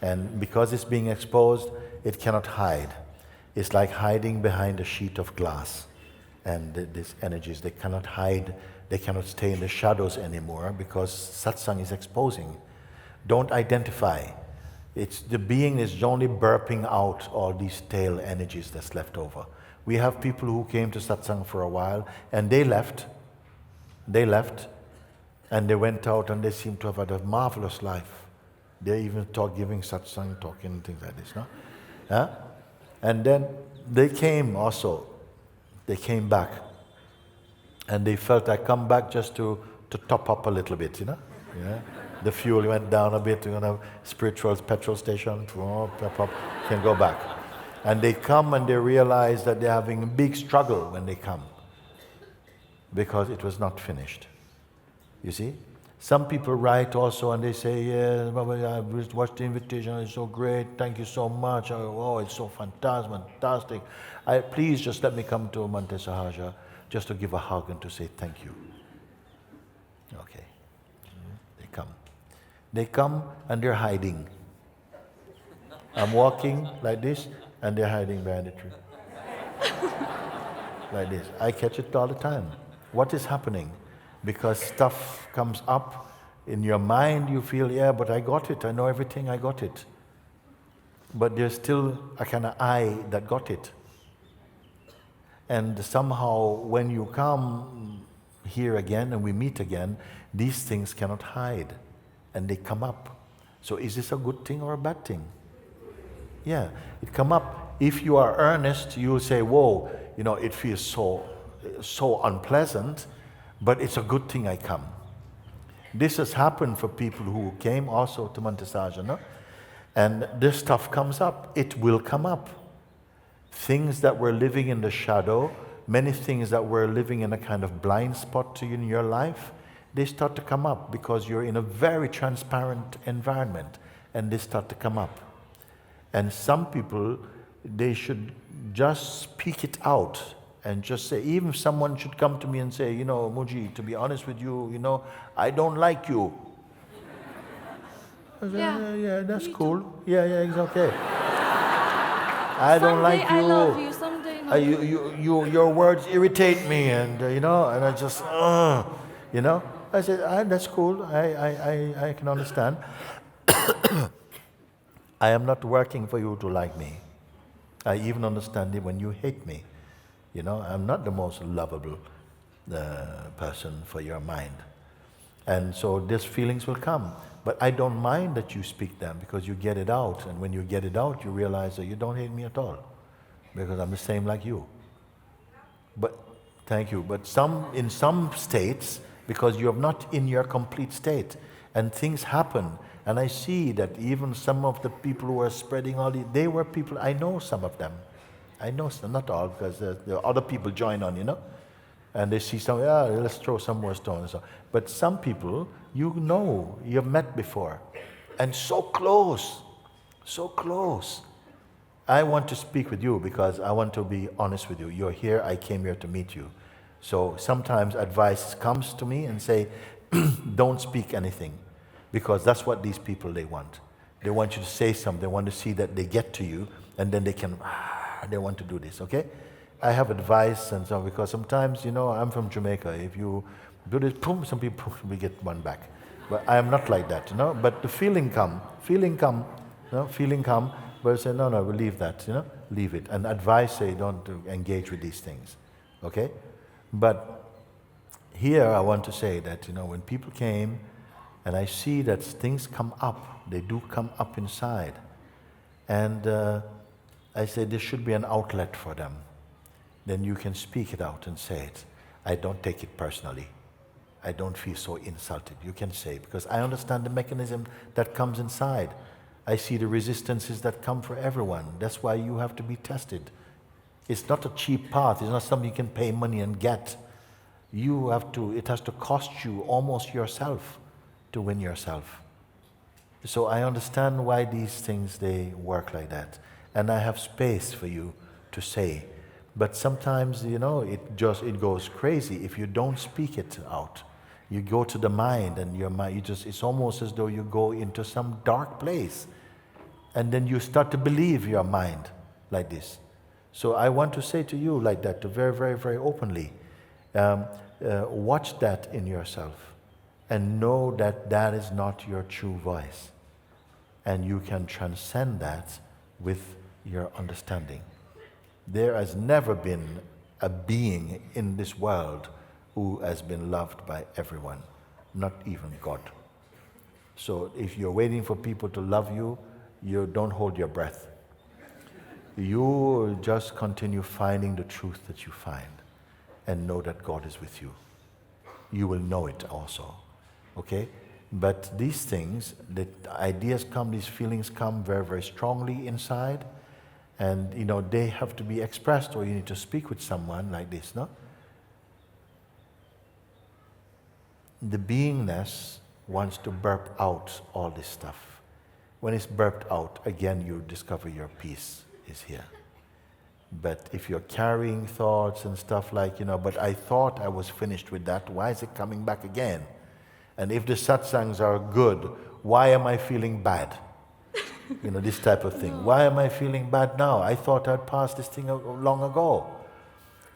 And because it's being exposed, it cannot hide. It's like hiding behind a sheet of glass. And these energies, they cannot hide, they cannot stay in the shadows anymore because satsang is exposing. Don't identify. It's the being is only burping out all these tail energies that's left over. We have people who came to satsang for a while and they left. And they went out and they seem to have had a marvelous life. They even giving satsang, talking, things like this, no? Yeah? And then they came back. And they felt I come back just to top up a little bit, Yeah? The fuel went down a bit, spiritual petrol station, can go back. And they come and they realize that they're having a big struggle when they come. Because it was not finished. You see? Some people write also and they say, yeah, I watched the invitation, it's so great, thank you so much. Oh, it's so fantastic. Please just let me come to Mante Sahaja just to give a hug and to say thank you. Okay. They come and they're hiding. I'm walking like this and they're hiding behind the tree. Like this. I catch it all the time. What is happening? Because stuff comes up in your mind, you feel, yeah, but I got it, I know everything, I got it. But there's still a kind of I that got it. And somehow when you come here again and we meet again, these things cannot hide and they come up. So is this a good thing or a bad thing? Yeah, it come up. If you are earnest, you'll say, whoa, it feels so unpleasant, but it's a good thing I come. This has happened for people who came also to Mantasajana, and this stuff comes up. It will come up. Things that were living in the shadow, many things that were living in a kind of blind spot to you in your life, they start to come up because you're in a very transparent environment, and they start to come up. And some people, they should just speak it out and just say, even someone should come to me and say, Mooji, to be honest with you, I don't like you. I say, yeah, that's cool. Too. Yeah, it's okay. I don't like you. I love you, someday no. Your words irritate me, and and I just, I said, that's cool. I can understand. I am not working for you to like me. I even understand it when you hate me. You know, I'm not the most lovable person for your mind. And so these feelings will come. But I don't mind that you speak them because you get it out. And when you get it out, you realize that you don't hate me at all because I'm the same like you. But, thank you. But in some states, because you're not in your complete state, and things happen. And I see that even some of the people who are spreading all these, they were people, I know some of them. I know some, not all, because the other people join on, you know. And they see some, let's throw some more stones. But some people, you know, you've met before. And so close, so close. I want to speak with you because I want to be honest with you. You're here, I came here to meet you. So sometimes advice comes to me and say, don't speak anything. Because that's what these people, they want. They want you to say something, they want to see that they get to you, and then they can, they want to do this, okay? I have advice and so on, because sometimes, you know, I'm from Jamaica. If you do this, boom, some people, we get one back. But I am not like that, you know. But the feeling come, but I say, no, we'll leave that, you know, leave it. And advice say, don't engage with these things, okay? But here I want to say that, you know, when people came, and I see that things come up, they do come up inside. And I say there should be an outlet for them. Then you can speak it out and say it. I don't take it personally. I don't feel so insulted. You can say, because I understand the mechanism that comes inside. I see the resistances that come for everyone. That's why you have to be tested. It's not a cheap path. It's not something you can pay money and get. You have to, it has to cost you almost yourself to win yourself. So I understand why these things, they work like that. And I have space for you to say. But sometimes, you know, it goes crazy if you don't speak it out. You go to the mind, and your mind, it's almost as though you go into some dark place. And then you start to believe your mind like this. So I want to say to you like that, to very, very, very openly, watch that in yourself and know that that is not your true voice. And you can transcend that with your understanding. There has never been a being in this world who has been loved by everyone, not even God. So if you're waiting for people to love you, you don't hold your breath. You just continue finding the truth that you find and know that God is with you. You will know it also, okay? But these things, the ideas come, these feelings come very, very strongly inside. And, you know, they have to be expressed, or you need to speak with someone like this, no? The beingness wants to burp out all this stuff. When it's burped out, again, you discover your peace is here. But if you're carrying thoughts and stuff like, you know, but I thought I was finished with that, why is it coming back again? And if the satsangs are good, why am I feeling bad? You know, this type of thing. Why am I feeling bad now? I thought I'd passed this thing long ago.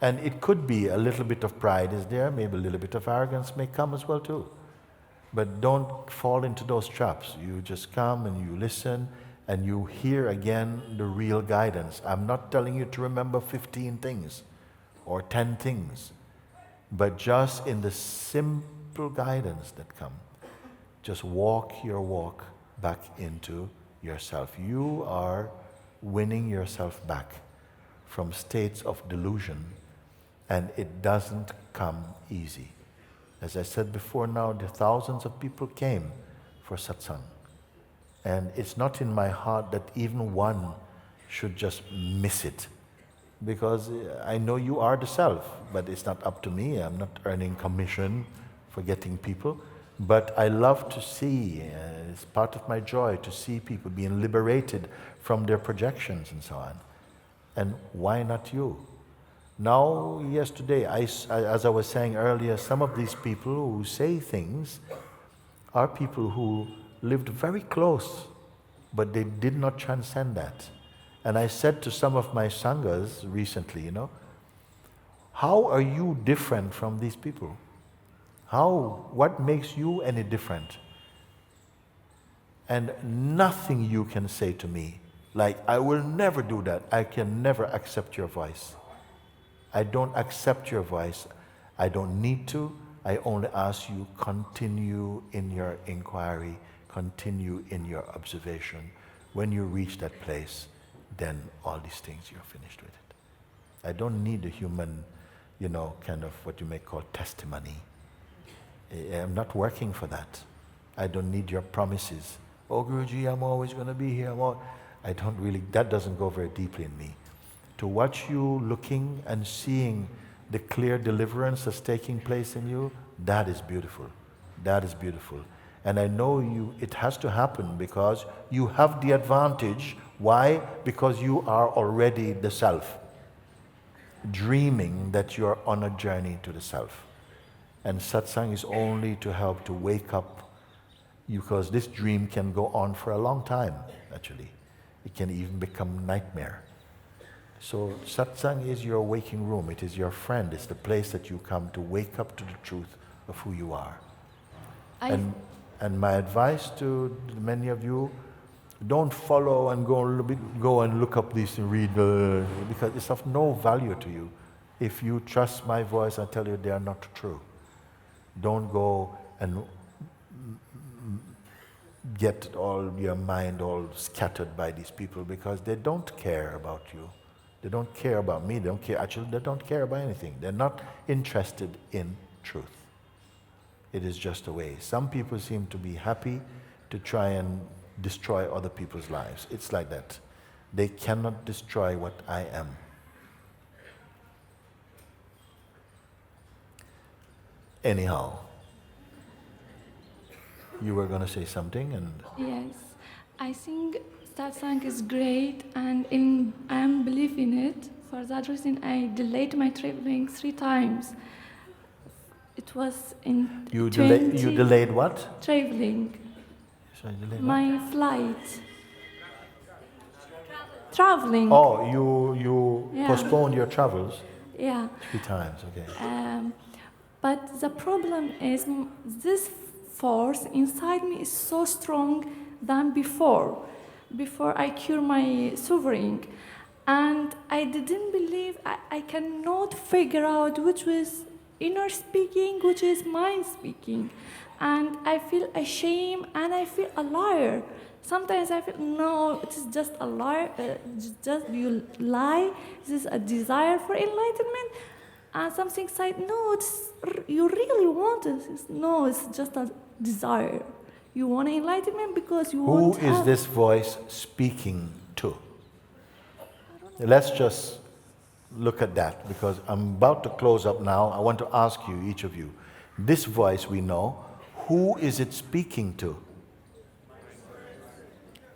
And it could be a little bit of pride is there, maybe a little bit of arrogance may come as well too. But don't fall into those traps. You just come and you listen and you hear again the real guidance. I'm not telling you to remember 15 things or 10 things, but just in the simple guidance that come, just walk your walk back into yourself. You are winning yourself back from states of delusion, and it doesn't come easy. As I said before now, the thousands of people came for satsang. And it's not in my heart that even one should just miss it. Because I know you are the self, but it's not up to me. I'm not earning commission for getting people. But I love to see, it's part of my joy to see people being liberated from their projections and so on. And why not you? Now, yesterday, as I was saying earlier, some of these people who say things are people who lived very close, but they did not transcend that. And I said to some of my Sanghas recently, you know, how are you different from these people? What makes you any different? And nothing you can say to me, like, I will never do that, I can never accept your voice. I don't accept your voice. I don't need to. I only ask you, continue in your inquiry, continue in your observation. When you reach that place, then all these things, you're finished with it. I don't need a human, kind of what you may call testimony. I'm not working for that. I don't need your promises. Oh, Guruji, I'm always going to be here. I don't really, that doesn't go very deeply in me. To watch you looking and seeing the clear deliverance that's taking place in you, that is beautiful. That is beautiful. And I know it has to happen because you have the advantage. Why? Because you are already the self, dreaming that you're on a journey to the self. And satsang is only to help to wake up, because this dream can go on for a long time, actually. It can even become nightmare. So satsang is your waking room. It is your friend. It's the place that you come to wake up to the truth of who you are. And my advice to many of you, don't follow and go and look up this and read, because it's of no value to you. If you trust my voice, I tell you they are not true. Don't go and get all your mind all scattered by these people, because they don't care about you. They don't care about me. They don't care. Actually, they don't care about anything. They're not interested in truth. It is just a way. Some people seem to be happy to try and destroy other people's lives. It's like that. They cannot destroy what I am. Anyhow, you were going to say something, and Yes, I think satsang is great, and I am believe in it. For that reason, I delayed my traveling 3 times. It was in you delayed what? Traveling. Sorry, delayed My flight. Traveling. Oh, you Yeah. postponed your travels? Yeah. 3 times, okay. But the problem is this force inside me is so strong than before I cure my suffering. And I didn't believe, I cannot figure out which was inner speaking, which is mind speaking. And I feel ashamed and I feel a liar. Sometimes I feel, no, it is just a liar, just you lie. This is a desire for enlightenment. And something said, no, you really want it. No, it's just a desire. You want enlightenment because you want. Who is this voice speaking to? Let's just look at that, because I'm about to close up now. I want to ask you, each of you, this voice we know, who is it speaking to?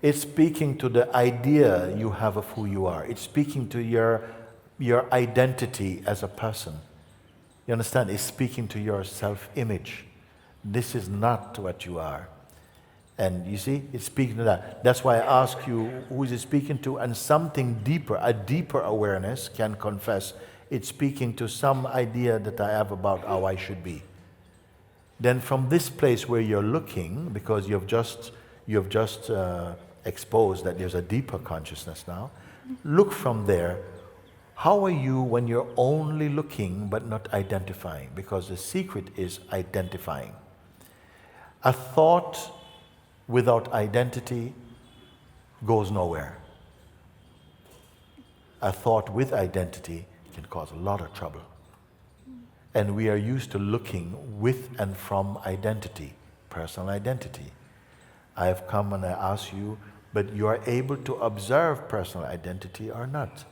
It's speaking to the idea you have of who you are. It's speaking to your identity as a person. You understand? It's speaking to your self-image. This is not what you are. And you see, it's speaking to that. That's why I ask you, who is it speaking to? And something deeper, a deeper awareness can confess it's speaking to some idea that I have about how I should be. Then from this place where you're looking, because you've just exposed that there's a deeper consciousness now, look from there. How are you when you're only looking but not identifying? Because the secret is identifying. A thought without identity goes nowhere. A thought with identity can cause a lot of trouble. And we are used to looking with and from identity, personal identity. I have come and I ask you, but you are able to observe personal identity or not?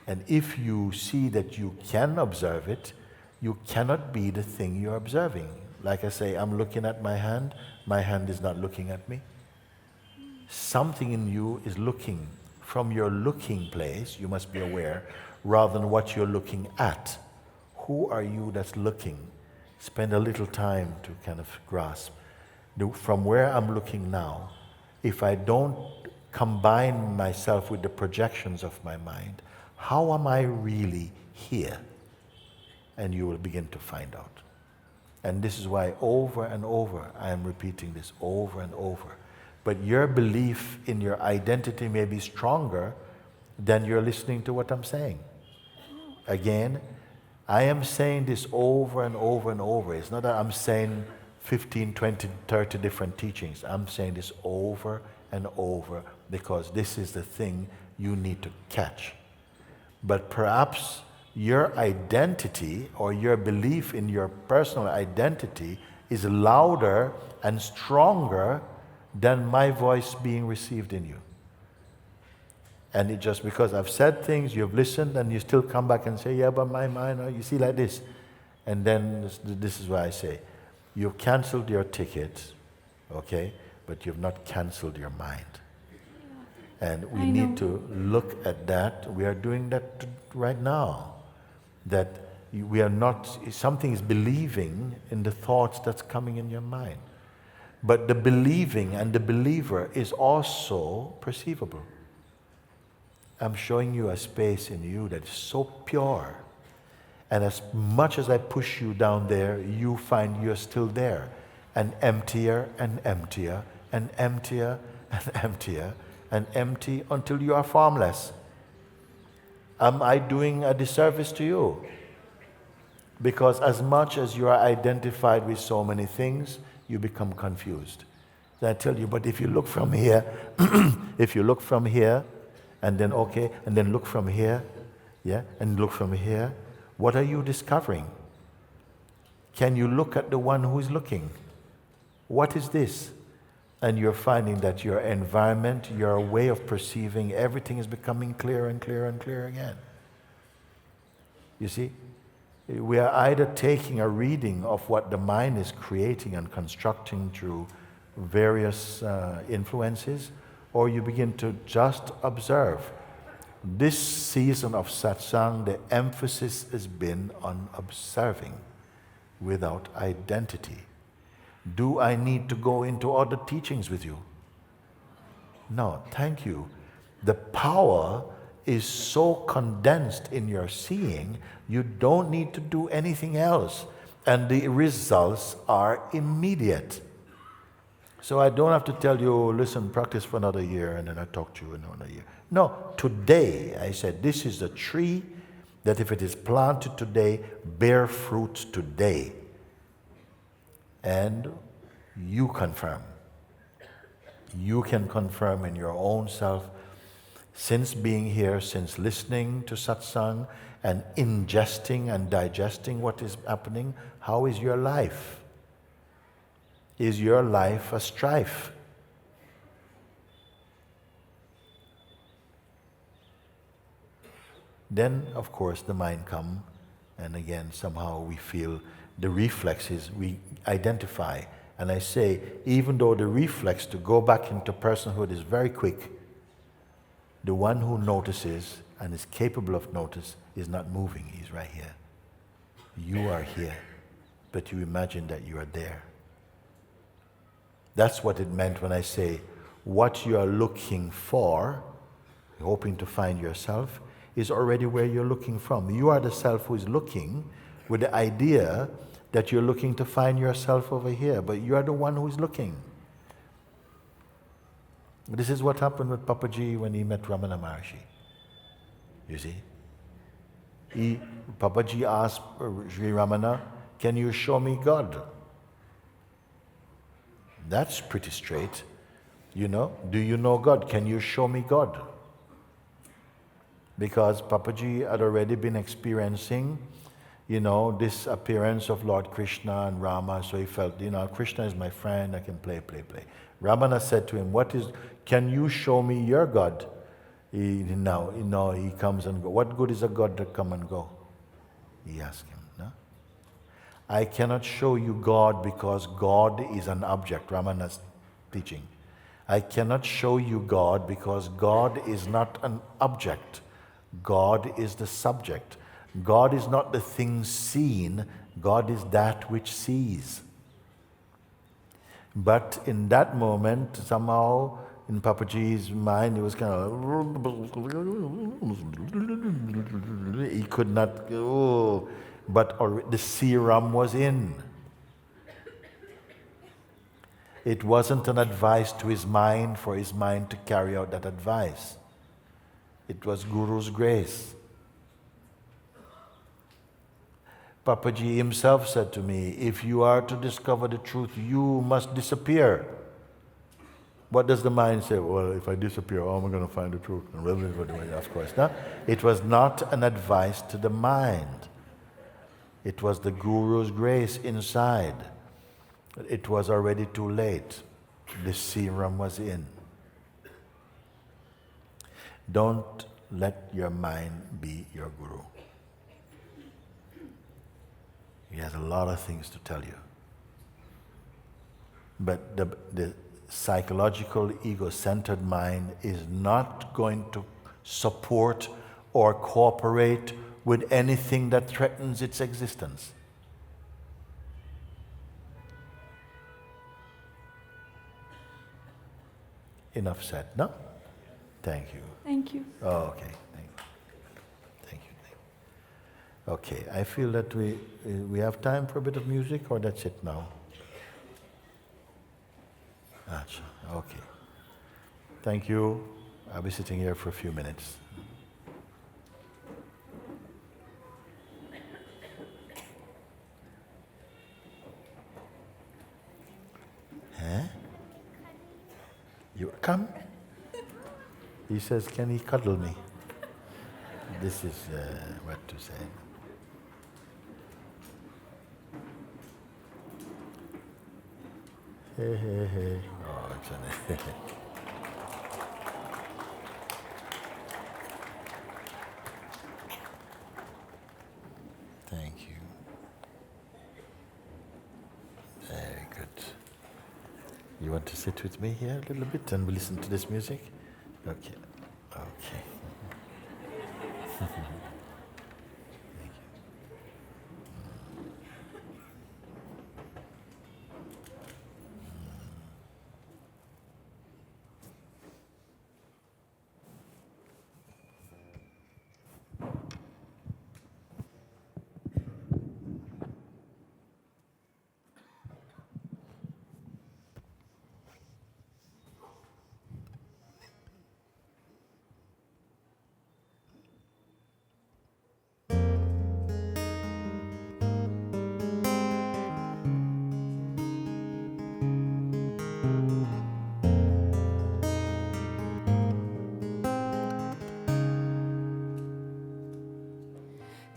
And if you see that you can observe it, you cannot be the thing you're observing. Like I say, I'm looking at my hand is not looking at me. Something in you is looking. From your looking place, you must be aware, rather than what you're looking at. Who are you that's looking? Spend a little time to kind of grasp. From where I'm looking now, if I don't combine myself with the projections of my mind, how am I really here? And you will begin to find out. And this is why over and over, I am repeating this over and over. But your belief in your identity may be stronger than you're listening to what I'm saying. Again, I am saying this over and over and over. It's not that I'm saying 15, 20, 30 different teachings. I'm saying this over and over because this is the thing you need to catch. But perhaps your identity or your belief in your personal identity is louder and stronger than my voice being received in you. And it just because I've said things, you've listened, and you still come back and say, yeah, but my mind, you see like this. And then this is why I say, you've canceled your ticket, okay, but you've not canceled your mind. And we need to look at that. We are doing that right now. That we are not, something is believing in the thoughts that's coming in your mind. But the believing and the believer is also perceivable. I'm showing you a space in you that is so pure. And as much as I push you down there, you find you're still there. And emptier and emptier and emptier and emptier and empty until you are formless. Am I doing a disservice to you? Because as much as you are identified with so many things, you become confused. So I tell you, but if you look from here, if you look from here, and then okay, and then look from here, yeah, and look from here, what are you discovering? Can you look at the one who is looking? What is this? And you're finding that your environment, your way of perceiving, everything is becoming clearer and clearer and clearer again. You see? We are either taking a reading of what the mind is creating and constructing through various influences, or you begin to just observe. This season of satsang, the emphasis has been on observing without identity. Do I need to go into other teachings with you? No, thank you. The power is so condensed in your seeing, you don't need to do anything else. And the results are immediate. So I don't have to tell you, listen, practice for another year, and then I talk to you in another year. No, today, I said, this is the tree that if it is planted today, bear fruit today. And you confirm. You can confirm in your own self, since being here, since listening to satsang, and ingesting and digesting what is happening, how is your life? Is your life a strife? Then, of course, the mind comes, and again, somehow we feel the reflexes, we identify. And I say, even though the reflex to go back into personhood is very quick, the one who notices and is capable of notice is not moving, he's right here. You are here, but you imagine that you are there. That's what it meant when I say, what you are looking for, hoping to find yourself, is already where you're looking from. You are the self who is looking with the idea that you're looking to find yourself over here, but you are the one who is looking. This is what happened with Papaji when he met Ramana Maharshi. You see? Papaji asked Sri Ramana, can you show me God? That's pretty straight. You know, do you know God? Can you show me God? Because Papaji had already been experiencing, you know, this appearance of Lord Krishna and Rama, so he felt, you know, Krishna is my friend, I can play. Ramana said to him, can you show me your God? He comes and goes. What good is a God that come and go? He asked him, no? I cannot show you God because God is an object, Ramana's teaching. I cannot show you God because God is not an object. God is the subject. God is not the thing seen. God is that which sees. But in that moment, somehow, in Papaji's mind, it was kind of, he could not go, but the serum was in. It wasn't an advice to his mind for his mind to carry out that advice. It was Guru's grace. Papaji himself said to me, if you are to discover the truth, you must disappear. What does the mind say? Well, if I disappear, how am I going to find the truth? Of course not. It was not an advice to the mind. It was the Guru's grace inside. It was already too late. The serum was in. Don't let your mind be your Guru. He has a lot of things to tell you. But the psychological, ego-centered mind is not going to support or cooperate with anything that threatens its existence. Enough said, no? Thank you. Thank you. Oh, okay. Thank you. Okay, I feel that we have time for a bit of music, or that's it now? Okay. Thank you. I'll be sitting here for a few minutes. Huh? You come? He says, can he cuddle me? This is what to say. Hey, hey, hey. Oh, it's Thank you. Very good. You want to sit with me here a little bit and we listen to this music? Okay. Okay. Thank you.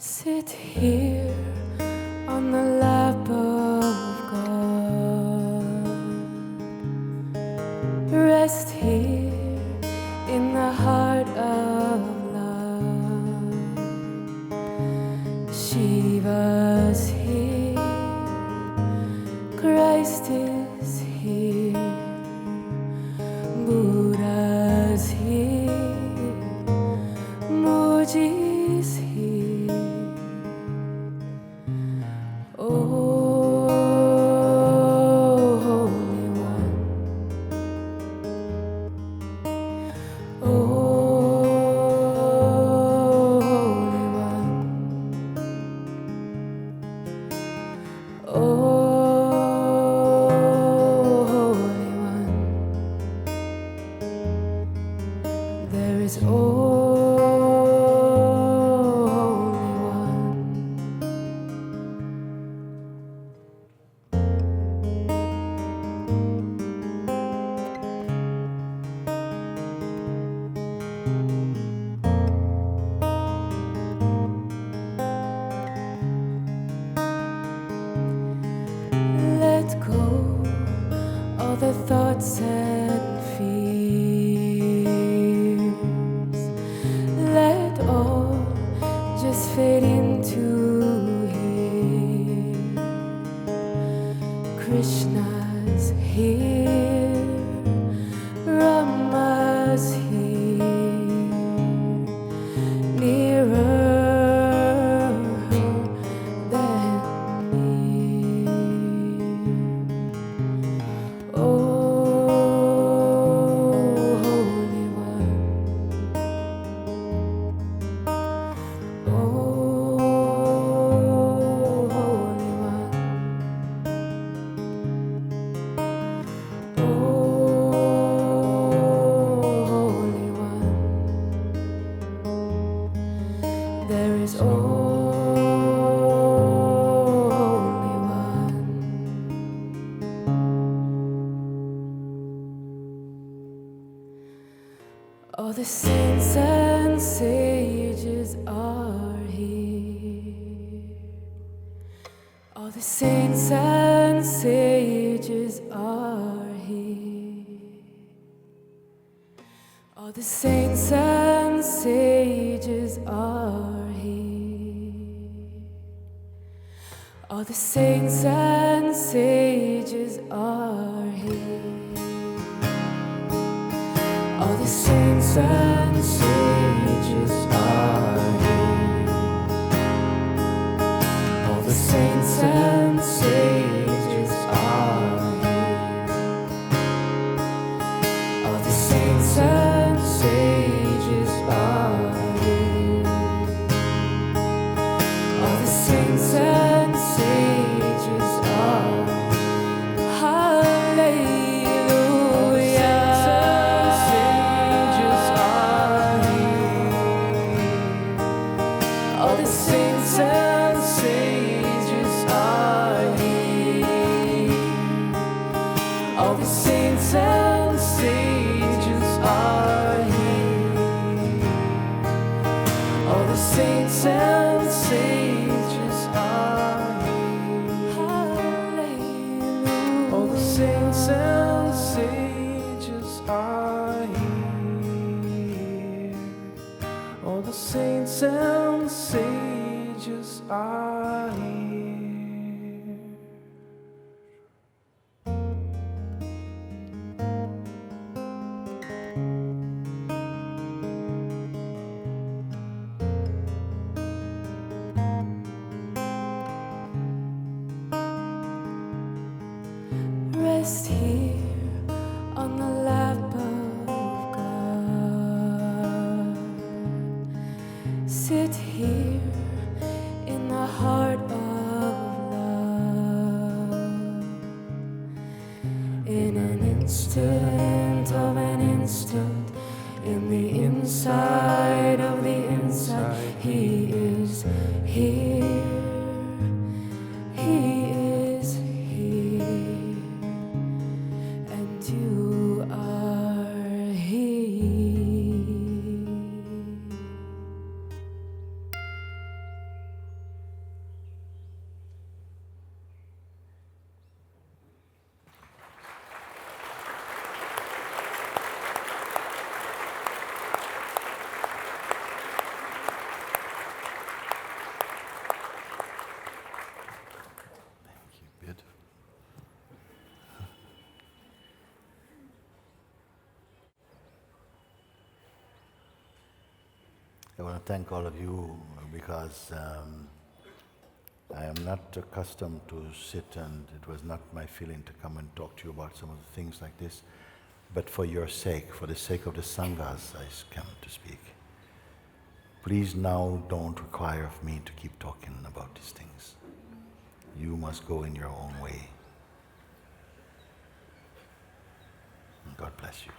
Sit here on the lap of God. Rest here in the heart of love. Shiva's here, Christ is here, Buddha's here, Mooji's here. The thoughts and fears, let all just fade into here. Krishna's here, Rama's here, nearer than there is saints and sages are here. All the saints and sages are here. All the saints and sages are here. All the saints and sages are here. All the saints and sages are here. All the saints and sages are here. All the saints and sages are. Hallelujah. All the saints and sages are here. All the saints and sages are here. All the saints and sages are here. Hallelujah. All the saints and sages are here. All the saints and sages are here. Rest here on the lap of God. Sit here in the heart of love. In an instant of an instant, in the inside of the inside, He is here. He is here. And you are here. Beautiful. I want to thank all of you because I am not accustomed to sit, and it was not my feeling to come and talk to you about some of the things like this, but for your sake, for the sake of the Sanghas, I come to speak. Please now don't require of me to keep talking about these things. You must go in your own way. And God bless you.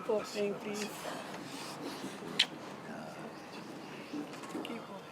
Keep walking, please. Keep walking.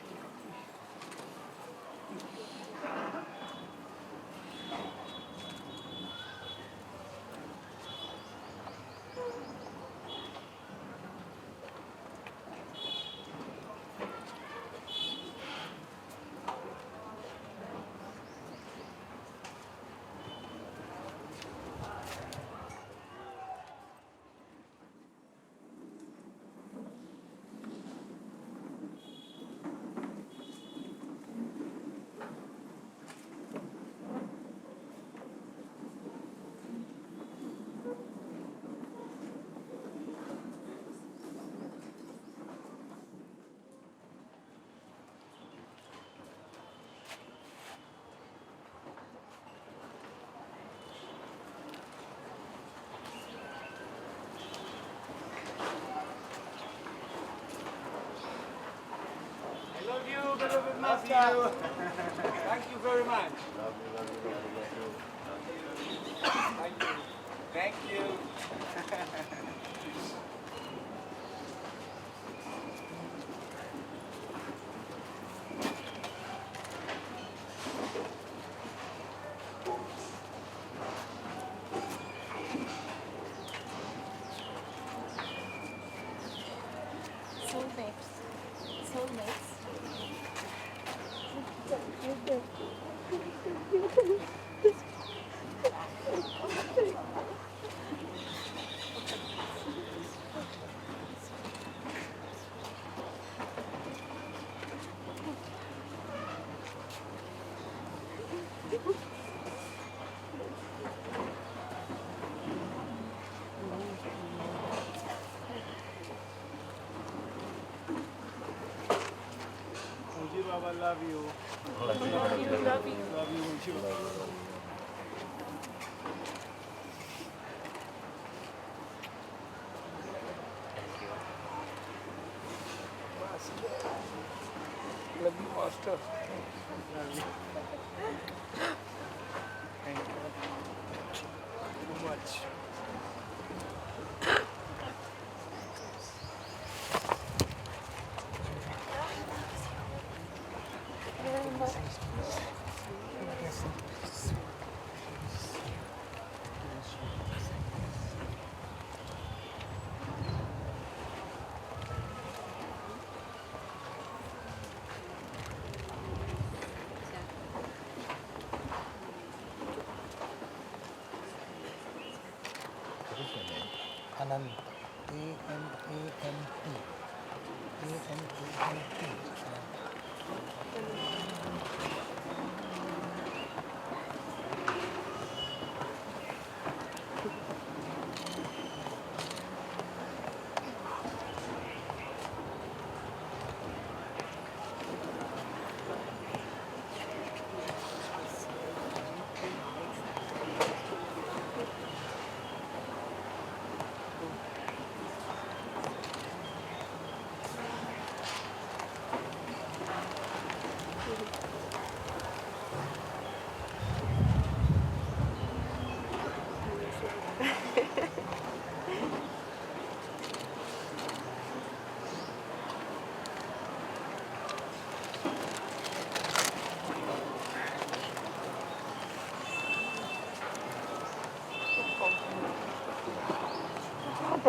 Love you, beloved master. Thank you very much. Thank you. Thank you. Soulmates. Soulmates. Moojibaba, love you. Love you, love you. Love you, Moojibaba. Love you, master. Love you. Thank you so much. Anand. A-N-A-N-T. A-N-A-N-T.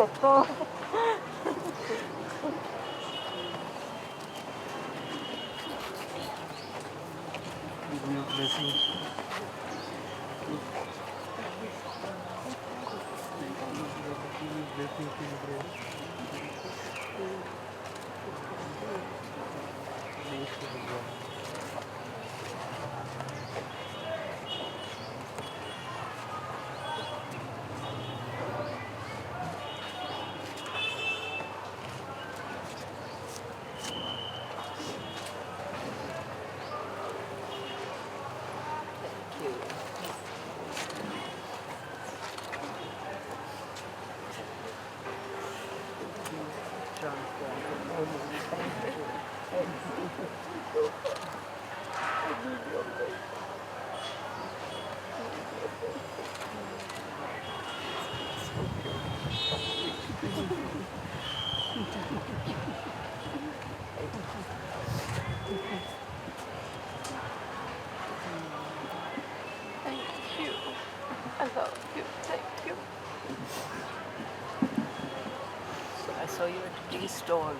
됐어. Give me a blessing.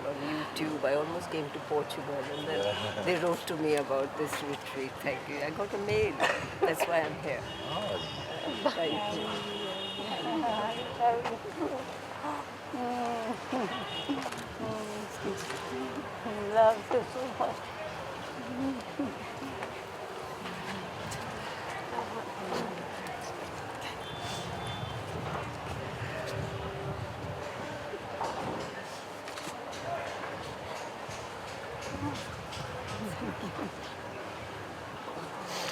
on YouTube. I almost came to Portugal, and then they wrote to me about this retreat. Thank you. I got a mail. That's why I'm here. Thank you. Love you so much.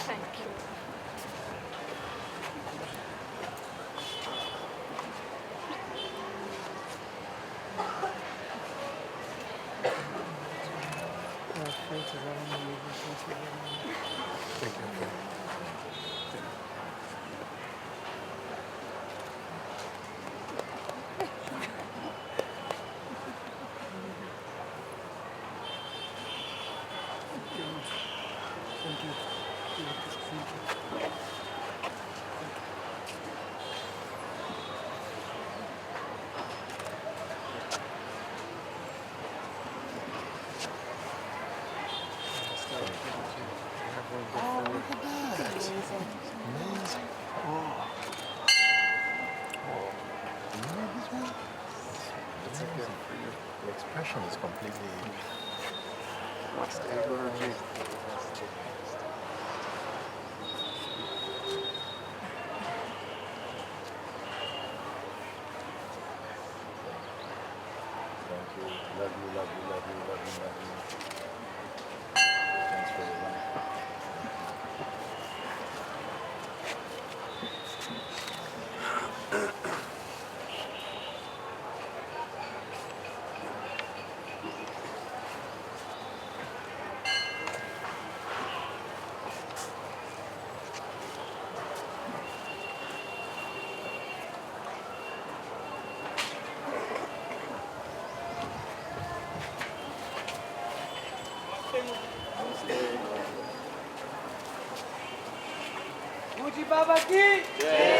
Thank you. The expression is completely. Thank you. Love you, love you, love you, love you, love you. Thanks for the love. Moojibaba ki!